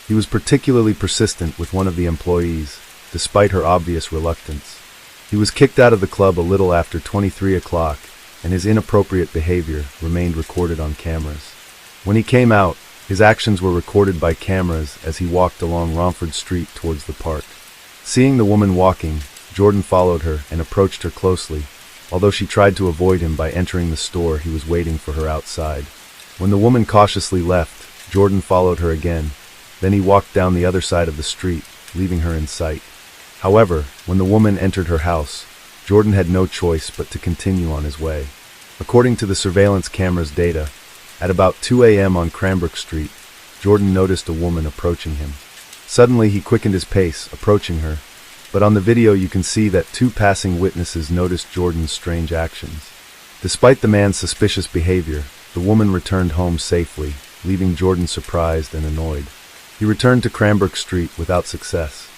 He was particularly persistent with one of the employees, despite her obvious reluctance. He was kicked out of the club a little after 23 o'clock, and his inappropriate behavior remained recorded on cameras. When he came out, his actions were recorded by cameras as he walked along Romford Street towards the park. Seeing the woman walking, Jordan followed her and approached her closely, although she tried to avoid him by entering the store. He was waiting for her outside. When the woman cautiously left, Jordan followed her again. Then he walked down the other side of the street, leaving her in sight. However, when the woman entered her house, Jordan had no choice but to continue on his way. According to the surveillance camera's data, at about 2 a.m. on Cranbrook Street, Jordan noticed a woman approaching him. Suddenly he quickened his pace, approaching her, but on the video you can see that two passing witnesses noticed Jordan's strange actions. Despite the man's suspicious behavior, the woman returned home safely, leaving Jordan surprised and annoyed. He returned to Cranbrook Street without success.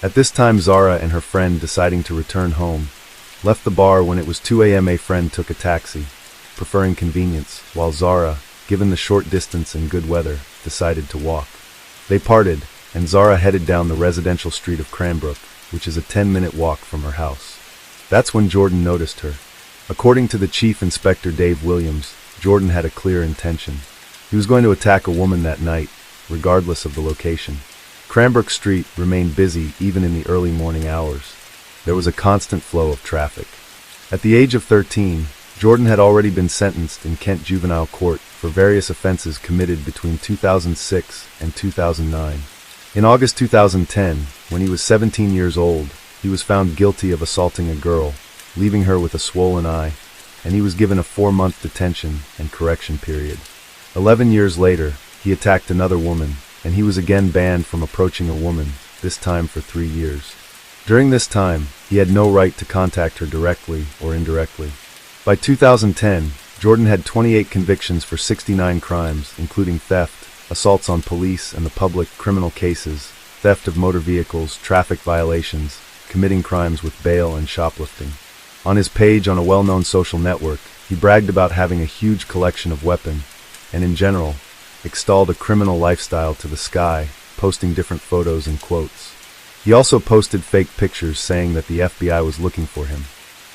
At this time Zara and her friend, deciding to return home, left the bar. When it was 2 a.m. a friend took a taxi, preferring convenience, while Zara, given the short distance and good weather, decided to walk. They parted, and Zara headed down the residential street of Cranbrook, which is a 10-minute walk from her house. That's when Jordan noticed her. According to the Chief Inspector Dave Williams, Jordan had a clear intention. He was going to attack a woman that night, regardless of the location. Cranbrook Street remained busy even in the early morning hours. There was a constant flow of traffic. At the age of 13, Jordan had already been sentenced in Kent Juvenile Court for various offenses committed between 2006 and 2009. In August 2010, when he was 17 years old, he was found guilty of assaulting a girl, leaving her with a swollen eye, and he was given a 4-month detention and correction period. 11 years later, he attacked another woman, and he was again banned from approaching a woman, this time for 3 years. During this time, he had no right to contact her directly or indirectly. By 2010, Jordan had 28 convictions for 69 crimes, including theft, assaults on police and the public, criminal cases, theft of motor vehicles, traffic violations, committing crimes with bail, and shoplifting. On his page on a well-known social network, he bragged about having a huge collection of weapons, and in general, extolled a criminal lifestyle to the sky, posting different photos and quotes. He also posted fake pictures saying that the FBI was looking for him.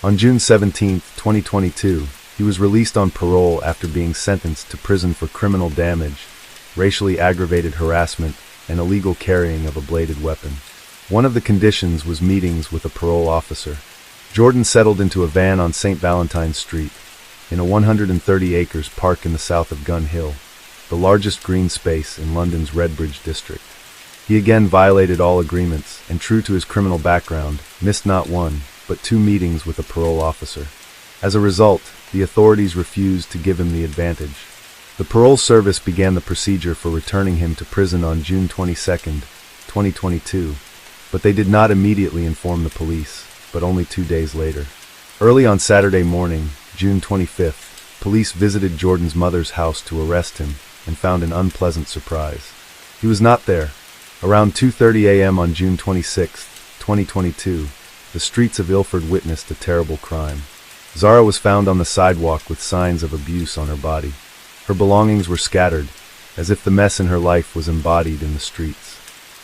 On June 17, 2022, he was released on parole after being sentenced to prison for criminal damage, racially aggravated harassment, and illegal carrying of a bladed weapon. One of the conditions was meetings with a parole officer. Jordan settled into a van on St. Valentine's Street, in a 130-acre park in the south of Gun Hill, the largest green space in London's Redbridge district. He again violated all agreements, and true to his criminal background, missed not one, but 2 meetings with a parole officer. As a result, the authorities refused to give him the advantage. The parole service began the procedure for returning him to prison on June 22, 2022, but they did not immediately inform the police, but only 2 days later. Early on Saturday morning, June 25th, police visited Jordan's mother's house to arrest him and found an unpleasant surprise. He was not there. Around 2:30 a.m. on June 26, 2022, the streets of Ilford witnessed a terrible crime. Zara was found on the sidewalk with signs of abuse on her body. Her belongings were scattered, as if the mess in her life was embodied in the streets.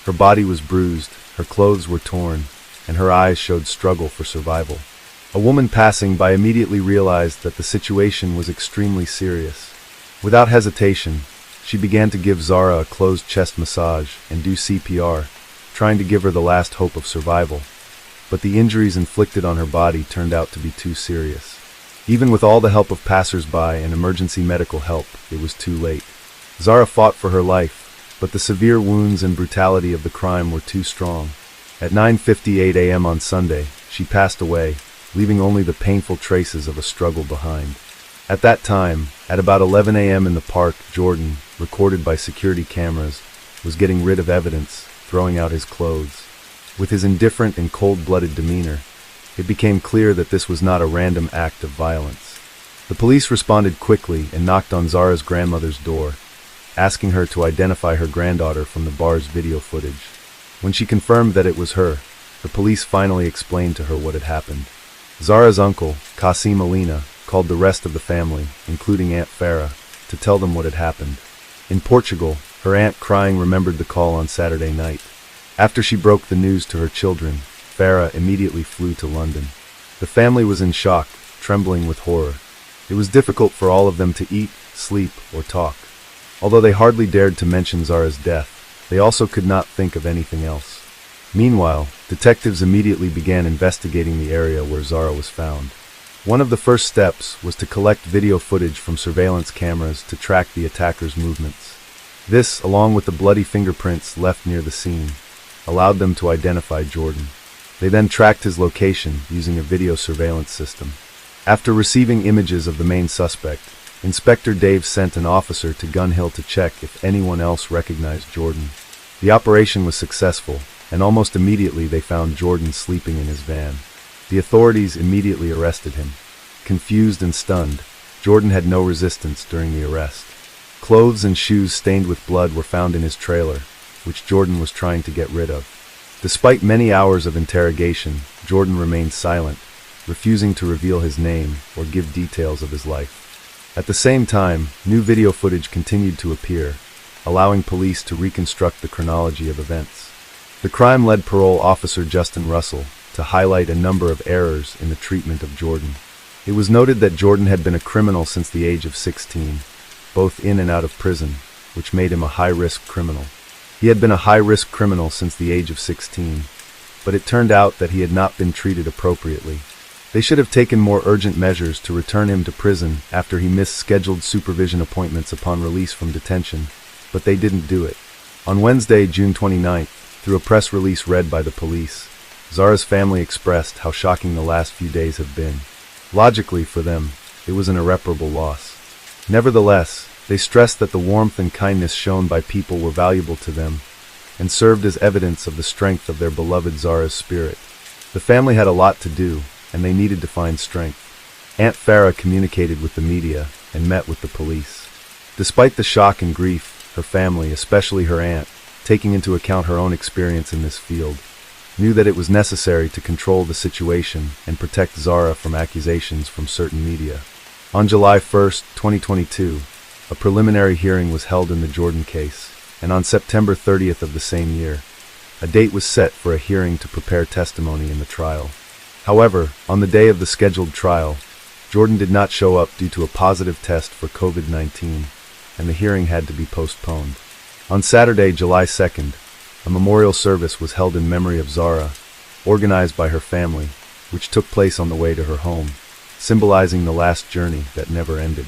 Her body was bruised, her clothes were torn, and her eyes showed struggle for survival. A woman passing by immediately realized that the situation was extremely serious. Without hesitation, she began to give Zara a closed chest massage and do CPR, trying to give her the last hope of survival. But the injuries inflicted on her body turned out to be too serious. Even with all the help of passers-by and emergency medical help, it was too late. Zara fought for her life, but the severe wounds and brutality of the crime were too strong. At 9:58 a.m. on Sunday, she passed away, leaving only the painful traces of a struggle behind. At that time, at about 11 a.m. in the park, Jordan, recorded by security cameras, was getting rid of evidence, throwing out his clothes. With his indifferent and cold-blooded demeanor, it became clear that this was not a random act of violence. The police responded quickly and knocked on Zara's grandmother's door, asking her to identify her granddaughter from the bar's video footage. When she confirmed that it was her, the police finally explained to her what had happened. Zara's uncle, Qasim Alina, called the rest of the family, including Aunt Farah, to tell them what had happened. In Portugal, her aunt crying remembered the call on Saturday night. After she broke the news to her children, Farah immediately flew to London. The family was in shock, trembling with horror. It was difficult for all of them to eat, sleep, or talk. Although they hardly dared to mention Zara's death, they also could not think of anything else. Meanwhile, detectives immediately began investigating the area where Zara was found. One of the first steps was to collect video footage from surveillance cameras to track the attacker's movements. This, along with the bloody fingerprints left near the scene, allowed them to identify Jordan. They then tracked his location using a video surveillance system. After receiving images of the main suspect, Inspector Dave sent an officer to Gun Hill to check if anyone else recognized Jordan. The operation was successful, and almost immediately they found Jordan sleeping in his van. The authorities immediately arrested him. Confused and stunned, Jordan had no resistance during the arrest. Clothes and shoes stained with blood were found in his trailer, which Jordan was trying to get rid of. Despite many hours of interrogation, Jordan remained silent, refusing to reveal his name or give details of his life. At the same time, new video footage continued to appear, allowing police to reconstruct the chronology of events. The crime led parole officer Justin Russell to highlight a number of errors in the treatment of Jordan. It was noted that Jordan had been a criminal since the age of 16, both in and out of prison, which made him a high-risk criminal. He had been a high-risk criminal since the age of 16, but it turned out that he had not been treated appropriately. They should have taken more urgent measures to return him to prison after he missed scheduled supervision appointments upon release from detention, but they didn't do it. On Wednesday, June 29th, through a press release read by the police, Zara's family expressed how shocking the last few days have been. Logically, for them, it was an irreparable loss. Nevertheless, they stressed that the warmth and kindness shown by people were valuable to them and served as evidence of the strength of their beloved Zara's spirit. The family had a lot to do, and they needed to find strength. Aunt Farah communicated with the media and met with the police. Despite the shock and grief, her family, especially her aunt, taking into account her own experience in this field, knew that it was necessary to control the situation and protect Zara from accusations from certain media. On July 1, 2022, a preliminary hearing was held in the Jordan case, and on September 30th of the same year, a date was set for a hearing to prepare testimony in the trial. However, on the day of the scheduled trial, Jordan did not show up due to a positive test for COVID-19, and the hearing had to be postponed. On Saturday, July 2nd, a memorial service was held in memory of Zara, organized by her family, which took place on the way to her home, symbolizing the last journey that never ended.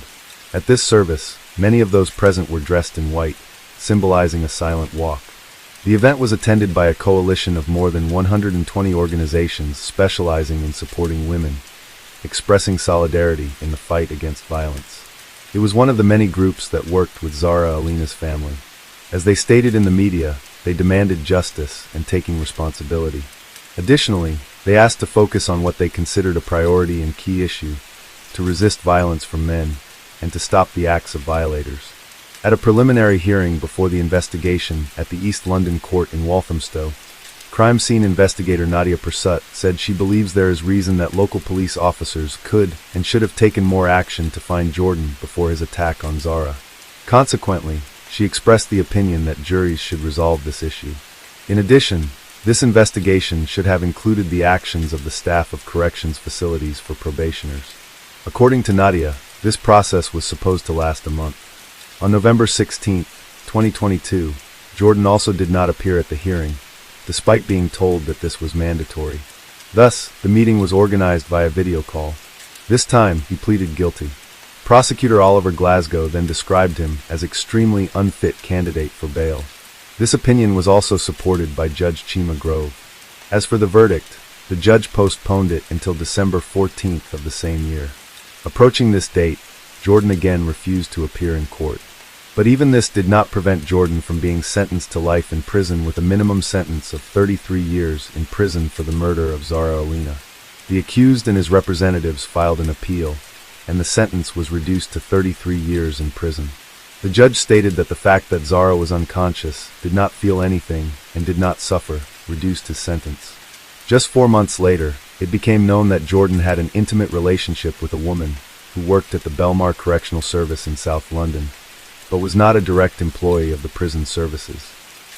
At this service, many of those present were dressed in white, symbolizing a silent walk. The event was attended by a coalition of more than 120 organizations specializing in supporting women, expressing solidarity in the fight against violence. It was one of the many groups that worked with Zara Alina's family. As they stated in the media, they demanded justice and taking responsibility. Additionally, they asked to focus on what they considered a priority and key issue, to resist violence from men, and to stop the acts of violators. At a preliminary hearing before the investigation at the East London court in Walthamstow, crime scene investigator Nadia Persut said she believes there is reason that local police officers could and should have taken more action to find Jordan before his attack on Zara. Consequently, she expressed the opinion that juries should resolve this issue. In addition, this investigation should have included the actions of the staff of corrections facilities for probationers. According to Nadia, this process was supposed to last a month. On November 16, 2022, Jordan also did not appear at the hearing, despite being told that this was mandatory. Thus, the meeting was organized via video call. This time, he pleaded guilty. Prosecutor Oliver Glasgow then described him as extremely unfit candidate for bail. This opinion was also supported by Judge Chima Grove. As for the verdict, the judge postponed it until December 14th of the same year. Approaching this date, Jordan again refused to appear in court. But even this did not prevent Jordan from being sentenced to life in prison with a minimum sentence of 33 years in prison for the murder of Zara Alina. The accused and his representatives filed an appeal, and the sentence was reduced to 33 years in prison. The judge stated that the fact that Zara was unconscious, did not feel anything, and did not suffer, reduced his sentence. Just 4 months later, it became known that Jordan had an intimate relationship with a woman who worked at the Belmar Correctional Service in South London, but was not a direct employee of the prison services.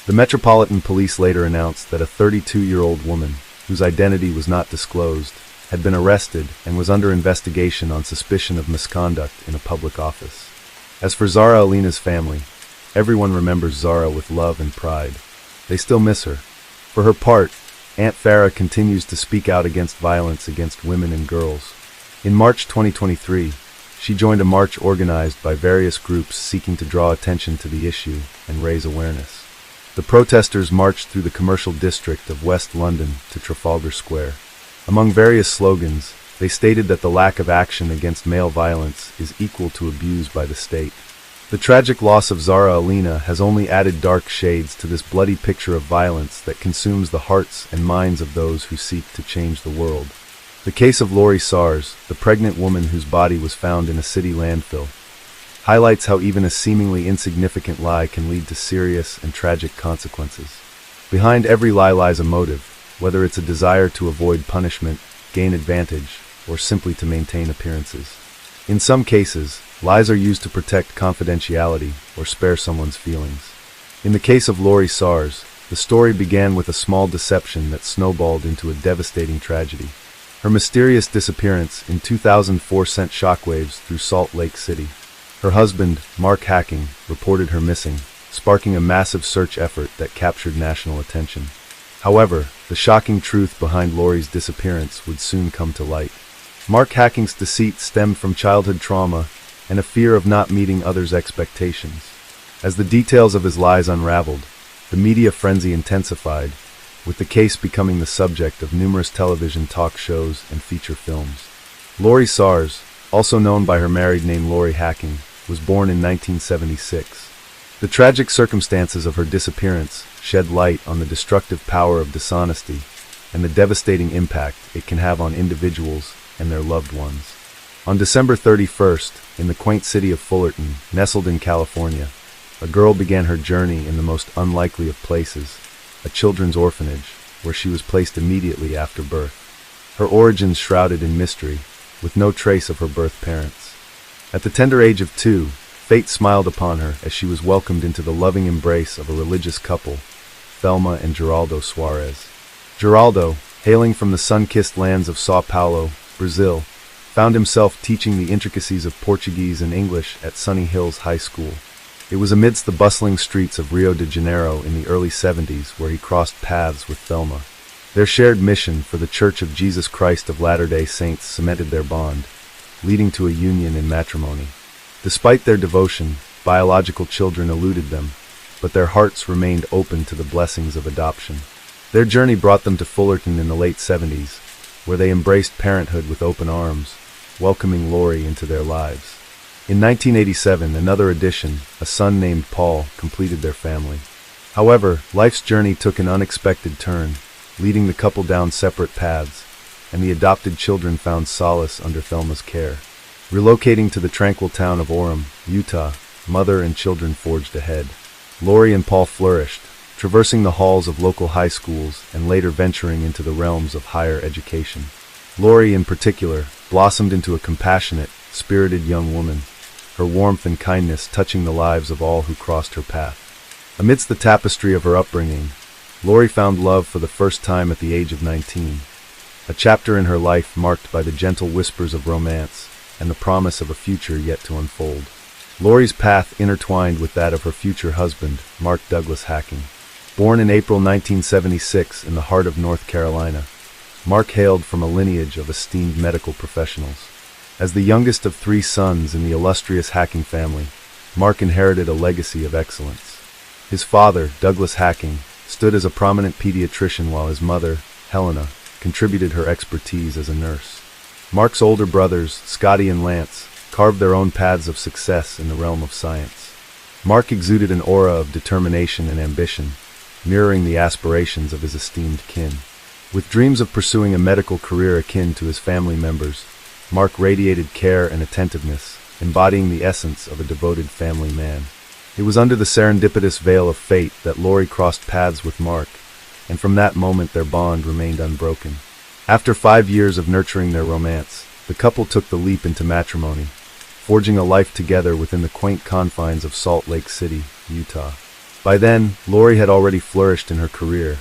The Metropolitan Police later announced that a 32-year-old woman, whose identity was not disclosed, had been arrested and was under investigation on suspicion of misconduct in a public office. As for Zara Alina's family, everyone remembers Zara with love and pride. They still miss her. For her part, Aunt Farah continues to speak out against violence against women and girls. In March 2023, she joined a march organized by various groups seeking to draw attention to the issue and raise awareness. The protesters marched through the commercial district of West London to Trafalgar Square. Among various slogans, they stated that the lack of action against male violence is equal to abuse by the state. The tragic loss of Zara Alina has only added dark shades to this bloody picture of violence that consumes the hearts and minds of those who seek to change the world. The case of Lori Sars, the pregnant woman whose body was found in a city landfill, highlights how even a seemingly insignificant lie can lead to serious and tragic consequences. Behind every lie lies a motive, whether it's a desire to avoid punishment, gain advantage, or simply to maintain appearances. In some cases, lies are used to protect confidentiality or spare someone's feelings. In the case of Lori Sars, the story began with a small deception that snowballed into a devastating tragedy. Her mysterious disappearance in 2004 sent shockwaves through Salt Lake City. Her husband, Mark Hacking, reported her missing, sparking a massive search effort that captured national attention. However, the shocking truth behind Lori's disappearance would soon come to light. Mark Hacking's deceit stemmed from childhood trauma and a fear of not meeting others' expectations. As the details of his lies unraveled, the media frenzy intensified, with the case becoming the subject of numerous television talk shows and feature films. Lori Sars, also known by her married name Lori Hacking, was born in 1976. The tragic circumstances of her disappearance shed light on the destructive power of dishonesty and the devastating impact it can have on individuals and their loved ones. On December 31st, in the quaint city of Fullerton, nestled in California, a girl began her journey in the most unlikely of places, a children's orphanage, where she was placed immediately after birth. Her origins shrouded in mystery, with no trace of her birth parents. At the tender age of 2, fate smiled upon her as she was welcomed into the loving embrace of a religious couple, Thelma and Geraldo Suarez. Geraldo, hailing from the sun-kissed lands of São Paulo, Brazil, found himself teaching the intricacies of Portuguese and English at Sunny Hills High School. It was amidst the bustling streets of Rio de Janeiro in the early 70s where he crossed paths with Thelma. Their shared mission for the Church of Jesus Christ of Latter-day Saints cemented their bond, leading to a union in matrimony. Despite their devotion, biological children eluded them, but their hearts remained open to the blessings of adoption. Their journey brought them to Fullerton in the late 70s, where they embraced parenthood with open arms, welcoming Lori into their lives. In 1987, another addition, a son named Paul, completed their family. However, life's journey took an unexpected turn, leading the couple down separate paths, and the adopted children found solace under Thelma's care. Relocating to the tranquil town of Orem, Utah, mother and children forged ahead. Lori and Paul flourished, traversing the halls of local high schools and later venturing into the realms of higher education. Lori, in particular, blossomed into a compassionate, spirited young woman, her warmth and kindness touching the lives of all who crossed her path. Amidst the tapestry of her upbringing, Lori found love for the first time at the age of 19, a chapter in her life marked by the gentle whispers of romance and the promise of a future yet to unfold. Lori's path intertwined with that of her future husband, Mark Douglas Hacking. Born in April 1976 in the heart of North Carolina, Mark hailed from a lineage of esteemed medical professionals. As the youngest of three sons in the illustrious Hacking family, Mark inherited a legacy of excellence. His father, Douglas Hacking, stood as a prominent pediatrician while his mother, Helena, contributed her expertise as a nurse. Mark's older brothers, Scotty and Lance, carved their own paths of success in the realm of science. Mark exuded an aura of determination and ambition, mirroring the aspirations of his esteemed kin. With dreams of pursuing a medical career akin to his family members, Mark radiated care and attentiveness, embodying the essence of a devoted family man. It was under the serendipitous veil of fate that Lori crossed paths with Mark, and from that moment their bond remained unbroken. After 5 years of nurturing their romance, the couple took the leap into matrimony, forging a life together within the quaint confines of Salt Lake City, Utah. By then, Lori had already flourished in her career,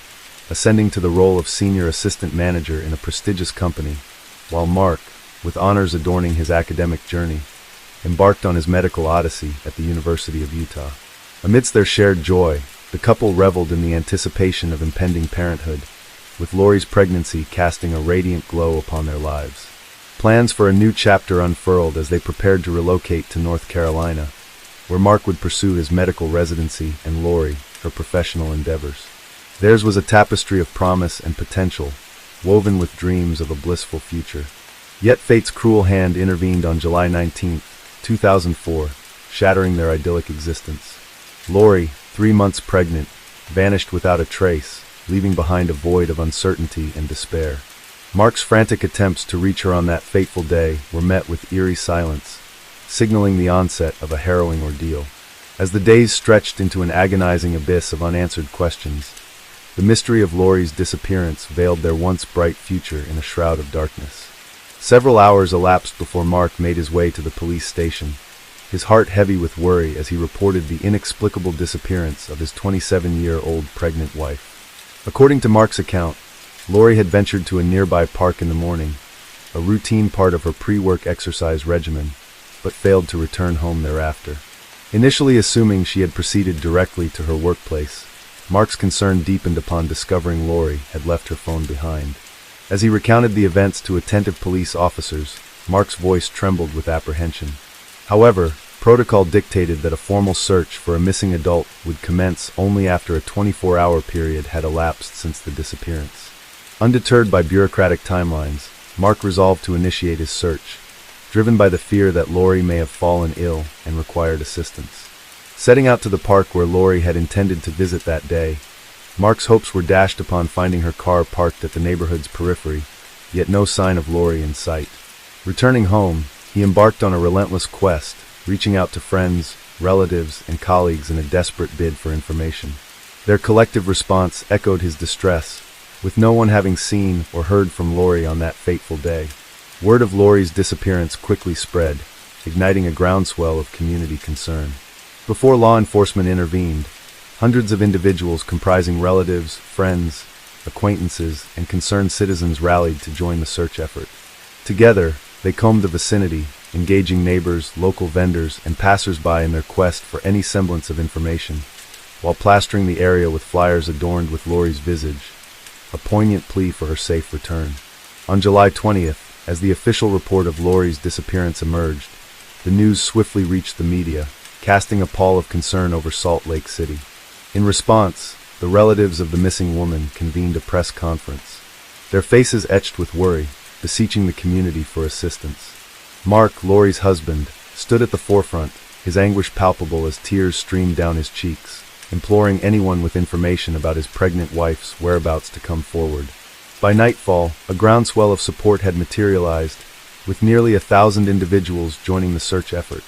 ascending to the role of senior assistant manager in a prestigious company, while Mark, with honors adorning his academic journey, embarked on his medical odyssey at the University of Utah. Amidst their shared joy, the couple reveled in the anticipation of impending parenthood, with Lori's pregnancy casting a radiant glow upon their lives. Plans for a new chapter unfurled as they prepared to relocate to North Carolina, where Mark would pursue his medical residency and Lori her professional endeavors. Theirs was a tapestry of promise and potential, woven with dreams of a blissful future. Yet fate's cruel hand intervened on July 19, 2004, shattering their idyllic existence. Lori, 3 months pregnant, vanished without a trace, leaving behind a void of uncertainty and despair. Mark's frantic attempts to reach her on that fateful day were met with eerie silence, signaling the onset of a harrowing ordeal. As the days stretched into an agonizing abyss of unanswered questions, the mystery of Lori's disappearance veiled their once bright future in a shroud of darkness. Several hours elapsed before Mark made his way to the police station, his heart heavy with worry as he reported the inexplicable disappearance of his 27-year-old pregnant wife. According to Mark's account, Lori had ventured to a nearby park in the morning, a routine part of her pre-work exercise regimen, but failed to return home thereafter. Initially assuming she had proceeded directly to her workplace, Mark's concern deepened upon discovering Lori had left her phone behind. As he recounted the events to attentive police officers, Mark's voice trembled with apprehension. However, protocol dictated that a formal search for a missing adult would commence only after a 24-hour period had elapsed since the disappearance. Undeterred by bureaucratic timelines, Mark resolved to initiate his search, driven by the fear that Lori may have fallen ill and required assistance. Setting out to the park where Lori had intended to visit that day, Mark's hopes were dashed upon finding her car parked at the neighborhood's periphery, yet no sign of Lori in sight. Returning home, he embarked on a relentless quest, reaching out to friends, relatives, and colleagues in a desperate bid for information. Their collective response echoed his distress, with no one having seen or heard from Lori on that fateful day. Word of Lori's disappearance quickly spread, igniting a groundswell of community concern. Before law enforcement intervened, hundreds of individuals comprising relatives, friends, acquaintances, and concerned citizens rallied to join the search effort. Together, they combed the vicinity, engaging neighbors, local vendors, and passers-by in their quest for any semblance of information, while plastering the area with flyers adorned with Lori's visage, a poignant plea for her safe return. On July 20th, as the official report of Lori's disappearance emerged, the news swiftly reached the media, casting a pall of concern over Salt Lake City. In response, the relatives of the missing woman convened a press conference, their faces etched with worry, beseeching the community for assistance. Mark, Lori's husband, stood at the forefront, his anguish palpable as tears streamed down his cheeks, imploring anyone with information about his pregnant wife's whereabouts to come forward. By nightfall, a groundswell of support had materialized, with nearly 1,000 individuals joining the search effort.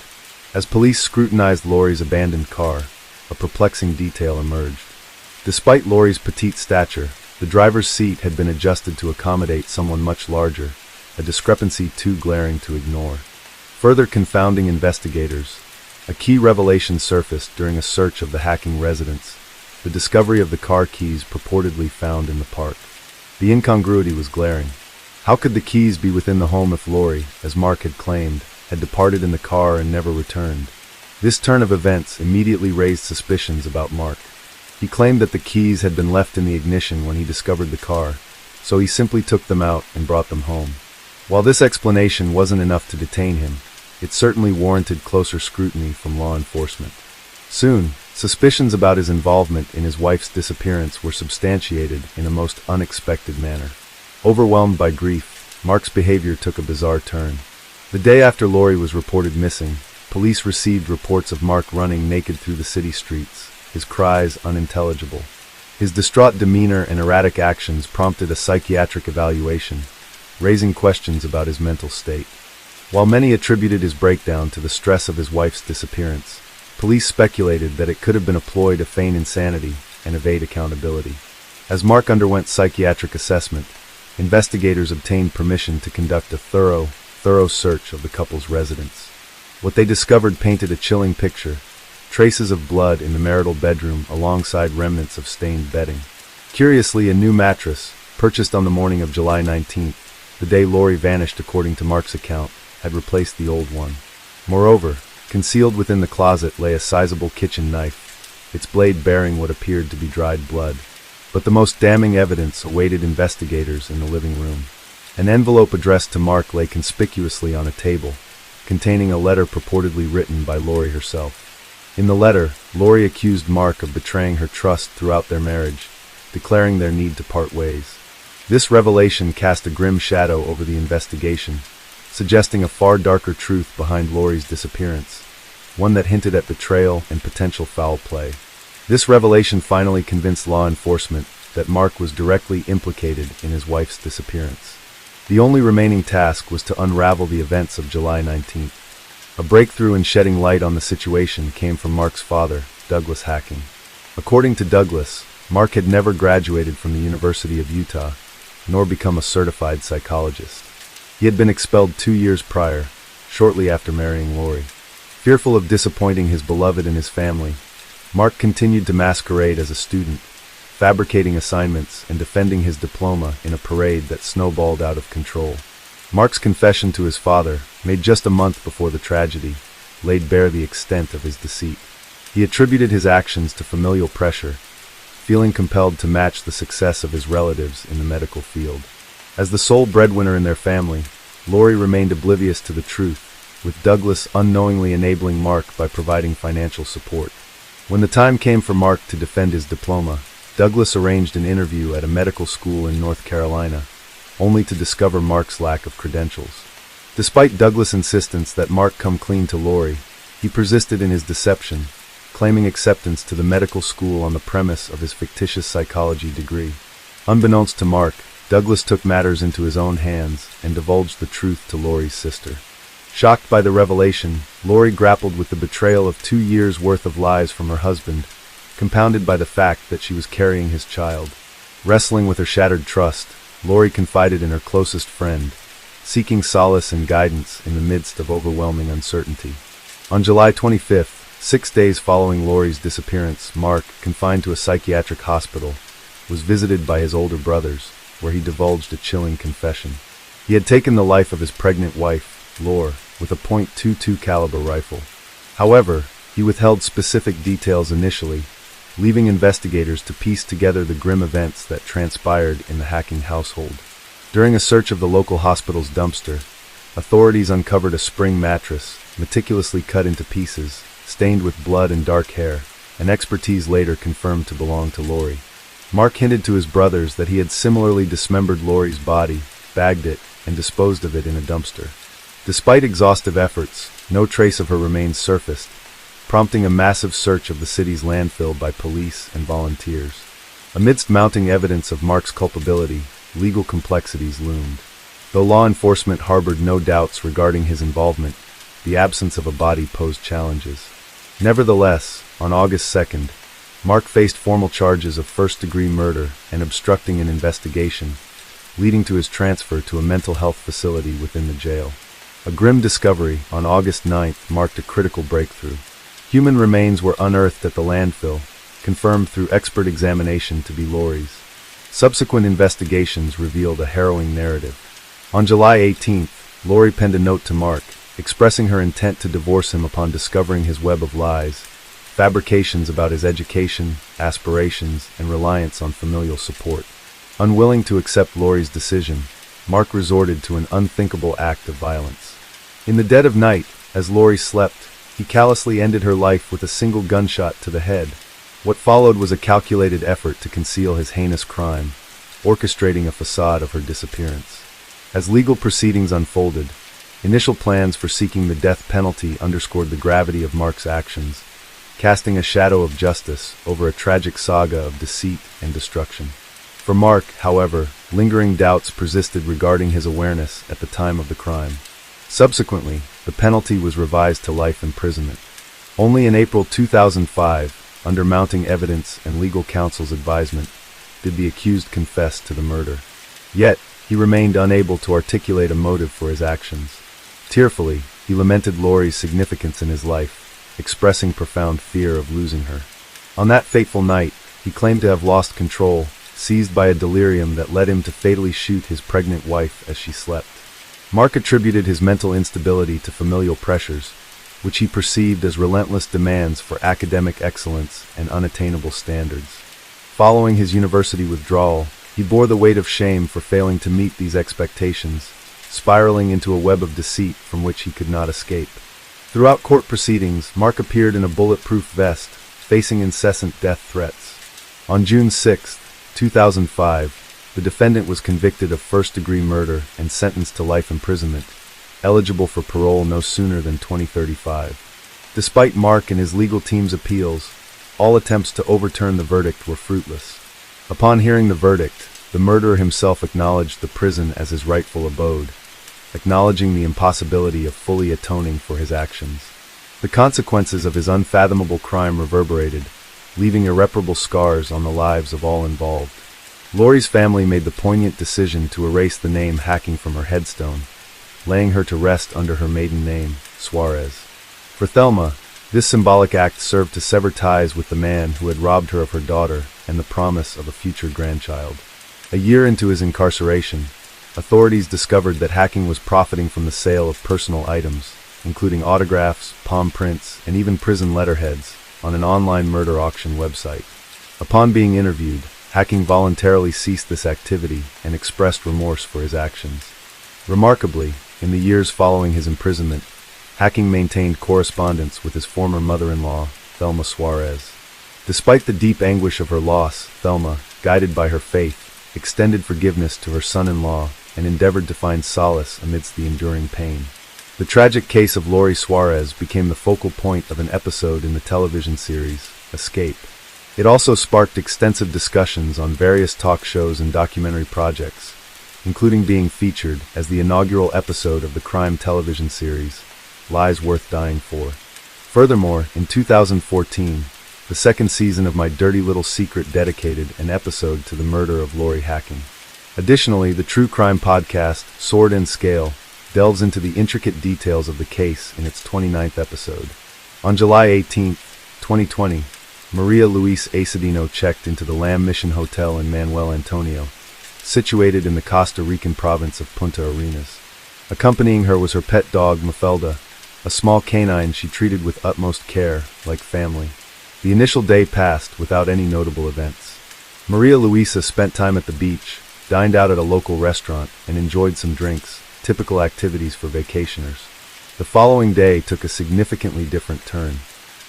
As police scrutinized Lori's abandoned car, a perplexing detail emerged. Despite Lori's petite stature, the driver's seat had been adjusted to accommodate someone much larger, a discrepancy too glaring to ignore. Further confounding investigators, a key revelation surfaced during a search of the Hacking residence, the discovery of the car keys purportedly found in the park. The incongruity was glaring. How could the keys be within the home if Lori, as Mark had claimed, had departed in the car and never returned? This turn of events immediately raised suspicions about Mark. He claimed that the keys had been left in the ignition when he discovered the car, so he simply took them out and brought them home. While this explanation wasn't enough to detain him, it certainly warranted closer scrutiny from law enforcement. Soon, suspicions about his involvement in his wife's disappearance were substantiated in a most unexpected manner. Overwhelmed by grief, Mark's behavior took a bizarre turn. The day after Lori was reported missing, police received reports of Mark running naked through the city streets, his cries unintelligible. His distraught demeanor and erratic actions prompted a psychiatric evaluation, raising questions about his mental state. While many attributed his breakdown to the stress of his wife's disappearance, police speculated that it could have been a ploy to feign insanity and evade accountability. As Mark underwent psychiatric assessment, investigators obtained permission to conduct a thorough search of the couple's residence. What they discovered painted a chilling picture: traces of blood in the marital bedroom alongside remnants of stained bedding. Curiously, a new mattress, purchased on the morning of July 19th, the day Lori vanished according to Mark's account, had replaced the old one. Moreover, concealed within the closet lay a sizable kitchen knife, its blade bearing what appeared to be dried blood. But the most damning evidence awaited investigators in the living room. An envelope addressed to Mark lay conspicuously on a table, containing a letter purportedly written by Lori herself. In the letter, Lori accused Mark of betraying her trust throughout their marriage, declaring their need to part ways. This revelation cast a grim shadow over the investigation, suggesting a far darker truth behind Lori's disappearance, one that hinted at betrayal and potential foul play. This revelation finally convinced law enforcement that Mark was directly implicated in his wife's disappearance. The only remaining task was to unravel the events of July 19th. A breakthrough in shedding light on the situation came from Mark's father, Douglas Hacking. According to Douglas, Mark had never graduated from the University of Utah, nor become a certified psychologist. He had been expelled 2 years prior, shortly after marrying Lori. Fearful of disappointing his beloved and his family, Mark continued to masquerade as a student, fabricating assignments and defending his diploma in a parade that snowballed out of control. Mark's confession to his father, made just a month before the tragedy, laid bare the extent of his deceit. He attributed his actions to familial pressure, feeling compelled to match the success of his relatives in the medical field. As the sole breadwinner in their family, Lori remained oblivious to the truth, with Douglas unknowingly enabling Mark by providing financial support. When the time came for Mark to defend his diploma, Douglas arranged an interview at a medical school in North Carolina, only to discover Mark's lack of credentials. Despite Douglas' insistence that Mark come clean to Lori, he persisted in his deception, claiming acceptance to the medical school on the premise of his fictitious psychology degree. Unbeknownst to Mark, Douglas took matters into his own hands and divulged the truth to Lori's sister. Shocked by the revelation, Lori grappled with the betrayal of 2 years' worth of lies from her husband, compounded by the fact that she was carrying his child. Wrestling with her shattered trust, Lori confided in her closest friend, seeking solace and guidance in the midst of overwhelming uncertainty. On July 25th, 6 days following Lori's disappearance, Mark, confined to a psychiatric hospital, was visited by his older brothers, where he divulged a chilling confession. He had taken the life of his pregnant wife, Lore, with a .22 caliber rifle. However, he withheld specific details initially, leaving investigators to piece together the grim events that transpired in the Hacking household. During a search of the local hospital's dumpster, authorities uncovered a spring mattress, meticulously cut into pieces, stained with blood and dark hair, an expertise later confirmed to belong to Lori. Mark hinted to his brothers that he had similarly dismembered Lori's body, bagged it, and disposed of it in a dumpster. Despite exhaustive efforts, no trace of her remains surfaced, prompting a massive search of the city's landfill by police and volunteers. Amidst mounting evidence of Mark's culpability, legal complexities loomed. Though law enforcement harbored no doubts regarding his involvement, the absence of a body posed challenges. Nevertheless, on August 2nd, Mark faced formal charges of first-degree murder and obstructing an investigation, leading to his transfer to a mental health facility within the jail. A grim discovery on August 9th marked a critical breakthrough. Human remains were unearthed at the landfill, confirmed through expert examination to be Lori's. Subsequent investigations revealed a harrowing narrative. On July 18th, Lori penned a note to Mark, expressing her intent to divorce him upon discovering his web of lies, fabrications about his education, aspirations, and reliance on familial support. Unwilling to accept Lori's decision, Mark resorted to an unthinkable act of violence. In the dead of night, as Lori slept, he callously ended her life with a single gunshot to the head. What followed was a calculated effort to conceal his heinous crime, orchestrating a facade of her disappearance. As legal proceedings unfolded, initial plans for seeking the death penalty underscored the gravity of Mark's actions, casting a shadow of justice over a tragic saga of deceit and destruction. For Mark, however, lingering doubts persisted regarding his awareness at the time of the crime. Subsequently, the penalty was revised to life imprisonment. Only in April 2005, under mounting evidence and legal counsel's advisement, did the accused confess to the murder. Yet, he remained unable to articulate a motive for his actions. Tearfully, he lamented Lori's significance in his life, expressing profound fear of losing her. On that fateful night, he claimed to have lost control, seized by a delirium that led him to fatally shoot his pregnant wife as she slept. Mark attributed his mental instability to familial pressures, which he perceived as relentless demands for academic excellence and unattainable standards. Following his university withdrawal, he bore the weight of shame for failing to meet these expectations, spiraling into a web of deceit from which he could not escape. Throughout court proceedings, Mark appeared in a bulletproof vest, facing incessant death threats. On June 6, 2005, the defendant was convicted of first-degree murder and sentenced to life imprisonment, eligible for parole no sooner than 2035. Despite Mark and his legal team's appeals, all attempts to overturn the verdict were fruitless. Upon hearing the verdict, the murderer himself acknowledged the prison as his rightful abode, acknowledging the impossibility of fully atoning for his actions. The consequences of his unfathomable crime reverberated, leaving irreparable scars on the lives of all involved. Lori's family made the poignant decision to erase the name Hacking from her headstone, laying her to rest under her maiden name, Suarez. For Thelma, this symbolic act served to sever ties with the man who had robbed her of her daughter and the promise of a future grandchild. A year into his incarceration, authorities discovered that Hacking was profiting from the sale of personal items, including autographs, palm prints, and even prison letterheads, on an online murder auction website. Upon being interviewed, Hacking voluntarily ceased this activity and expressed remorse for his actions. Remarkably, in the years following his imprisonment, Hacking maintained correspondence with his former mother-in-law, Thelma Suarez. Despite the deep anguish of her loss, Thelma, guided by her faith, extended forgiveness to her son-in-law and endeavored to find solace amidst the enduring pain. The tragic case of Lori Suarez became the focal point of an episode in the television series, Escape. It also sparked extensive discussions on various talk shows and documentary projects, including being featured as the inaugural episode of the crime television series, Lies Worth Dying For. Furthermore, in 2014, the second season of My Dirty Little Secret dedicated an episode to the murder of Lori Hacking. Additionally, the true crime podcast, Sword and Scale, delves into the intricate details of the case in its 29th episode. On July 18, 2020, Maria Luisa Acedino checked into the Lamb Mission Hotel in Manuel Antonio, situated in the Costa Rican province of Punta Arenas. Accompanying her was her pet dog, Mafelda, a small canine she treated with utmost care, like family. The initial day passed without any notable events. Maria Luisa spent time at the beach, dined out at a local restaurant, and enjoyed some drinks, typical activities for vacationers. The following day took a significantly different turn.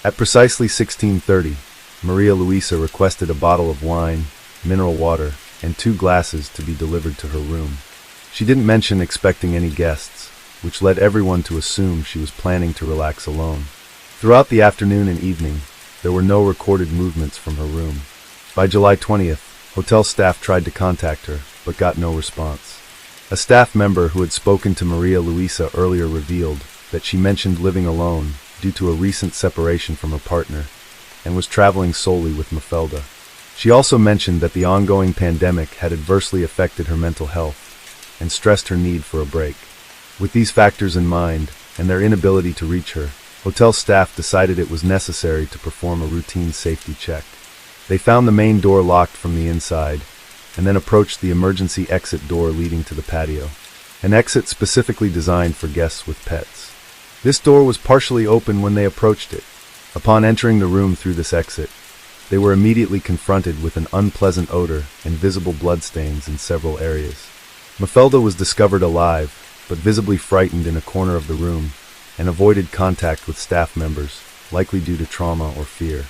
At precisely 16:30, Maria Luisa requested a bottle of wine, mineral water, and 2 glasses to be delivered to her room. She didn't mention expecting any guests, which led everyone to assume she was planning to relax alone. Throughout the afternoon and evening, there were no recorded movements from her room. By July 20th, hotel staff tried to contact her, but got no response. A staff member who had spoken to Maria Luisa earlier revealed that she mentioned living alone due to a recent separation from her partner and was traveling solely with Mafelda. She also mentioned that the ongoing pandemic had adversely affected her mental health and stressed her need for a break. With these factors in mind and their inability to reach her, hotel staff decided it was necessary to perform a routine safety check. They found the main door locked from the inside and then approached the emergency exit door leading to the patio, an exit specifically designed for guests with pets. This door was partially open when they approached it. Upon entering the room through this exit, they were immediately confronted with an unpleasant odor and visible bloodstains in several areas. Mafelda was discovered alive, but visibly frightened in a corner of the room, and avoided contact with staff members, likely due to trauma or fear.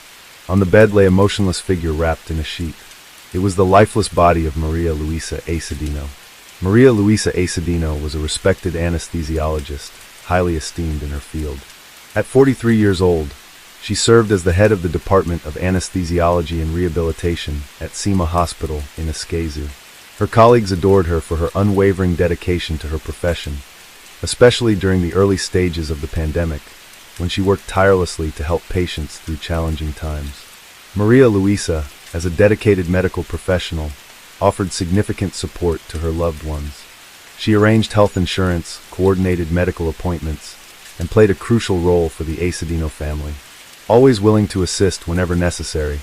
On the bed lay a motionless figure wrapped in a sheet. It was the lifeless body of Maria Luisa Acedino. Maria Luisa Acedino was a respected anesthesiologist, highly esteemed in her field. At 43 years old, she served as the head of the Department of Anesthesiology and Rehabilitation at Sima Hospital in Escazú. Her colleagues adored her for her unwavering dedication to her profession, especially during the early stages of the pandemic, when she worked tirelessly to help patients through challenging times. Maria Luisa, as a dedicated medical professional, offered significant support to her loved ones. She arranged health insurance, coordinated medical appointments, and played a crucial role for the Acedino family. Always willing to assist whenever necessary,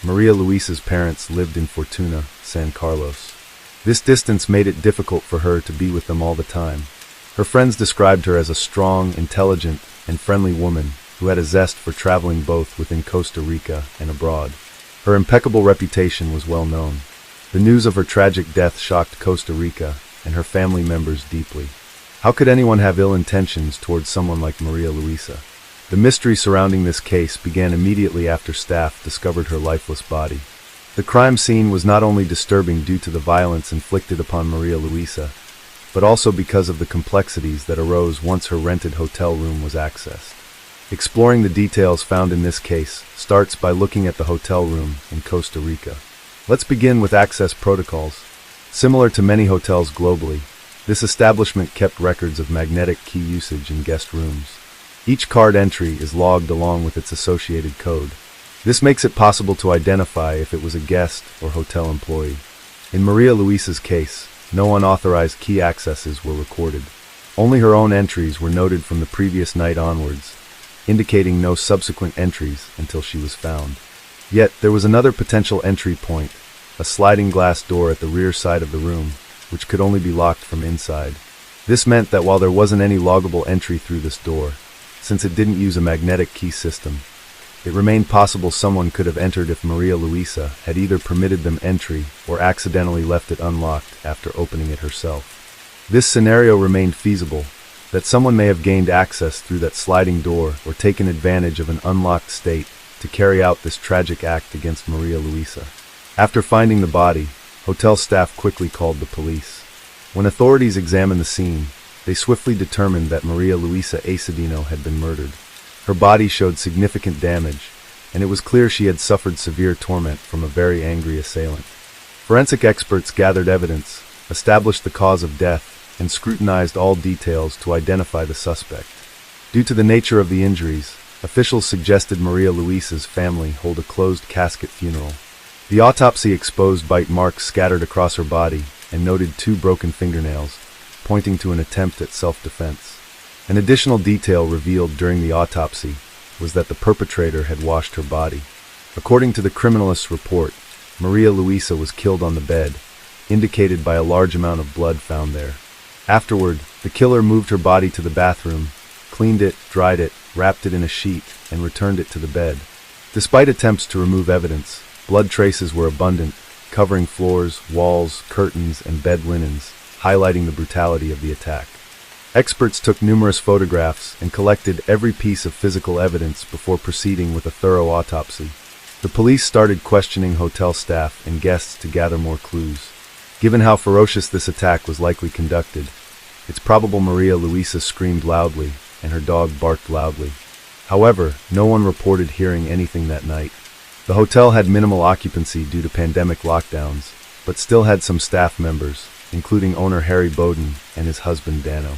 Maria Luisa's parents lived in Fortuna, San Carlos. This distance made it difficult for her to be with them all the time. Her friends described her as a strong, intelligent, and friendly woman who had a zest for traveling both within Costa Rica and abroad. Her impeccable reputation was well known. The news of her tragic death shocked Costa Rica and her family members deeply. How could anyone have ill intentions towards someone like Maria Luisa? The mystery surrounding this case began immediately after staff discovered her lifeless body. The crime scene was not only disturbing due to the violence inflicted upon Maria Luisa, but also because of the complexities that arose once her rented hotel room was accessed. Exploring the details found in this case starts by looking at the hotel room in Costa Rica. Let's begin with access protocols. Similar to many hotels globally, this establishment kept records of magnetic key usage in guest rooms. Each card entry is logged along with its associated code. This makes it possible to identify if it was a guest or hotel employee. In Maria Luisa's case, no unauthorized key accesses were recorded. Only her own entries were noted from the previous night onwards, indicating no subsequent entries until she was found. Yet, there was another potential entry point, a sliding glass door at the rear side of the room, which could only be locked from inside. This meant that while there wasn't any loggable entry through this door, since it didn't use a magnetic key system, it remained possible someone could have entered if Maria Luisa had either permitted them entry or accidentally left it unlocked after opening it herself. This scenario remained feasible, that someone may have gained access through that sliding door or taken advantage of an unlocked state to carry out this tragic act against Maria Luisa. After finding the body, hotel staff quickly called the police. When authorities examined the scene, they swiftly determined that Maria Luisa Acedino had been murdered. Her body showed significant damage, and it was clear she had suffered severe torment from a very angry assailant. Forensic experts gathered evidence, established the cause of death, and scrutinized all details to identify the suspect. Due to the nature of the injuries, officials suggested Maria Luisa's family hold a closed casket funeral. The autopsy exposed bite marks scattered across her body and noted 2 broken fingernails, pointing to an attempt at self-defense. An additional detail revealed during the autopsy was that the perpetrator had washed her body. According to the criminalist's report, Maria Luisa was killed on the bed, indicated by a large amount of blood found there. Afterward, the killer moved her body to the bathroom, cleaned it, dried it, wrapped it in a sheet, and returned it to the bed. Despite attempts to remove evidence, blood traces were abundant, covering floors, walls, curtains, and bed linens, highlighting the brutality of the attack. Experts took numerous photographs and collected every piece of physical evidence before proceeding with a thorough autopsy. The police started questioning hotel staff and guests to gather more clues. Given how ferocious this attack was likely conducted, it's probable Maria Luisa screamed loudly and her dog barked loudly. However, no one reported hearing anything that night. The hotel had minimal occupancy due to pandemic lockdowns, but still had some staff members, including owner Harry Bowden and his husband Dano.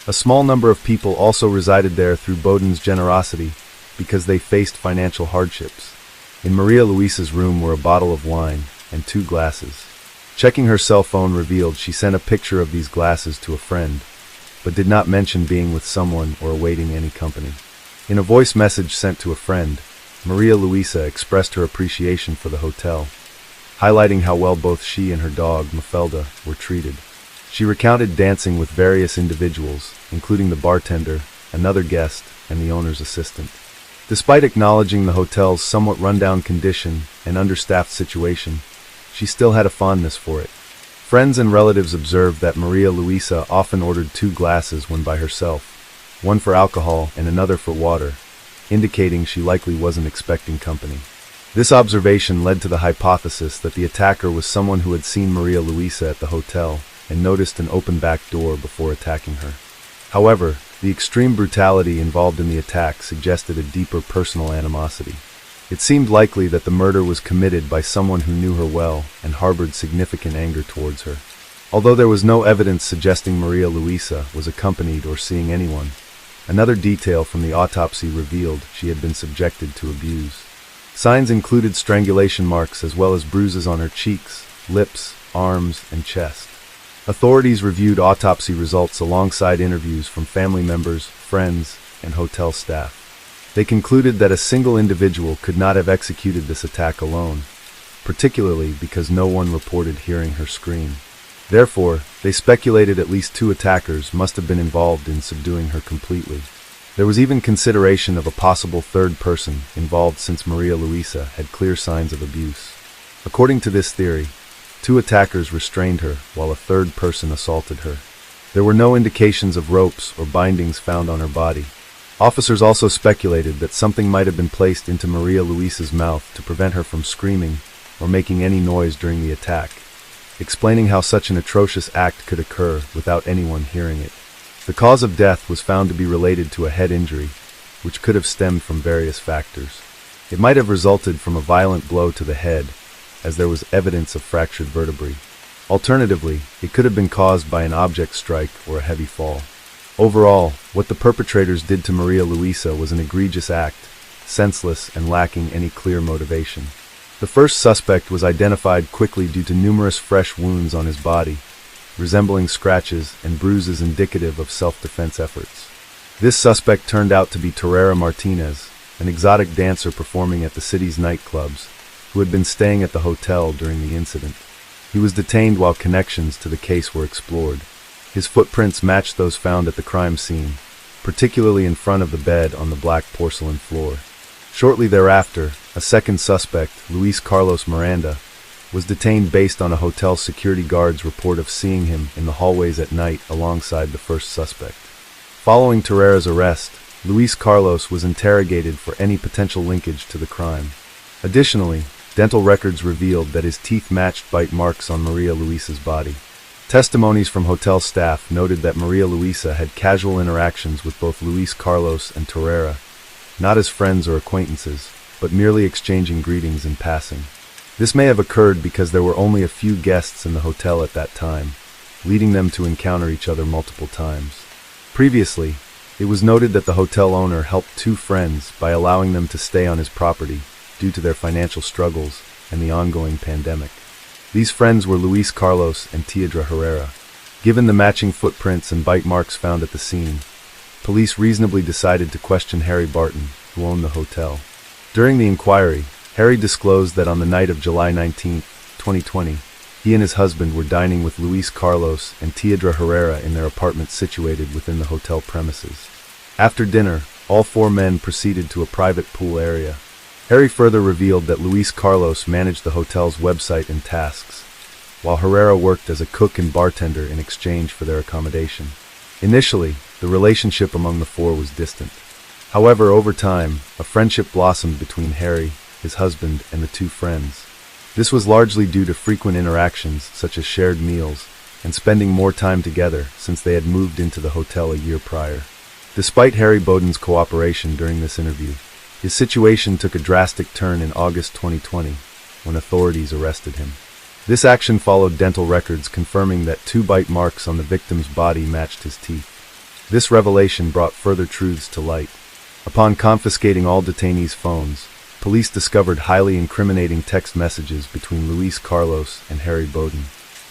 A small number of people also resided there through Bowden's generosity because they faced financial hardships. In Maria Luisa's room were a bottle of wine and 2 glasses. Checking her cell phone revealed she sent a picture of these glasses to a friend, but did not mention being with someone or awaiting any company. In a voice message sent to a friend, Maria Luisa expressed her appreciation for the hotel, highlighting how well both she and her dog, Mafelda, were treated. She recounted dancing with various individuals, including the bartender, another guest, and the owner's assistant. Despite acknowledging the hotel's somewhat rundown condition and understaffed situation, she still had a fondness for it. Friends and relatives observed that Maria Luisa often ordered 2 glasses when by herself, one for alcohol and another for water, indicating she likely wasn't expecting company. This observation led to the hypothesis that the attacker was someone who had seen Maria Luisa at the hotel and noticed an open back door before attacking her. However, the extreme brutality involved in the attack suggested a deeper personal animosity. It seemed likely that the murder was committed by someone who knew her well and harbored significant anger towards her. Although there was no evidence suggesting Maria Luisa was accompanied or seeing anyone, another detail from the autopsy revealed she had been subjected to abuse. Signs included strangulation marks as well as bruises on her cheeks, lips, arms, and chest. Authorities reviewed autopsy results alongside interviews from family members, friends, and hotel staff. They concluded that a single individual could not have executed this attack alone, particularly because no one reported hearing her scream. Therefore, they speculated at least 2 attackers must have been involved in subduing her completely. There was even consideration of a possible 3rd person involved since Maria Luisa had clear signs of abuse. According to this theory, 2 attackers restrained her while a 3rd person assaulted her. There were no indications of ropes or bindings found on her body. Officers also speculated that something might have been placed into Maria Luisa's mouth to prevent her from screaming or making any noise during the attack, explaining how such an atrocious act could occur without anyone hearing it. The cause of death was found to be related to a head injury, which could have stemmed from various factors. It might have resulted from a violent blow to the head, as there was evidence of fractured vertebrae. Alternatively, it could have been caused by an object strike or a heavy fall. Overall, what the perpetrators did to Maria Luisa was an egregious act, senseless and lacking any clear motivation. The first suspect was identified quickly due to numerous fresh wounds on his body, resembling scratches and bruises indicative of self-defense efforts. This suspect turned out to be Torreira Martinez, an exotic dancer performing at the city's nightclubs, who had been staying at the hotel during the incident. He was detained while connections to the case were explored. His footprints matched those found at the crime scene, particularly in front of the bed on the black porcelain floor. Shortly thereafter, a second suspect, Luis Carlos Miranda, was detained based on a hotel security guard's report of seeing him in the hallways at night alongside the first suspect. Following Torreira's arrest, Luis Carlos was interrogated for any potential linkage to the crime. Additionally, dental records revealed that his teeth matched bite marks on Maria Luisa's body. Testimonies from hotel staff noted that Maria Luisa had casual interactions with both Luis Carlos and Torreira, not as friends or acquaintances, but merely exchanging greetings in passing. This may have occurred because there were only a few guests in the hotel at that time, leading them to encounter each other multiple times. Previously, it was noted that the hotel owner helped 2 friends by allowing them to stay on his property due to their financial struggles and the ongoing pandemic. These friends were Luis Carlos and Teodra Herrera. Given the matching footprints and bite marks found at the scene, police reasonably decided to question Harry Barton, who owned the hotel. During the inquiry, Harry disclosed that on the night of July 19, 2020, he and his husband were dining with Luis Carlos and Teodra Herrera in their apartment situated within the hotel premises. After dinner, all 4 men proceeded to a private pool area. Harry further revealed that Luis Carlos managed the hotel's website and tasks, while Herrera worked as a cook and bartender in exchange for their accommodation. Initially, the relationship among the 4 was distant. However, over time, a friendship blossomed between Harry, his husband, and the 2 friends. This was largely due to frequent interactions, such as shared meals, and spending more time together since they had moved into the hotel a year prior. Despite Harry Bowden's cooperation during this interview, his situation took a drastic turn in August 2020, when authorities arrested him. This action followed dental records confirming that 2 bite marks on the victim's body matched his teeth. This revelation brought further truths to light. Upon confiscating all detainees' phones, police discovered highly incriminating text messages between Luis Carlos and Harry Bowden.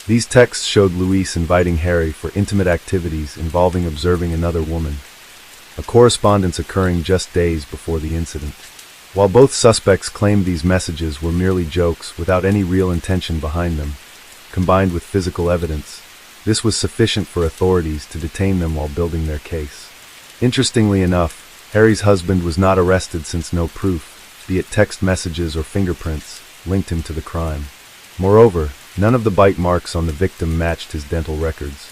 These texts showed Luis inviting Harry for intimate activities involving observing another woman, a correspondence occurring just days before the incident. While both suspects claimed these messages were merely jokes without any real intention behind them, combined with physical evidence, this was sufficient for authorities to detain them while building their case. Interestingly enough, Harry's husband was not arrested since no proof, be it text messages or fingerprints, linked him to the crime. Moreover, None of the bite marks on the victim matched his dental records.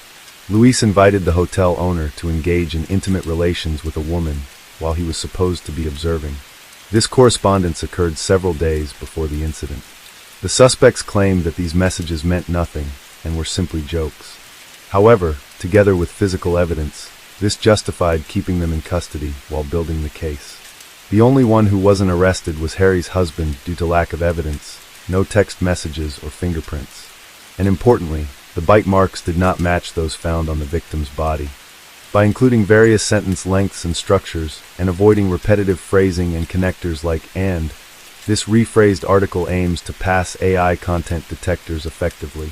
Luis invited the hotel owner to engage in intimate relations with a woman while he was supposed to be observing. This correspondence occurred several days before the incident. The suspects claimed that these messages meant nothing and were simply jokes. However, together with physical evidence, this justified keeping them in custody while building the case. The only one who wasn't arrested was Harry's husband due to lack of evidence, no text messages or fingerprints. And importantly, the bite marks did not match those found on the victim's body. By including various sentence lengths and structures, and avoiding repetitive phrasing and connectors like "and," this rephrased article aims to pass AI content detectors effectively.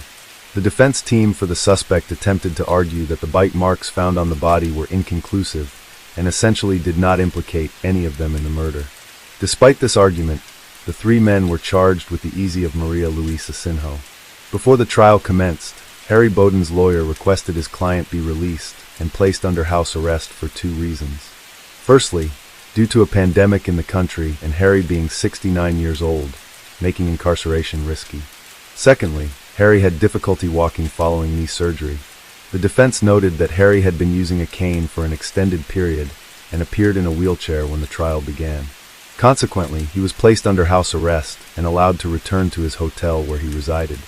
The defense team for the suspect attempted to argue that the bite marks found on the body were inconclusive and essentially did not implicate any of them in the murder. Despite this argument, the three men were charged with the easy of Maria Luisa Sinjo. Before the trial commenced, Harry Bowden's lawyer requested his client be released and placed under house arrest for two reasons. Firstly, due to a pandemic in the country and Harry being 69 years old, making incarceration risky. Secondly, Harry had difficulty walking following knee surgery. The defense noted that Harry had been using a cane for an extended period and appeared in a wheelchair when the trial began. Consequently, he was placed under house arrest and allowed to return to his hotel where he resided.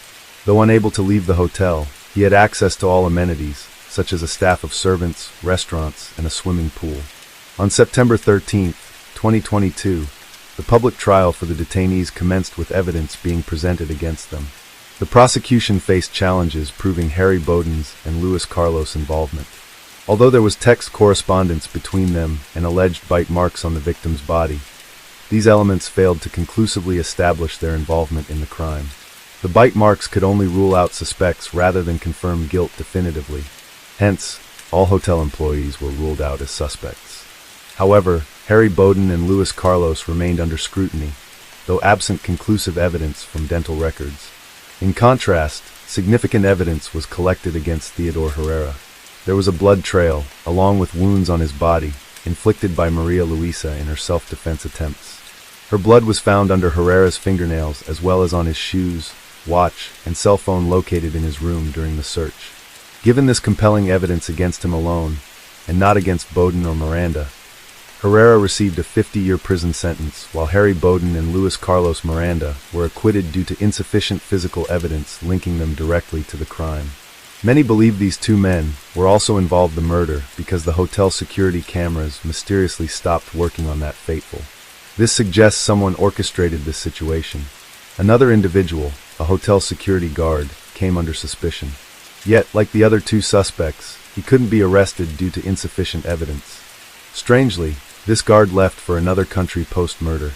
Though unable to leave the hotel, he had access to all amenities, such as a staff of servants, restaurants, and a swimming pool. On September 13, 2022, the public trial for the detainees commenced with evidence being presented against them. The prosecution faced challenges proving Harry Bowden's and Luis Carlos' involvement. Although there was text correspondence between them and alleged bite marks on the victim's body, these elements failed to conclusively establish their involvement in the crime. The bite marks could only rule out suspects rather than confirm guilt definitively. Hence, all hotel employees were ruled out as suspects. However, Harry Bowden and Luis Carlos remained under scrutiny, though absent conclusive evidence from dental records. In contrast, significant evidence was collected against Theodore Herrera. There was a blood trail, along with wounds on his body, inflicted by Maria Luisa in her self-defense attempts. Her blood was found under Herrera's fingernails as well as on his shoes, watch, and cell phone located in his room during the search. Given this compelling evidence against him alone, and not against Bowden or Miranda, Herrera received a 50-year prison sentence, while Harry Bowden and Luis Carlos Miranda were acquitted due to insufficient physical evidence linking them directly to the crime. Many believe these two men were also involved in the murder because the hotel security cameras mysteriously stopped working on that fateful. This suggests someone orchestrated this situation. Another individual, a hotel security guard, came under suspicion. Yet, like the other two suspects, he couldn't be arrested due to insufficient evidence. Strangely, this guard left for another country post-murder,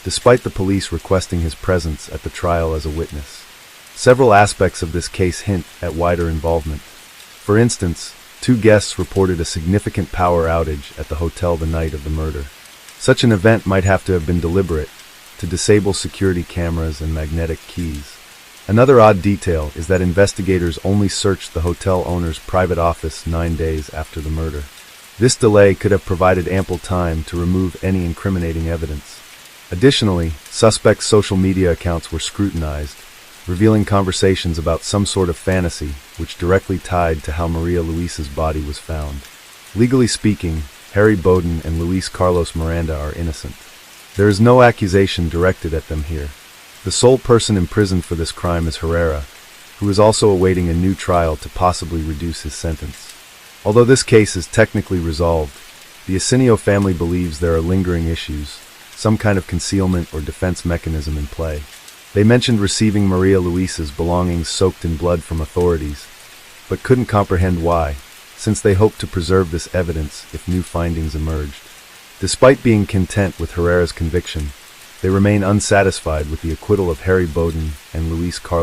despite the police requesting his presence at the trial as a witness. Several aspects of this case hint at wider involvement. For instance, two guests reported a significant power outage at the hotel the night of the murder. Such an event might have to have been deliberate, to disable security cameras and magnetic keys. Another odd detail is that investigators only searched the hotel owner's private office 9 days after the murder. This delay could have provided ample time to remove any incriminating evidence. Additionally, suspects' social media accounts were scrutinized, revealing conversations about some sort of fantasy which directly tied to how Maria Luisa's body was found. Legally speaking, Harry Bowden and Luis Carlos Miranda are innocent. There is no accusation directed at them here. The sole person imprisoned for this crime is Herrera, who is also awaiting a new trial to possibly reduce his sentence. Although this case is technically resolved, the Asinio family believes there are lingering issues, some kind of concealment or defense mechanism in play. They mentioned receiving Maria Luisa's belongings soaked in blood from authorities, but couldn't comprehend why, since they hoped to preserve this evidence if new findings emerged. Despite being content with Herrera's conviction, they remain unsatisfied with the acquittal of Harry Bowden and Luis Carlos